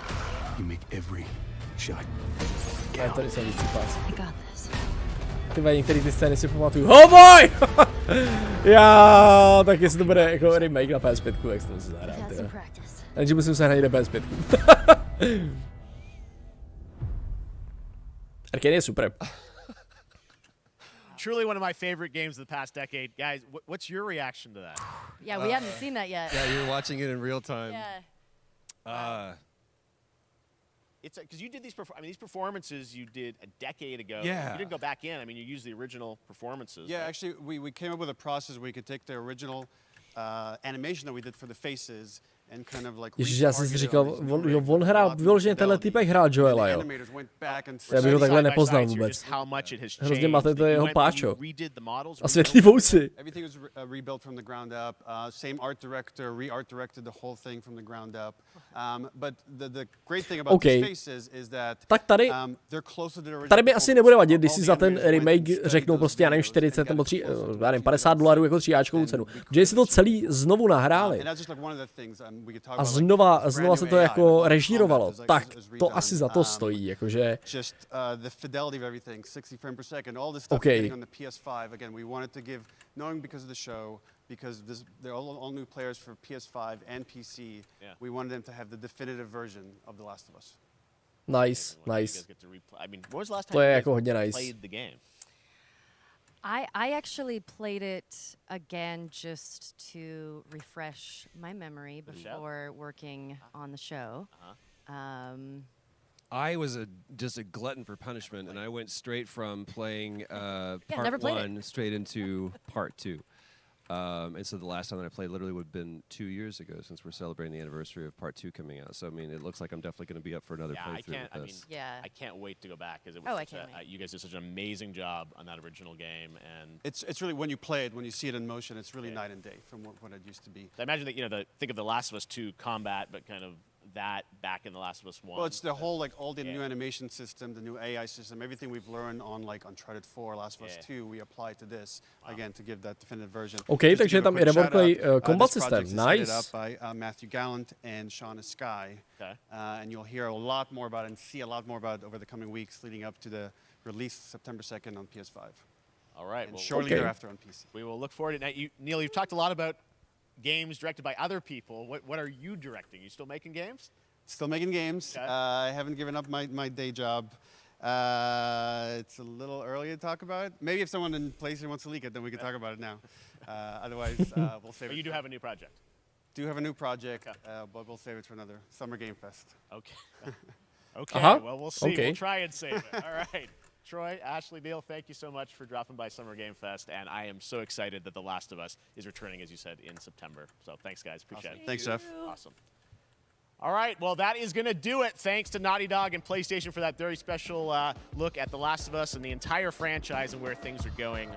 You make every shot. Já tady jsem víc chcípáci. I got this. Tyhle některé ty scény si pamatuju. Oh boy! Já, tak jestli to bude jako remake na PS5, jak se to si zahrát. Takže musím se hrát na PS5. Arkane je super. Truly one of my favorite games of the past decade. Guys, what's your reaction to that? Yeah, we haven't seen that yet. Yeah, you were watching it in real time. Yeah. It's because you did these. These performances you did a decade ago. Yeah. You didn't go back in. I mean, you used the original performances. Yeah, actually, we came up with a process where we could take the original animation that we did for the faces and kind of like Ježiš, já jsem si říkal, retargeted all these new on hrál, vyloženě tenhle typek hrál Joela, jo. animators went back and Já bych ho takhle nepoznal vůbec. Hrozně máte to jeho páčo. A světlý vousy. Everything was rebuilt from the ground up. Same art director re-art directed the whole thing from the ground up. But the great thing about these faces is that tak tady, they're closer to the original. tady mi asi nebude vadit, když si za ten remake řeknou prostě, já nevím, 40 nebo $50 jako $3 cenu. Že si to celý znovu nahráli a znova se to jako režírovalo, tak to asi za to stojí, jakože... The fidelity of everything, 60 frames per second, all this stuff on the PS5. Again, we wanted to give, knowing because of the show, because they're all new players for PS5 and PC, we wanted them to have the definitive version of The Last of Us. Nice. I mean, what was the last To time je you jako guys hodně nice. played the game? I actually played it again just to refresh my memory before working on the show. I was just a glutton for punishment, and I went straight from playing never part played 1 straight into part 2. And so the last time that I played literally would have been 2 years ago, since we're celebrating the anniversary of part 2 coming out. So I mean, it looks like I'm definitely going to be up for another playthrough with this. I can't wait to go back, because it was you guys did such an amazing job on that original game, and it's really, when you play it, when you see it in motion, it's really night and day from what it used to be. I imagine that think of The Last of Us 2 combat, but kind of that back in The Last of Us 1. Well, it's the whole, like, all the new animation system, the new AI system, everything we've learned on, like, Uncharted 4, Last of Us 2, we apply to this, again, to give that definitive version. OK, takže je tam i reworklej combat system, nice. This project is headed up by Matthew Gallant and Shauna Sky, and you'll hear a lot more about it and see a lot more about it over the coming weeks leading up to the release September 2nd on PS5. All right. And shortly thereafter on PC. We will look forward to it. Now, Neil, you've talked a lot about games directed by other people. What are you directing? You still making games? Still making games. I haven't given up my day job. It's a little early to talk about. Maybe if someone in PlayStation wants to leak it, then we can talk about it now. Otherwise, we'll save it. But you do have a new project. Do have a new project, but we'll save it for another Summer Game Fest. Okay. Okay. Well, we'll see. We'll try and save it. All right. Troy, Ashley, Neil, thank you so much for dropping by Summer Game Fest, and I am so excited that The Last of Us is returning, as you said, in September. So thanks, guys. Appreciate it. Thanks, Jeff. Awesome. All right, well, that is going to do it. Thanks to Naughty Dog and PlayStation for that very special look at The Last of Us and the entire franchise and where things are going.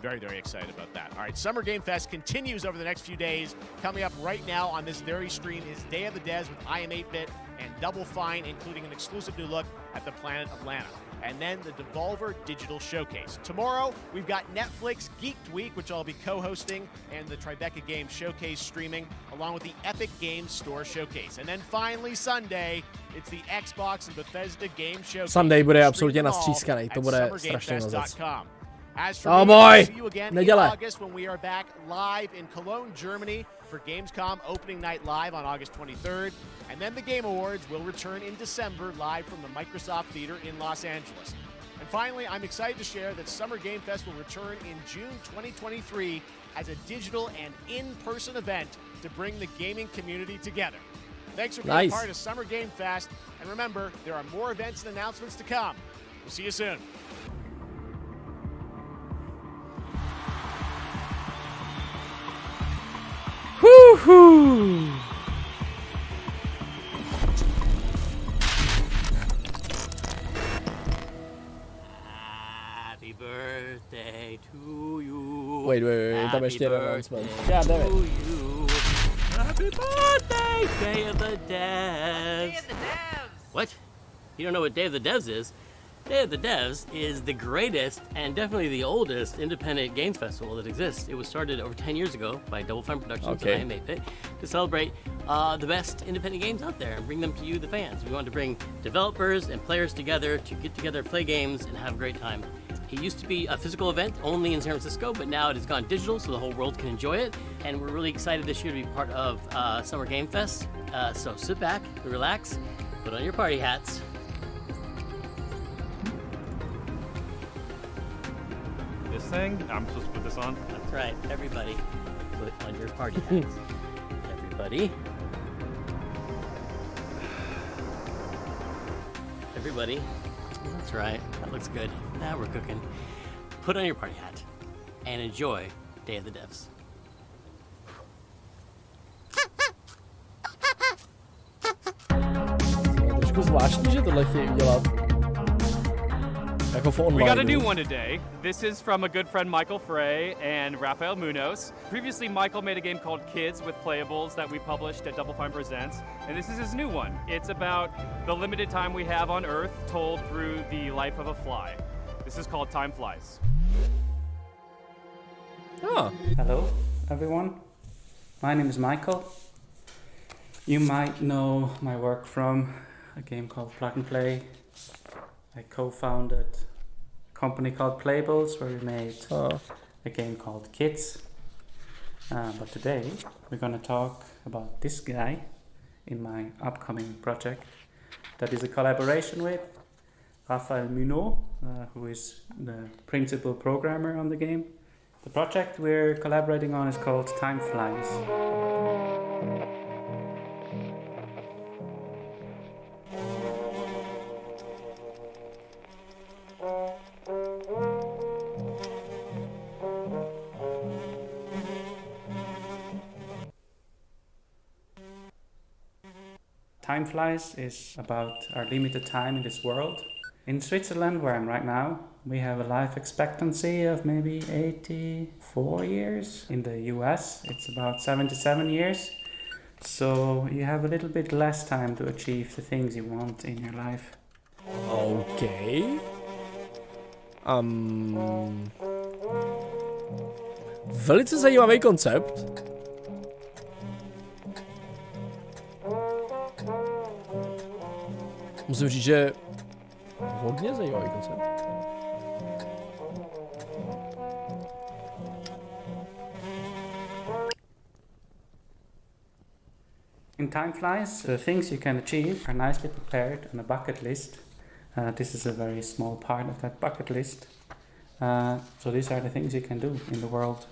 Very, very excited about that. All right, Summer Game Fest continues over the next few days. Coming up right now on this very stream is Day of the Devs with I Am 8-Bit and Double Fine, including an exclusive new look at the planet Atlanta. And then the Devolver Digital Showcase. Tomorrow, we've got Netflix Geeked Week, which I'll be co-hosting, and the Tribeca Games Showcase streaming, along with the Epic Games Store Showcase. And then finally, Sunday, it's the Xbox and Bethesda Game Showcase. Sunday bude absolutně nastřískaný, to bude strašně mazec. As for me, I'll see you again in August when we are back live in Cologne, Germany for Gamescom opening night live on August 23rd. And then the Game Awards will return in December live from the Microsoft Theater in Los Angeles. And finally, I'm excited to share that Summer Game Fest will return in June 2023 as a digital and in-person event to bring the gaming community together. Thanks for being part of Summer Game Fest. And remember, there are more events and announcements to come. We'll see you soon. Woohoo! Happy birthday to you. Wait, tam ještě jeden announcement. God damn it. Happy birthday, Day of the Devs. Day of the Devs. What? You don't know what Day of the Devs is? Day of the Devs is the greatest and definitely the oldest independent games festival that exists. It was started over 10 years ago by Double Fine Productions and I Am 8-Bit to celebrate the best independent games out there and bring them to you, the fans. We wanted to bring developers and players together to get together, play games, and have a great time. It used to be a physical event only in San Francisco, but now it has gone digital so the whole world can enjoy it. And we're really excited this year to be part of Summer Game Fest. So sit back, relax, put on your party hats. This thing? I'm supposed to put this on? That's right, everybody. Put on your party hats. Everybody. Everybody. That's right, that looks good. Now we're cooking. Put on your party hat and enjoy Day of the Devs. jako zvláštní, že tohle chtějí udělat. Jako v online. We got a new one today. This is from a good friend Michael Frey and Rafael Munoz. Previously, Michael made a game called Kids with Playables that we published at Double Fine Presents, and this is his new one. It's about the limited time we have on Earth told through the life of a fly. This is called Time Flies. Oh. Hello, everyone. My name is Michael. You might know my work from a game called Plug and Play. I co-founded a company called Playables where we made a game called Kids. But today we're going to talk about this guy in my upcoming project that is a collaboration with Rafael Munoz, who is the principal programmer on the game. The project we're collaborating on is called Time Flies. Time Flies is about our limited time in this world. In Switzerland, where I'm right now, we have a life expectancy of maybe 84 years. In the US, it's about 77 years. So you have a little bit less time to achieve the things you want in your life. Okay. Velice zajímavý koncept. Musím říct, že hodně zajímavý koncept. In Time Flies, the things you can achieve are nicely prepared on a bucket list. This is a very small part of that bucket list. So these are the things you can do in the world.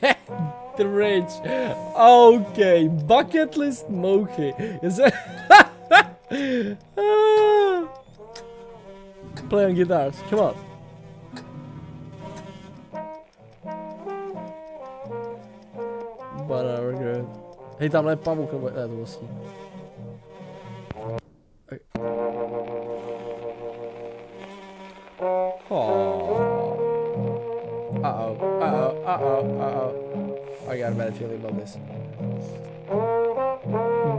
Get the rich. Okay, bucket list Moki. Is it? Play on guitars. Come on. Banana good. Hej, tamhle je pavouk, nebo ne, to vlastně. I got a bad feeling about this.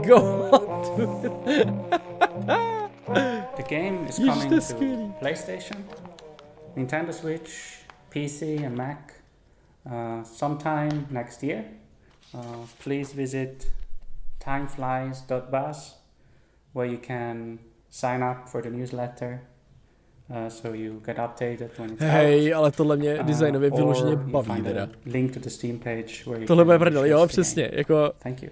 Go on, dude. The game is coming to PlayStation, Nintendo Switch, PC and Mac sometime next year. Please visit timeflies.buzz where you can sign up for the newsletter. So you get updated when it's Hej, out. ale tohle mě designově vyloženě baví teda. Link to the Steam page where you tohle bude can prdel, jo, přesně, jako... Thank you.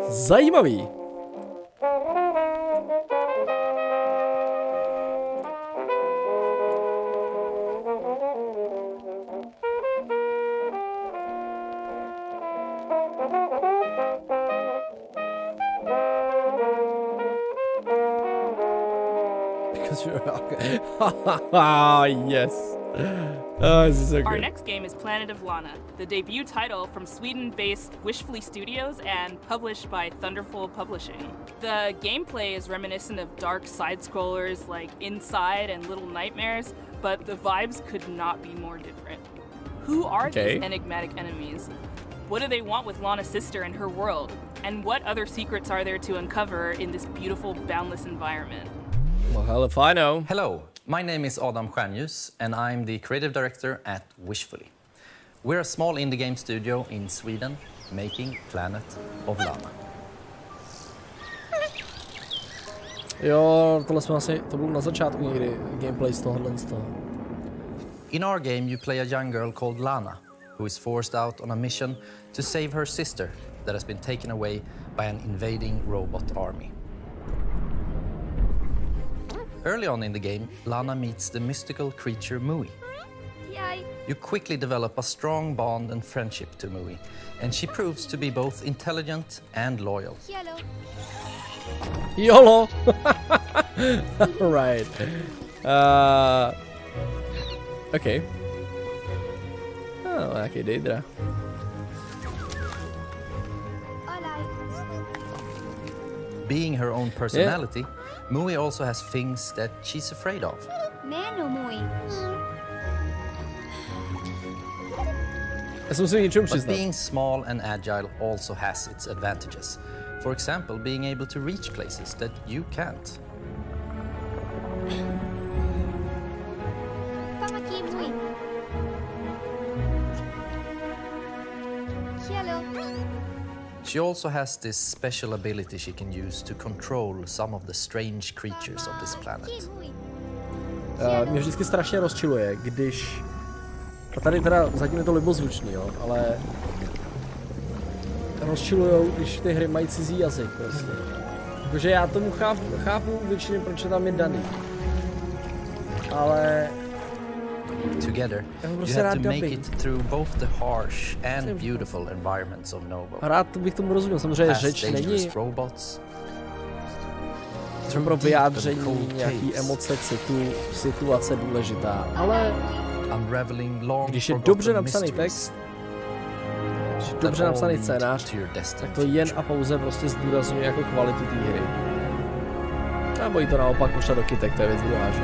Zajímavý. Yes. Oh, this is so good. Our next game is Planet of Lana, the debut title from Sweden-based Wishfully Studios and published by Thunderful Publishing. The gameplay is reminiscent of dark side-scrollers like Inside and Little Nightmares, but the vibes could not be more different. Who are these enigmatic enemies? What do they want with Lana's sister and her world? And what other secrets are there to uncover in this beautiful, boundless environment? Well, hell if I know. Hello, my name is Adam Stjernljus and I'm the creative director at Wishfully. We're a small indie game studio in Sweden making Planet of Lana. Jo, tohle jsme asi, to bylo na začátku někdy gameplay z tohohle. In our game you play a young girl called Lana, who is forced out on a mission to save her sister that has been taken away by an invading robot army. Early on in the game, Lana meets the mystical creature Mui. Yay. You quickly develop a strong bond and friendship to Mui, and she proves to be both intelligent and loyal. Yellow. YOLO! Right. Okay. Oh, nějaký dejdra. Being her own personality, Mui also has things that she's afraid of. Mano Mui. But being small and agile also has its advantages. For example, being able to reach places that you can't. Pamaki Mui. Yellow. She also has this special ability she can use to control some of the strange creatures of this planet. Mě vždycky strašně rozčiluje, když... A tady teda zatím je to libozvučný, jo, ale... Rozčilujou, když ty hry mají cizí jazyk prostě. Jakože já tomu chápu většině, proč tam je daný. Ale... Together, you have to make it through both the harsh and beautiful environments of Novo. Rád bych tomu rozuměl, samozřejmě řeč není... Pro vyjádření nějaký emoce, citu, situace důležitá, ale... Když je dobře napsaný text, když je dobře napsaný scénář, tak to jen a pouze prostě zdůrazňuje jako kvalitu té hry. Nebo jí to naopak pošla do kytek, to je věc druhá, že?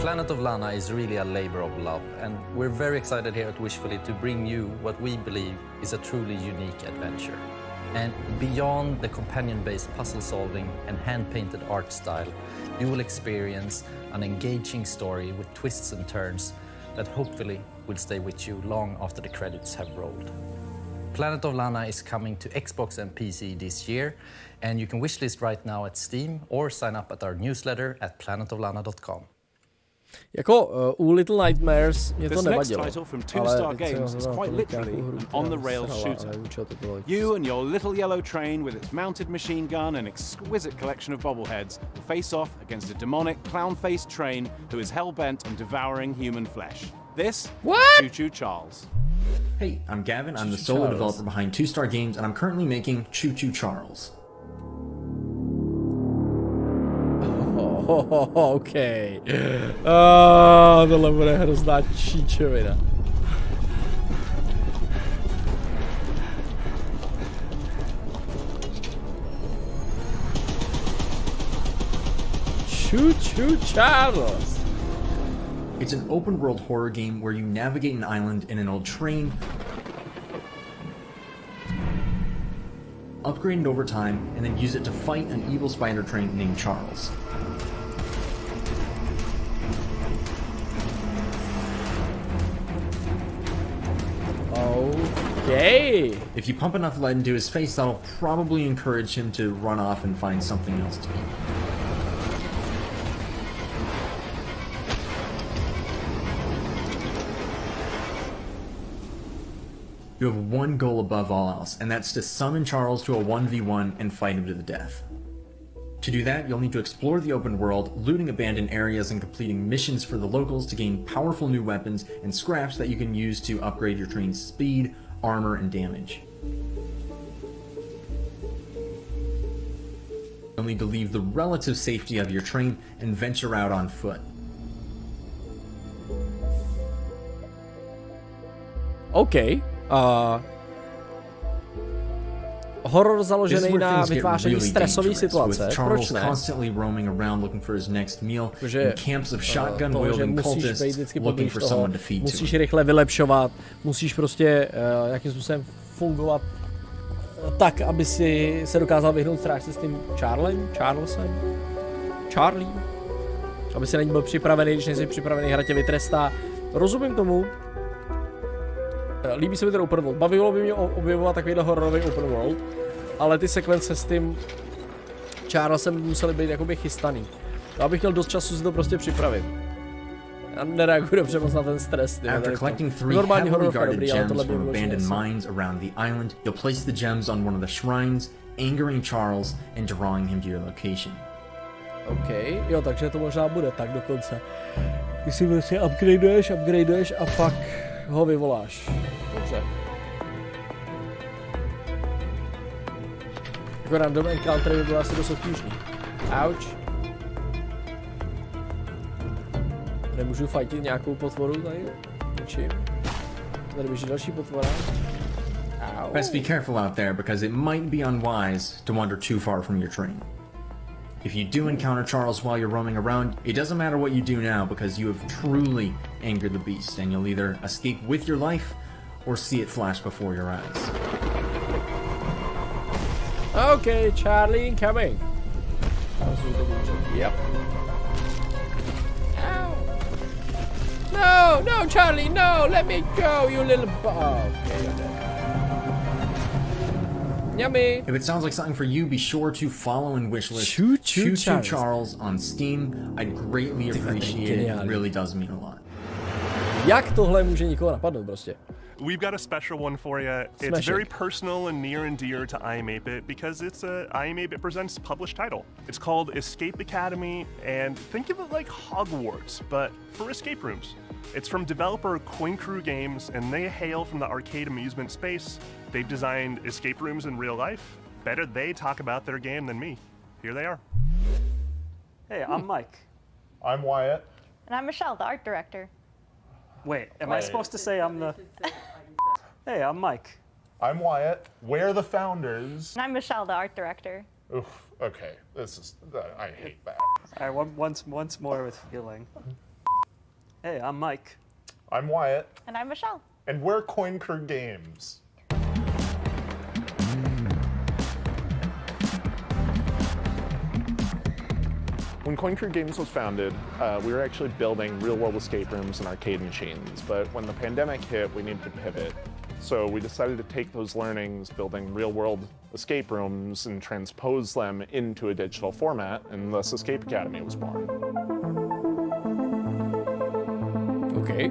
Planet of Lana is really a labor of love, and we're very excited here at Wishfully to bring you what we believe is a truly unique adventure. And beyond the companion-based puzzle solving and hand-painted art style, you will experience an engaging story with twists and turns that hopefully will stay with you long after the credits have rolled. Planet of Lana is coming to Xbox and PC this year, and you can wishlist right now at Steam or sign up at our newsletter at planetoflana.com. Jako u Little Nightmares mě to nevadilo, title from Two Star Games is quite literally an on-the-rails shooter. You and your little yellow train with its mounted machine gun and exquisite collection of bobbleheads will face off against a demonic, clown-faced train who is hell-bent on devouring human flesh. This is Choo Choo Charles. Hey, I'm Gavin. I'm the solo developer behind Two Star Games, and I'm currently making Choo Choo Charles. Okay. Tohle bude hrozná číčovina. Choo Choo Charles. It's an open-world horror game where you navigate an island in an old train, upgrade it over time, and then use it to fight an evil spider train named Charles. Okay. If you pump enough lead into his face, that'll probably encourage him to run off and find something else to eat. You have one goal above all else, and that's to summon Charles to a 1v1 and fight him to the death. To do that, you'll need to explore the open world, looting abandoned areas and completing missions for the locals to gain powerful new weapons and scraps that you can use to upgrade your train's speed, armor, and damage. You'll need to leave the relative safety of your train and venture out on foot. Okay. Horor založený na vytváření stresové situace, proč ne? Constantly roaming around looking for his next meal, and camps of shotgun wielding cultists looking for someone to feed to. Musíš rychle vylepšovat, musíš prostě jakým způsobem fungovat tak, aby si se dokázal vyhnout strážce s tím Charlie, aby si nebyl připravený, když nejsi připravený, hra tě vytrestá. Rozumím tomu. Líbí se mi ten open world. Bavilo by mě objevovat takovýhle hororový open world, ale ty sekvence s tím Charlesem musely být jakoby chystaný. Já bych měl dost času si to prostě připravit. A nereaguji dobře moc na ten stres. After collecting 3 heavily guarded gems from abandoned mines around the island, you'll place the gems on one of the shrines, angering Charles and drawing him to your location. OK, jo, takže to možná bude tak dokonce. Ty si vlastně upgradeuješ a pak ho vyvoláš. Dobře. Jako random encounter by bylo asi dost obtížný. Ouch. Nemůžu fightit nějakou potvoru tady? Ničím. Tady běží další potvora. Ow. Best be careful out there because it might be unwise to wander too far from your train. If you do encounter Charles while you're roaming around, it doesn't matter what you do now because you have truly angered the beast and you'll either escape with your life or see it flash before your eyes. Okay, Charlie incoming. Yep. Ow. No, Charlie, no, let me go, you little okay, you're dead. Yummy. If it sounds like something for you, be sure to follow and wishlist Choo Charles on Steam. I'd greatly appreciate it. It really does mean a lot. Jak tohle může nikoho napadnout prostě? We've got a special one for you. It's very personal and near and dear to I Am 8-Bit because it's a I Am 8-Bit Presents published title. It's called Escape Academy, and think of it like Hogwarts, but for escape rooms. It's from developer Coin Crew Games, and they hail from the arcade amusement space. They've designed escape rooms in real life. Better they talk about their game than me. Here they are. Hey, I'm Mike. I'm Wyatt. And I'm Michelle, the art director. Wait, am I supposed to say I'm the... Hey, I'm Mike. I'm Wyatt. We're the founders. And I'm Michelle, the art director. Oof, okay. This is... I hate that. All right, once more with feeling. Hey, I'm Mike. I'm Wyatt. And I'm Michelle. And we're Coin Crew Games. When Coin Crew Games was founded, we were actually building real-world escape rooms and arcade machines, but when the pandemic hit, we needed to pivot. So we decided to take those learnings, building real-world escape rooms, and transpose them into a digital format, and thus Escape Academy was born. Okay.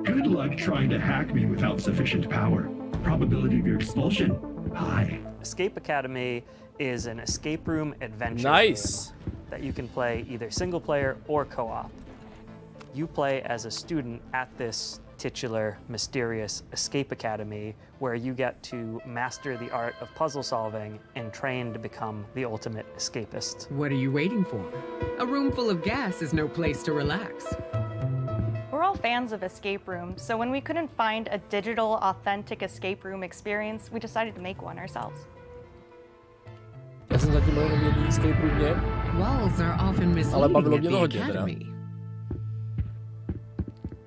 Good luck trying to hack me without sufficient power. Probability of your expulsion, high. Escape Academy is an escape room adventure game that you can play either single player or co-op. You play as a student at this titular, mysterious Escape Academy where you get to master the art of puzzle solving and train to become the ultimate escapist. What are you waiting for? A room full of gas is no place to relax. We're all fans of escape rooms, so when we couldn't find a digital, authentic escape room experience, we decided to make one ourselves. Já jsem zatím byl jenom jedný escape room game, ale bavilo mě to hodně teda.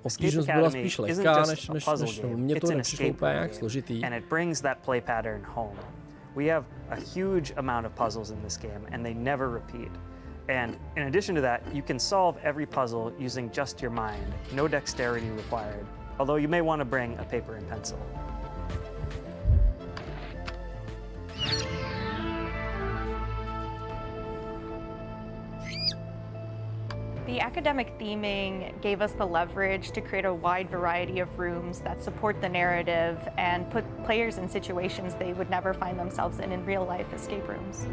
Obtížnost byla spíš lehká, než mě to nepřišlo úplně jak složitý. And it brings that play pattern home. We have a huge amount of puzzles in this game, and they never repeat. And in addition to that, you can solve every puzzle using just your mind, no dexterity required, although you may want to bring a paper and pencil. The academic theming gave us the leverage to create a wide variety of rooms that support the narrative and put players in situations they would never find themselves in real-life escape rooms.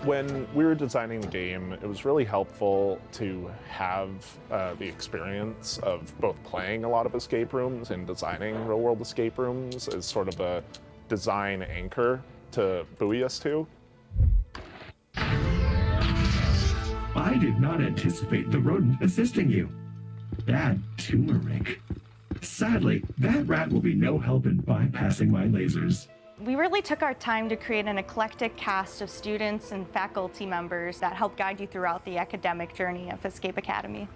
When we were designing the game, it was really helpful to have the experience of both playing a lot of escape rooms and designing real-world escape rooms as sort of a design anchor to buoy us to. I did not anticipate the rodent assisting you. Bad turmeric. Sadly, that rat will be no help in bypassing my lasers. We really took our time to create an eclectic cast of students and faculty members that help guide you throughout the academic journey of Escape Academy.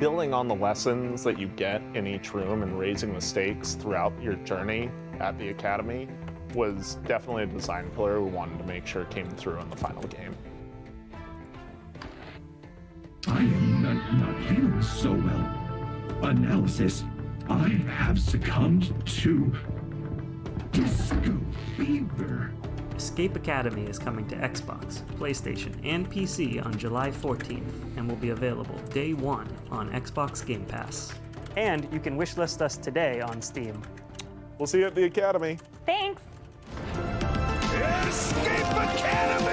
Building on the lessons that you get in each room and raising the stakes throughout your journey at the Academy was definitely a design pillar we wanted to make sure came through in the final game. I am not feeling so well. Analysis, I have succumbed to Disco fever. Escape Academy is coming to Xbox, PlayStation, and PC on July 14th and will be available day one on Xbox Game Pass. And you can wishlist us today on Steam. We'll see you at the Academy. Thanks. Escape Academy!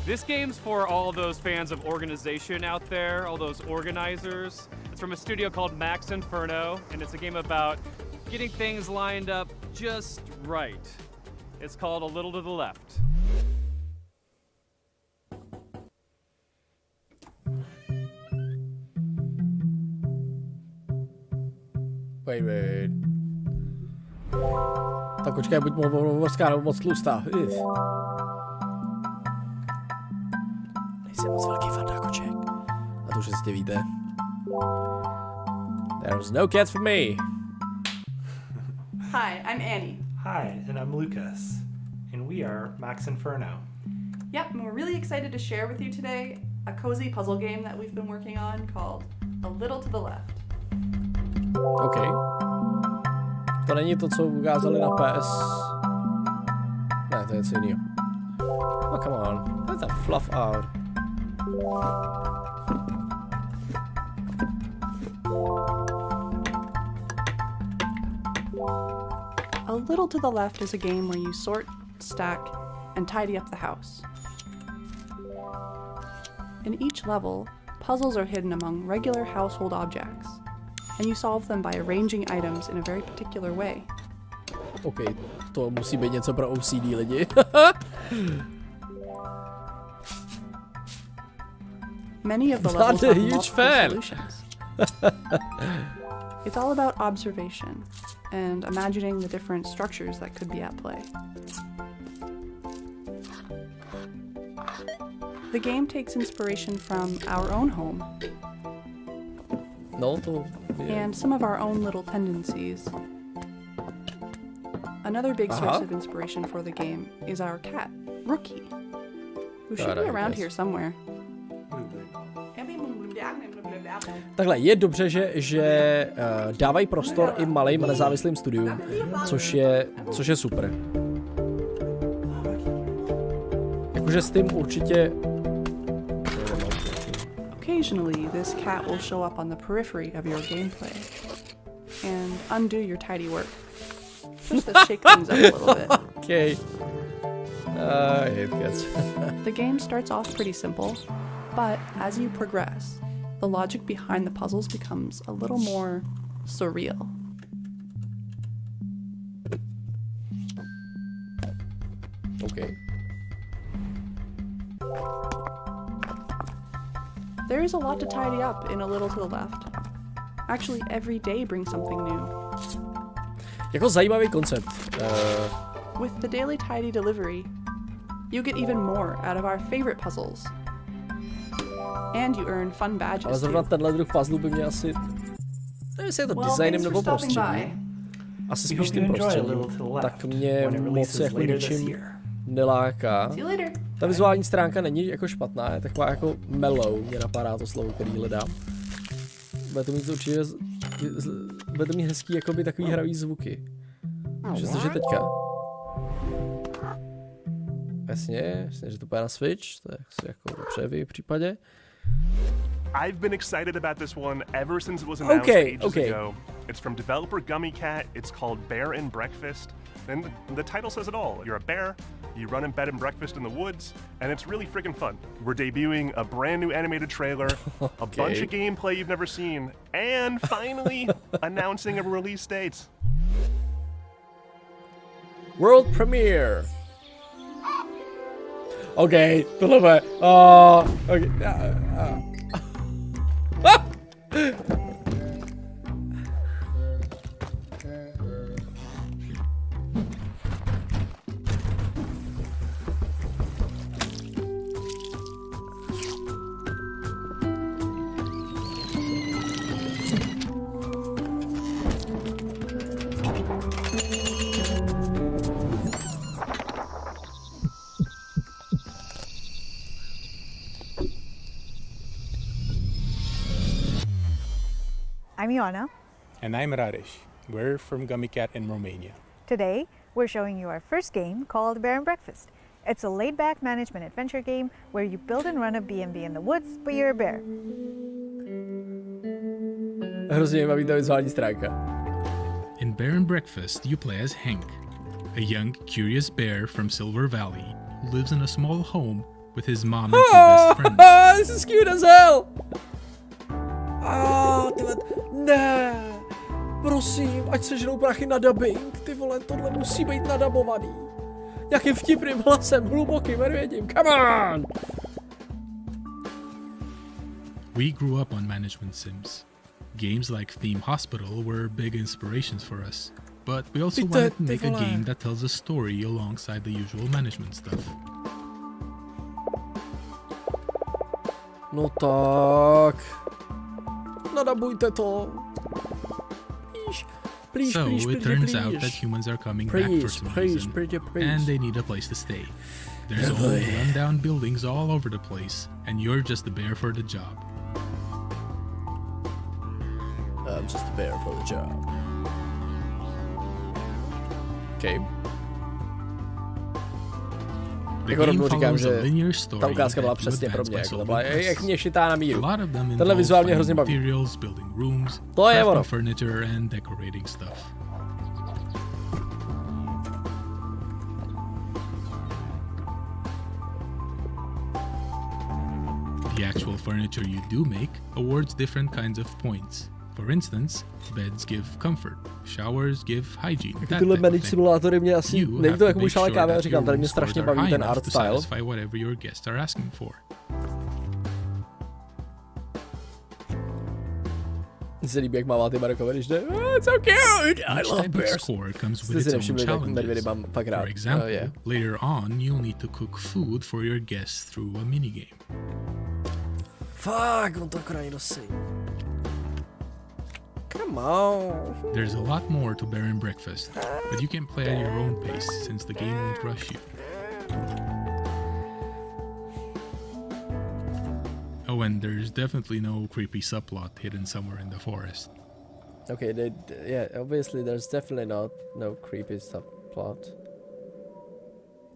This game's for all those fans of organization out there, all those organizers. It's from a studio called Max Inferno, and it's a game about getting things lined up just right. It's called A Little to the Left. Wait. Tak počkej, buď mořská nebo moc tlustá. Nejsem moc velký fandákoček. A to už jistě víte. There's no cats for me. Hi, I'm Annie. Hi, and I'm Lucas. And we are Max Inferno. Yep, and we're really excited to share with you today a cozy puzzle game that we've been working on called A Little to the Left. OK. To není to, co ukázali na PS. Ne, to je něco jiného. Oh, come on. That's a fluff out. A Little to the Left is a game where you sort, stack, and tidy up the house. In each level, puzzles are hidden among regular household objects, and you solve them by arranging items in a very particular way. OK, to musí být něco pro OCD lidi. Many of the levels have multiple solutions. It's all about observation and imagining the different structures that could be at play. The game takes inspiration from our own home and some of our own little tendencies. Another big source of inspiration for the game is our cat, Rookie, who should be around here somewhere. Takhle, je dobře, že dávají prostor i malým a nezávislým studiům, což je super. Jakože s tím určitě... Occasionally, this cat will show up on the periphery of your gameplay and undo your tidy work, just to shake things up a little bit. Okay. I hate cats. The game starts off pretty simple, but as you progress, the logic behind the puzzles becomes a little more surreal. Okay. There is a lot to tidy up in A Little to the Left. Actually, every day brings something new. Jako zajímavý koncept. With the daily tidy delivery, you get even more out of our favorite puzzles. And you earn fun badges. Ale zrovna tenhle druh puzzle by mě asi... Nevím, jestli je to designem nebo prostředím. Asi spíš tím prostředím. Tak mě moc jako ničím neláká. Ta vizuální stránka není jako špatná, je taková jako mellow, mě napadá to slovo, který hledám. Bude to mít určitě... Bude to mít hezký jakoby takový hravý zvuky. Přestože teďka... Jasně, že to bude na Switch, to je asi jako dobře v jejich případě. I've been excited about this one ever since it was announced ages ago. It's from developer Gummy Cat. It's called Bear and Breakfast. And the title says it all. You're a bear, you run in bed and breakfast in the woods, and it's really freaking fun. We're debuting a brand new animated trailer, a bunch of gameplay you've never seen, and finally announcing a release date. World premiere. Okay, tohle bude. Okay. I'm Joanna. And I'm Radesh. We're from Gummy Cat in Romania. Today, we're showing you our first game called Bear and Breakfast. It's a laid-back management adventure game where you build and run a B&B in the woods, but you're a bear. Hrozně mě baví ta vizuální stránka. In Bear and Breakfast, you play as Hank, a young, curious bear from Silver Valley who lives in a small home with his mom and two best friends. This is cute as hell! Ne! Prosím, ať sežnou prachy na dubbing. Ty vole, tohle musí být nadabovaný. Jakým vtipným hlasem, hlubokým medvědím. Come on! We grew up on management sims. Games like Theme Hospital were big inspirations for us, but we also wanted to make a game that tells a story alongside the usual management stuff. No tak. Nadabujte to. Please, so it turns out that humans are coming back for some reason, and they need a place to stay. There's old rundown buildings all over the place, and you're just the bear for the job. I'm just a bear for the job. Okay. Jako rovnou říkám, že ta ukázka byla přesně pro mě, jako to byla jak mě šitá na míru. Tenhle vizuálně hrozně baví. To je ono. The actual furniture you do make awards different kinds of points. For instance, beds give comfort, showers give hygiene. Tyhle manage simulátory mě asi nejde to jako můj šálek kávy, říkám, tady mě strašně baví ten art style. Whatever your guests are asking for. Se líbí, jak mává ty Marokové, když jde. Oh, it's so cute! I love bears. Jste si nevšimli, jak medvědy mám fakt rád. For example, later on, you'll need to cook food for your guests through a minigame. Fuck, on to krají nosí. Come on. There's a lot more to Bear and Breakfast, but you can play at your own pace since the game won't rush you. Oh, and there's definitely no creepy subplot hidden somewhere in the forest. Okay, yeah, obviously there's definitely no creepy subplot.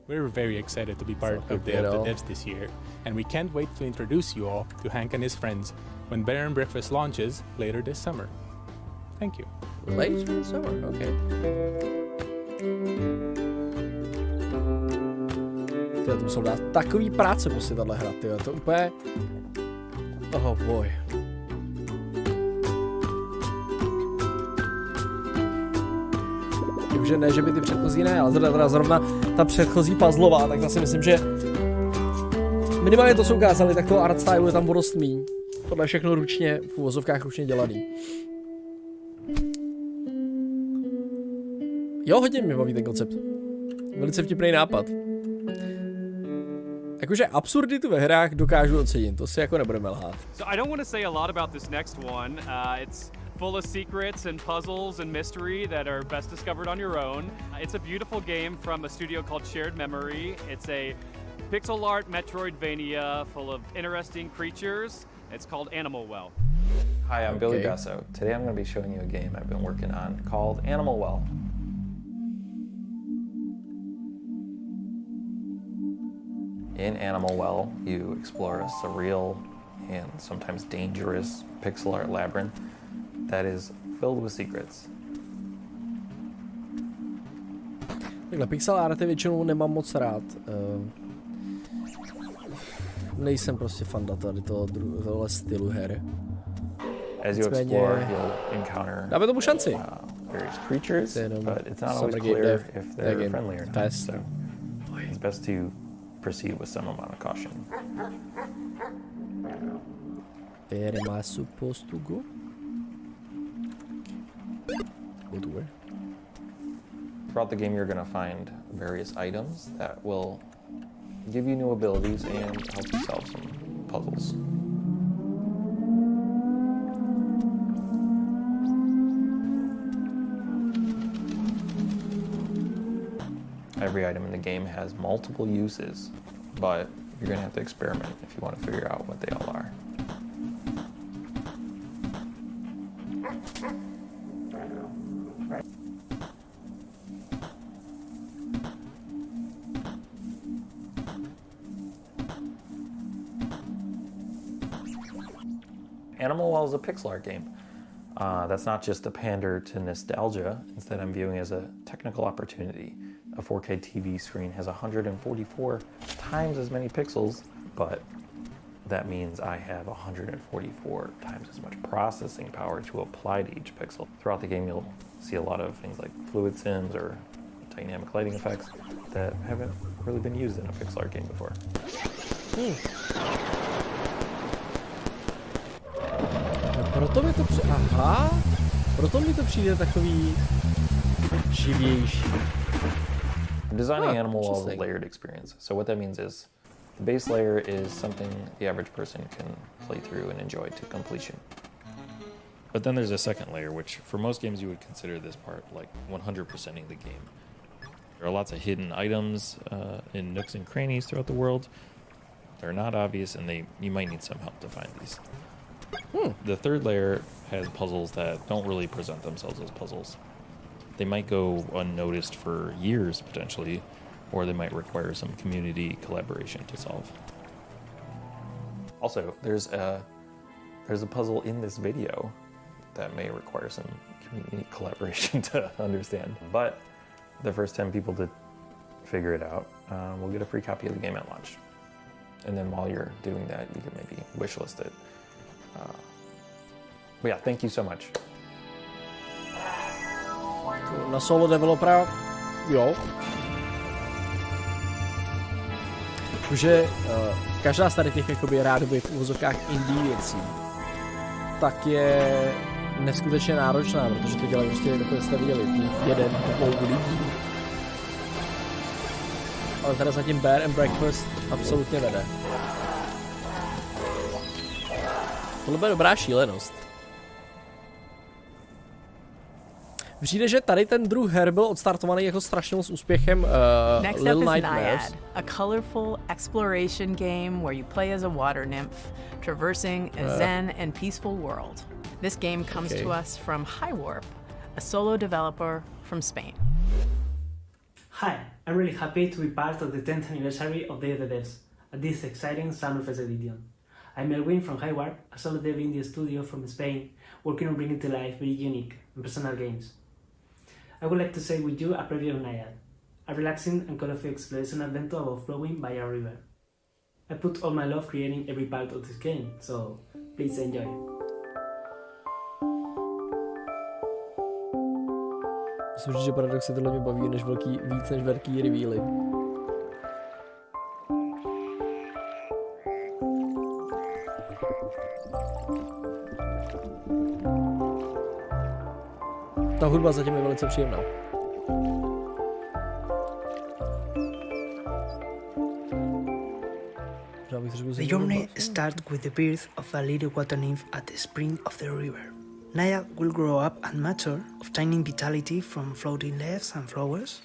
We're very excited to be part of the devs this year, and we can't wait to introduce you all to Hank and his friends when Bear and Breakfast launches later this summer. Thank you. Later this summer, okay. Tyjo, to musel dát takový práce prostě tahle hra, tyjo, to úplně... Oh boy. Že ne, že by ty předchozí ne, ale zrovna ta předchozí puzzlová, tak si myslím, že minimálně to, co ukázali, tak toho art stylu je tam vodost míň. Tohle je všechno ručně, v uvozovkách ručně dělaný. Jo, hodně mě baví ten koncept. Velice vtipný nápad. Jakože absurditu ve hrách dokážu ocenit, to si jako nebudeme lhát. So I don't want to say a lot about this next one. It's full of secrets and puzzles and mystery that are best discovered on your own. It's a beautiful game from a studio called Shared Memory. It's a pixel art Metroidvania full of interesting creatures. It's called Animal Well. Hi, I'm Billy Gusso. Today I'm going to be showing you a game I've been working on called Animal Well. In Animal Well, you explore a surreal and sometimes dangerous pixel art labyrinth that is filled with secrets. Takhle pixel arty většinou nemám moc rád. Nejsem prostě fanda tady tohle stylu her. As you explore, you'll encounter dáme tomu šanci. Various creatures, but it's not always clear if they're friendly or not. So it's best to proceed with some amount of caution. Where am I supposed to go? Go to where? Throughout the game, you're going to find various items that will give you new abilities and help you solve some puzzles. Every item in the game has multiple uses, but you're going to have to experiment if you want to figure out what they all are. Animal Well is a pixel art game. That's not just a pander to nostalgia. Instead, I'm viewing it as a technical opportunity. A 4K TV screen has 144 times as many pixels, but that means I have 144 times as much processing power to apply to each pixel. Throughout the game, you'll see a lot of things like fluid sims or dynamic lighting effects that haven't really been used in a pixel art game before. Proto mi to přijde takový živější. Designing Animal Well is a layered experience. So what that means is the base layer is something the average person can play through and enjoy to completion. But then there's a second layer, which for most games you would consider this part like 100%ing the game. There are lots of hidden items in nooks and crannies throughout the world. They're not obvious, and you might need some help to find these. The third layer has puzzles that don't really present themselves as puzzles. They might go unnoticed for years, potentially, or they might require some community collaboration to solve. Also, there's a puzzle in this video that may require some community collaboration to understand. But the first 10 people to figure it out will get a free copy of the game at launch. And then while you're doing that, you can maybe wishlist it. But yeah, thank you so much. Na solo developera, jo. Protože každá z tady těch jakoby rádoby v uvozovkách indie věcí, tak je neskutečně náročná, protože to dělají prostě, jako jste viděli, jeden dvou lidí. Ale teda zatím Bear and Breakfast absolutně vede. Tohle bude dobrá šílenost. Přijde, že tady ten druh her byl odstartovaný jako strašně moc úspěchem Little Nightmares. A colorful exploration game where you play as a water nymph, traversing a zen and peaceful world. This game comes to us from High Warp, a solo developer from Spain. Hi, I'm really happy to be part of the 10th anniversary of Day of the Devs at this exciting Summerfest edition. I'm Elwin from High Warp, a solo dev indie studio from Spain, working on bringing to life very unique and personal games. I would like to share with you a preview of Naiad, a relaxing and colorful exploration adventure about flowing by a river. I put all my love creating every part of this game, so please enjoy. Myslím, že paradoxně tohle mě baví víc než velký revealy. Ta hudba zatím je velice příjemná. The journey starts with the birth of a little water nymph at the spring of the river. Naya will grow up and mature, obtaining vitality from floating leaves and flowers,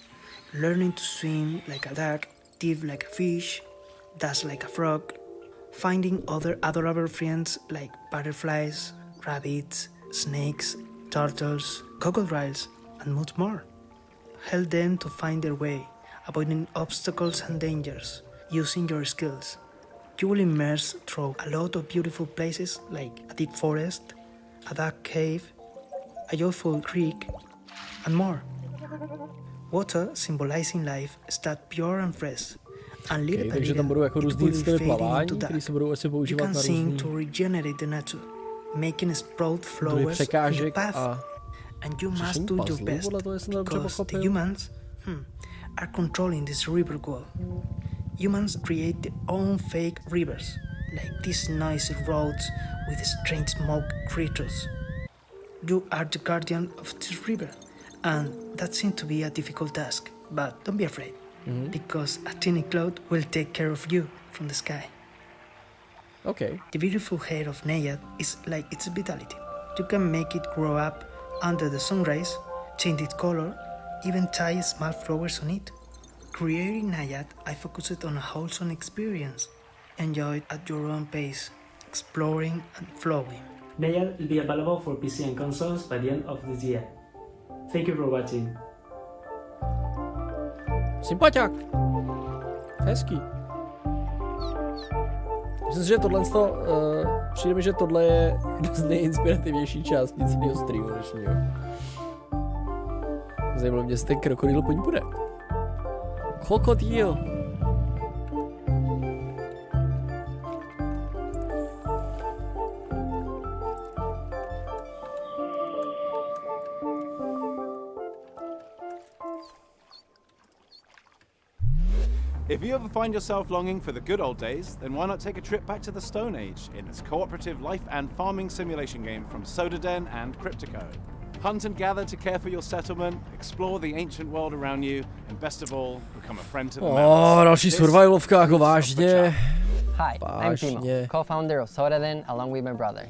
learning to swim like a duck, dive like a fish, dash like a frog, finding other adorable friends like butterflies, rabbits, snakes, turtles, crocodiles, and much more. Help them to find their way, avoiding obstacles and dangers, using your skills. You will immerse through a lot of beautiful places like a deep forest, a dark cave, a joyful creek, and more. Water, symbolizing life, starts pure and fresh, and little by little, it will fade into dark. You can sing to regenerate the nature, making sprout flowers on the path, and you must do your best, because the humans are controlling this river wall. Humans create their own fake rivers, like these noisy roads with strange smoke creatures. You are the guardian of this river, and that seems to be a difficult task, but don't be afraid, because a tiny cloud will take care of you from the sky. Okay. The beautiful hair of Naiad is like its vitality. You can make it grow up under the sun rays, change its color, even tie small flowers on it. Creating Naiad, I focused on a wholesome experience. Enjoy it at your own pace, exploring and flowing. Naiad will be available for PC and consoles by the end of this year. Thank you for watching. Sympatiák. Hezký. Myslím si, že přijde mi, že tohle je jedna z nejinspirativnější částí celého streamu dnešního. Zajímalo mě, jestli ten krokodýl po ní bude. Krokodýl. If you ever find yourself longing for the good old days, then why not take a trip back to the Stone Age in this cooperative life and farming simulation game from Sodaden and Cryptico. Hunt and gather to care for your settlement, explore the ancient world around you, and best of all, become a friend to the mountains. Další survivalovka, jako vážně. Hi, I'm Timo, co-founder of Sodaden along with my brother.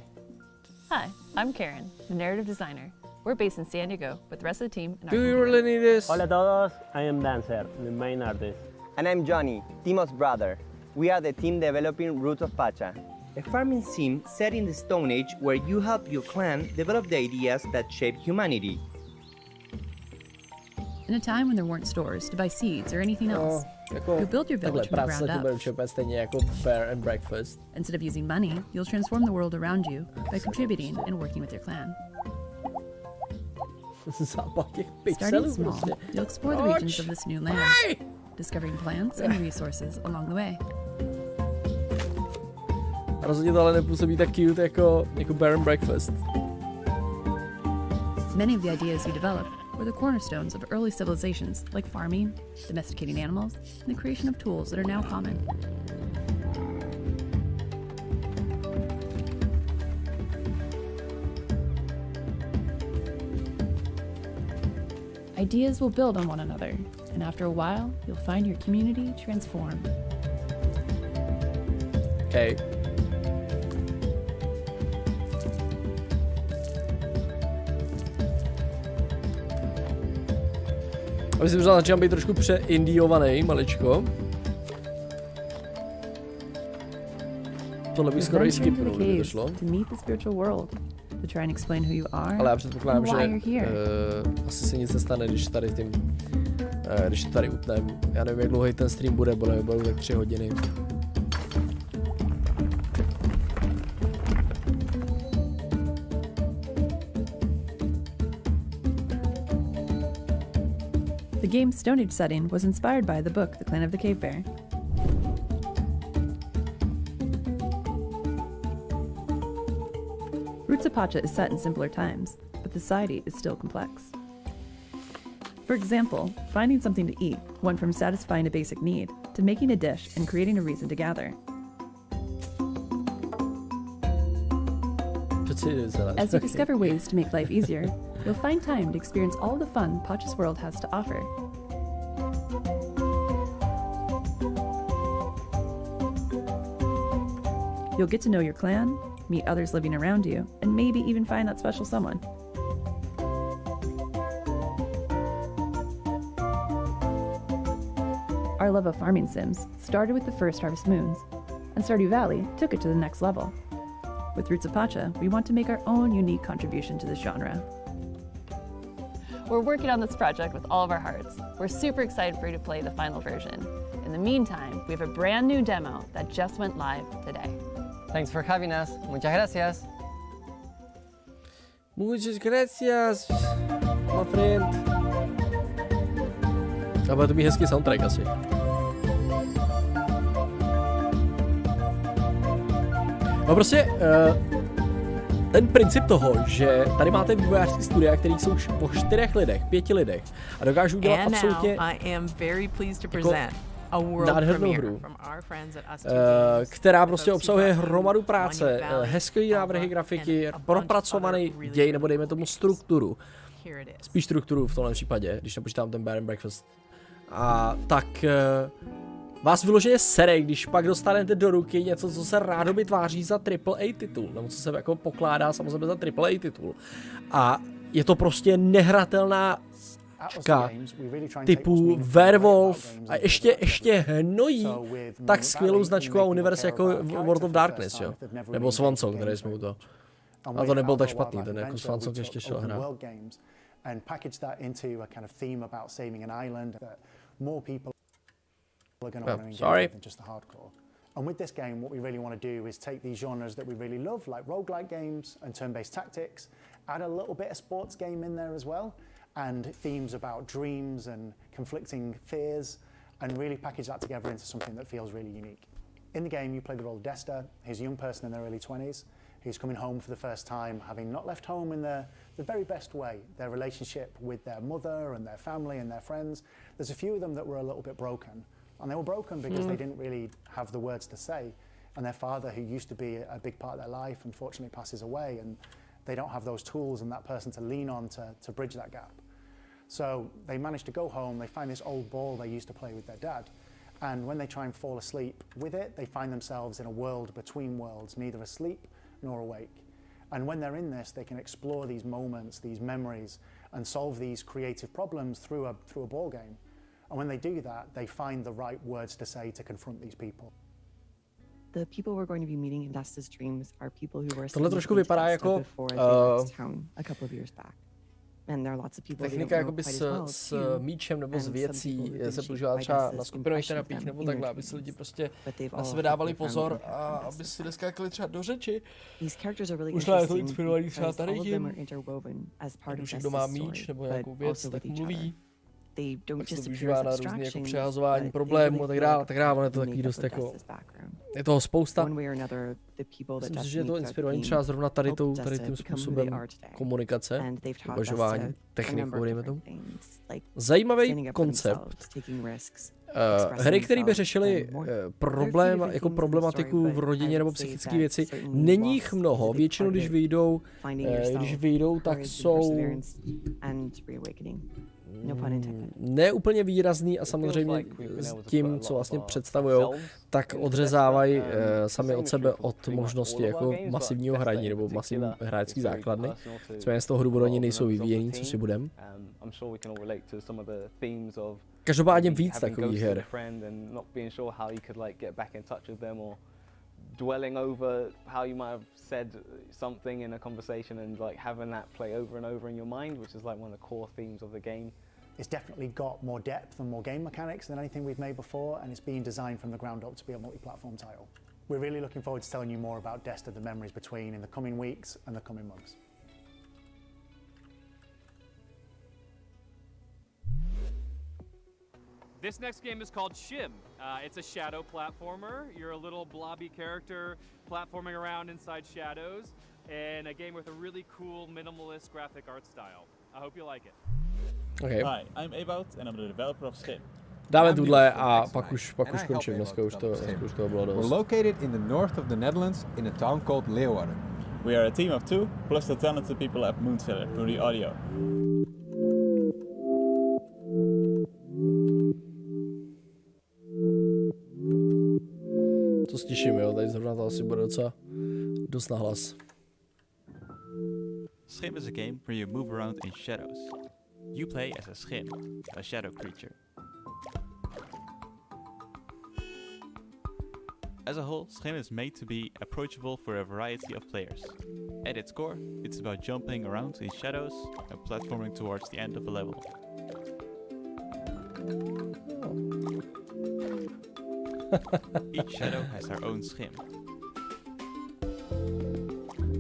Hi, I'm Karen, the narrative designer. We're based in San Diego with the rest of the team. Do you really need this? Hola a todos, I am Dancer, the main artist. And I'm Johnny, Timo's brother. We are the team developing Roots of Pacha, a farming sim set in the Stone Age where you help your clan develop the ideas that shape humanity. In a time when there weren't stores to buy seeds or anything else, you build your village from the ground up. Stejně jako Bear and Breakfast. Instead of using money, you'll transform the world around you by contributing and working with your clan. Starting small, you'll explore the regions of this new land, discovering plants and resources along the way. Rozhodně to ale nepůsobí tak cute jako Bear and Breakfast. Many of the ideas you develop were the cornerstones of early civilizations like farming, domesticating animals, and the creation of tools that are now common. Ideas will build on one another, and after a while, you'll find your community transformed. Okay. Aby si možná začínám být trošku přeindiovaný, maličko. Tohle bych skoro i skipnul, kdyby to šlo. Ale já předpokládám, že asi se nic nestane, když to tady utnem. Já nevím, jak dlouhý ten stream bude, budou tak 3 hodiny. The game's Stone Age setting was inspired by the book The Clan of the Cave Bear. Roots of Pacha is set in simpler times, but the society is still complex. For example, finding something to eat went from satisfying a basic need to making a dish and creating a reason to gather. As you discover ways to make life easier, you'll find time to experience all the fun Pacha's world has to offer. You'll get to know your clan, meet others living around you, and maybe even find that special someone. Our love of farming sims started with the first Harvest Moons, and Stardew Valley took it to the next level. With Roots of Pacha, we want to make our own unique contribution to this genre. We're working on this project with all of our hearts. We're super excited for you to play the final version. In the meantime, we have a brand new demo that just went live today. Thanks for having us. Muchas gracias. Muchas gracias, my friend. A bude to mít hezký soundtrack asi. No prostě ten princip toho, že tady máte vývojářský studia, který jsou o 4 lidech, 5 lidech a dokážou dělat absolutně nádhernou hru, která prostě obsahuje hromadu práce, hezký návrhy grafiky, propracovaný děj, nebo dejme tomu strukturu. Spíš strukturu v tomhle případě, když nepočítám ten Bear and Breakfast. A tak vás vyloženě sere, když pak dostanete do ruky něco, co se rádoby tváří za AAA titul, nebo co se jako pokládá samozřejmě za AAA titul. A je to prostě nehratelná typu Werewolf a ještě hnojí tak skvělou značku a univerz jako World of Darkness, jo? Nebo Swansong, který jsme u toho. A to nebyl tak špatný, ten jako Swansong ještě šel hrát. And package that into a kind of theme about saving an island that more people are going to want to engage with than just the hardcore. And with this game, what we really want to do is take these genres that we really love, like roguelike games and turn-based tactics, add a little bit of sports game in there as well, and themes about dreams and conflicting fears, and really package that together into something that feels really unique. In the game, you play the role of Desta. He's a young person in their early 20s who's coming home for the first time, having not left home in the very best way. Their relationship with their mother and their family and their friends, there's a few of them that were a little bit broken. And they were broken because they didn't really have the words to say. And their father, who used to be a big part of their life, unfortunately passes away, and they don't have those tools and that person to lean on to bridge that gap. So they manage to go home, they find this old ball they used to play with their dad, and when they try and fall asleep with it, they find themselves in a world between worlds, neither asleep nor awake. And when they're in this, they can explore these moments, these memories, and solve these creative problems through a ball game. And when they do that, they find the right words to say to confront these people. The people we're going to be meeting in Desta's dreams are people who were tohle trošku vypadá jako a couple of years back. And there are lots of people technika jakoby s míčem nebo s věcí se používá třeba na skupinových terapiích nebo takhle, aby si lidi prostě na sebe dávali pozor a aby si neskákali třeba do řeči. Možná je to inspirovaný třeba tady tím, když někdo má míč nebo nějakou věc, tak mluví. Tak se to využívá na různé jako přehazování problémů a tak dále, ono je to takový dost jako, je toho spousta. Myslím si, že je to inspirovaný třeba zrovna tady tím způsobem komunikace, uvažování, technikou, dejme tomu. Zajímavý koncept. Hry, které by řešily problematiku v rodině nebo psychické věci, není jich mnoho, většinou když vyjdou, tak jsou ne úplně výrazný a samozřejmě s tím, co vlastně představujou, tak odřezávají sami od sebe od možnosti jako masivního hraní nebo masivní hráčský základny. Nicméně z toho důvodu oni nejsou vyvíjený, co si budem. Každopádně víc takových her. Dwelling over how you might have said something in a conversation and like having that play over and over in your mind, which is like one of the core themes of the game. It's definitely got more depth and more game mechanics than anything we've made before, and it's been designed from the ground up to be a multi-platform title. We're really looking forward to telling you more about Desta, the memories between, in the coming weeks and the coming months. This next game is called Shim. It's a shadow platformer. You're a little blobby character platforming around inside shadows, and a game with a really cool minimalist graphic art style. I hope you like it. Okay. Hi, I'm Ewout and I'm the developer of Shim. Dáme tuhle a pak už končím, dneska už to bylo dost. We're located in the north of the Netherlands in a town called Leeuwarden. We are a team of 2 plus the talented people at Moonseller for the audio. To stiším, jo, tady zrovna to asi bude docela dost nahlas. Schim is a game where you move around in shadows. You play as a schim, a shadow creature. As a whole, Schim is made to be approachable for a variety of players. At its core, it's about jumping around in shadows and platforming towards the end of a level. Each shadow has their own schim.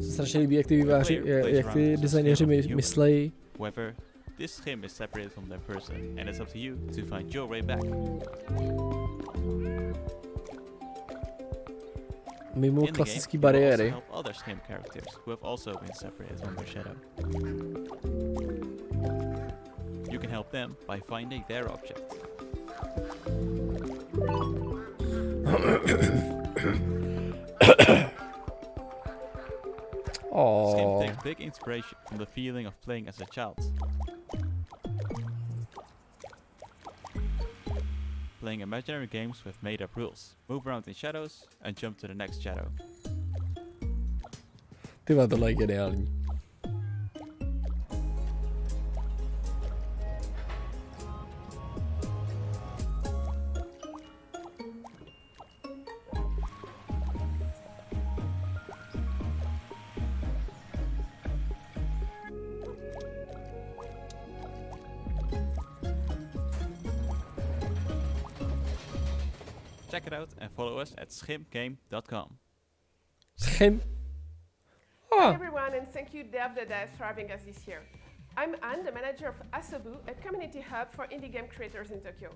Strašně líbí, jak ty designéři myslejí. However, this schim is separated from their person, and it's up to you to find your way back. Mimo klasické bariéry. Help other schim characters who have also been separated from their shadow. You can help them by finding their object. Schim takes big inspiration from the feeling of playing as a child. Playing imaginary games with made-up rules. Move around in shadows and jump to the next shadow. Tyhle, tohle je geniální. check it out and follow us at schimgame.com. Schim? Hi everyone, and thank you Dev the Dev for having us this year. I'm Anne, the manager of Asobu, a community hub for indie game creators in Tokyo.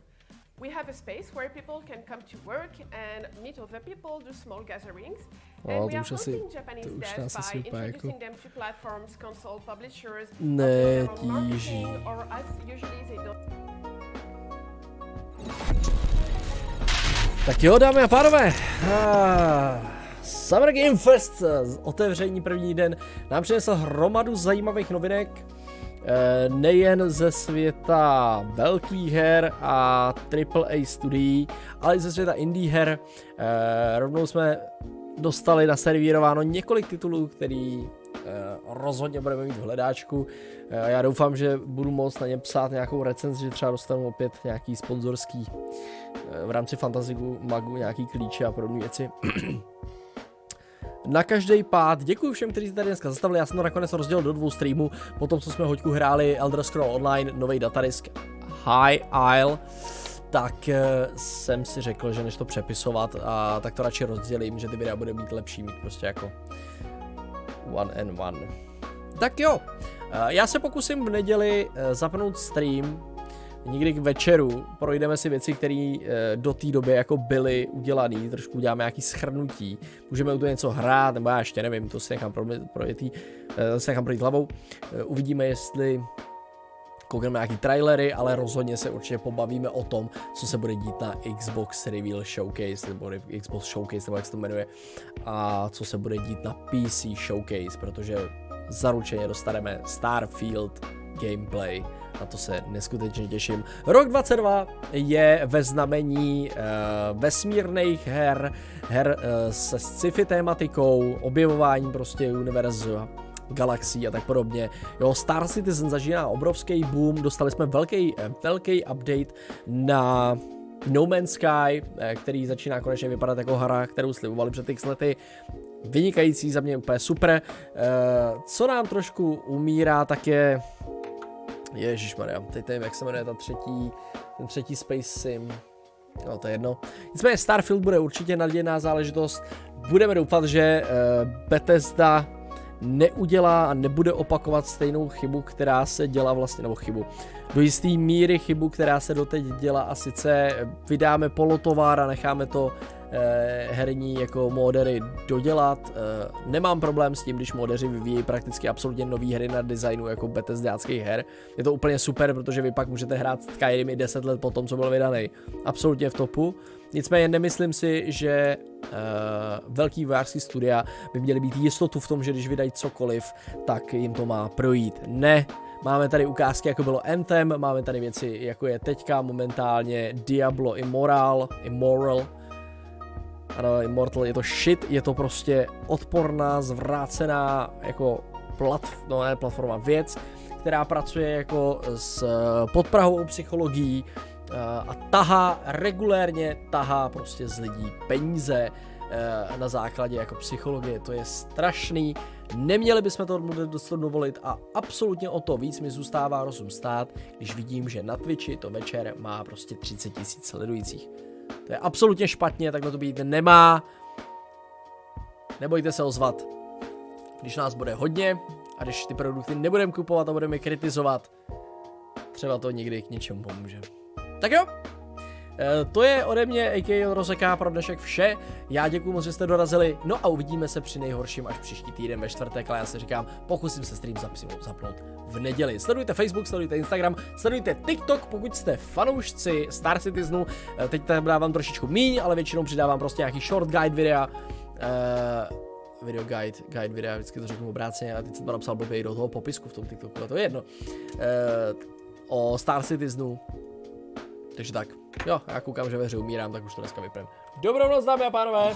We have a space where people can come to work and meet other people, do small gatherings, and we are hosting Japanese devs by introducing them to platforms, console publishers, marketing, or as usually they don't. Tak jo, dámy a pánové, Summer Game Fest, otevření první den, nám přinesl hromadu zajímavých novinek, nejen ze světa velkých her a AAA studií, ale i ze světa indie her. Rovnou jsme dostali naservírováno několik titulů, který rozhodně budeme mít v hledáčku. Já doufám, že budu moct na ně psát nějakou recenzi, že třeba dostanu opět nějaký sponzorský v rámci Fantasy Magu nějaký klíče a podobné věci. Na každý pád, děkuji všem, kteří se tady dneska zastavili, já jsem to nakonec rozdělil do 2 streamů, potom co jsme hoďku hráli Elder Scrolls Online, nový datadisk High Isle, tak jsem si řekl, že než to přepisovat, a tak to radši rozdělím, že ty videa bude mít lepší, mít prostě jako one and one. Tak jo, já se pokusím v neděli zapnout stream, někdy k večeru, projdeme si věci, které do té doby jako byly udělané, trošku uděláme nějaký shrnutí, můžeme u toho něco hrát, nebo já ještě nevím, to si nechám projít hlavou, uvidíme, jestli koukneme nějaký trailery, ale rozhodně se určitě pobavíme o tom, co se bude dít na Xbox Reveal Showcase, nebo Xbox Showcase, nebo jak se to jmenuje, a co se bude dít na PC Showcase, protože zaručeně dostaneme Starfield gameplay. Na to se neskutečně těším. Rok 22 je ve znamení vesmírných her se sci-fi tématikou, objevování prostě univerza, galaxií a tak podobně. Jo, Star Citizen zažívá obrovský boom, dostali jsme velký update na No Man's Sky, který začíná konečně vypadat jako hra, kterou slibovali před x lety. Vynikající, za mě úplně super. Co nám trošku umírá, tak je... Ježišmarja, teď nevím, jak se jmenuje ten třetí Space Sim. No, to je jedno. Nicméně Starfield bude určitě nadějná záležitost. Budeme doufat, že Bethesda neudělá a nebude opakovat stejnou chybu, která se dělá vlastně, nebo chybu, do jisté míry chybu, která se doteď dělá, a sice vydáme polotovar a necháme to herní jako modery dodělat. Nemám problém s tím, když modery vyvíjí prakticky absolutně nový hry na designu jako Bethesdáckých her. Je to úplně super, protože vy pak můžete hrát Skyrim i 10 let po tom, co byl vydaný. Absolutně v topu. Nicméně nemyslím si, že velký vývojářský studia by měly být jistotu v tom, že když vydají cokoliv, tak jim to má projít. Ne. Máme tady ukázky, jako bylo Anthem, máme tady věci, jako je teďka momentálně Diablo Immortal. Ano, Immortal je to shit, je to prostě odporná, zvrácená jako platforma věc, která pracuje jako s podprahovou psychologií a regulérně tahá prostě z lidí peníze na základě jako psychologie. To je strašný, neměli bychom to dovolit a absolutně o to víc mi zůstává rozum stát, když vidím, že na Twitchi to večer má prostě 30 000 sledujících. To je absolutně špatně, takhle to být nemá. Nebojte se ozvat, když nás bude hodně a když ty produkty nebudeme kupovat a budeme je kritizovat, třeba to někdy k něčemu pomůže. Tak jo, to je ode mě, a.k.a. Rozeka, pro dnešek vše. Já děkuji moc, že jste dorazili, no a uvidíme se při nejhorším až příští týden ve čtvrtek, ale já si říkám, pokusím se stream zapnout v neděli. Sledujte Facebook, sledujte Instagram, sledujte TikTok, pokud jste fanoušci Star Citizenu. Teď tam dávám trošičku míň, ale většinou přidávám prostě nějaký short guide videa. Guide videa, vždycky to řeknu obráceně, a teď jsem to napsal blbě do toho popisku v tom TikToku, a to je jedno. O Star Citizenu. Takže tak, jo, já koukám, že ve hře umírám, tak už to dneska vyprem. Dobrou noc, dámy a pánové!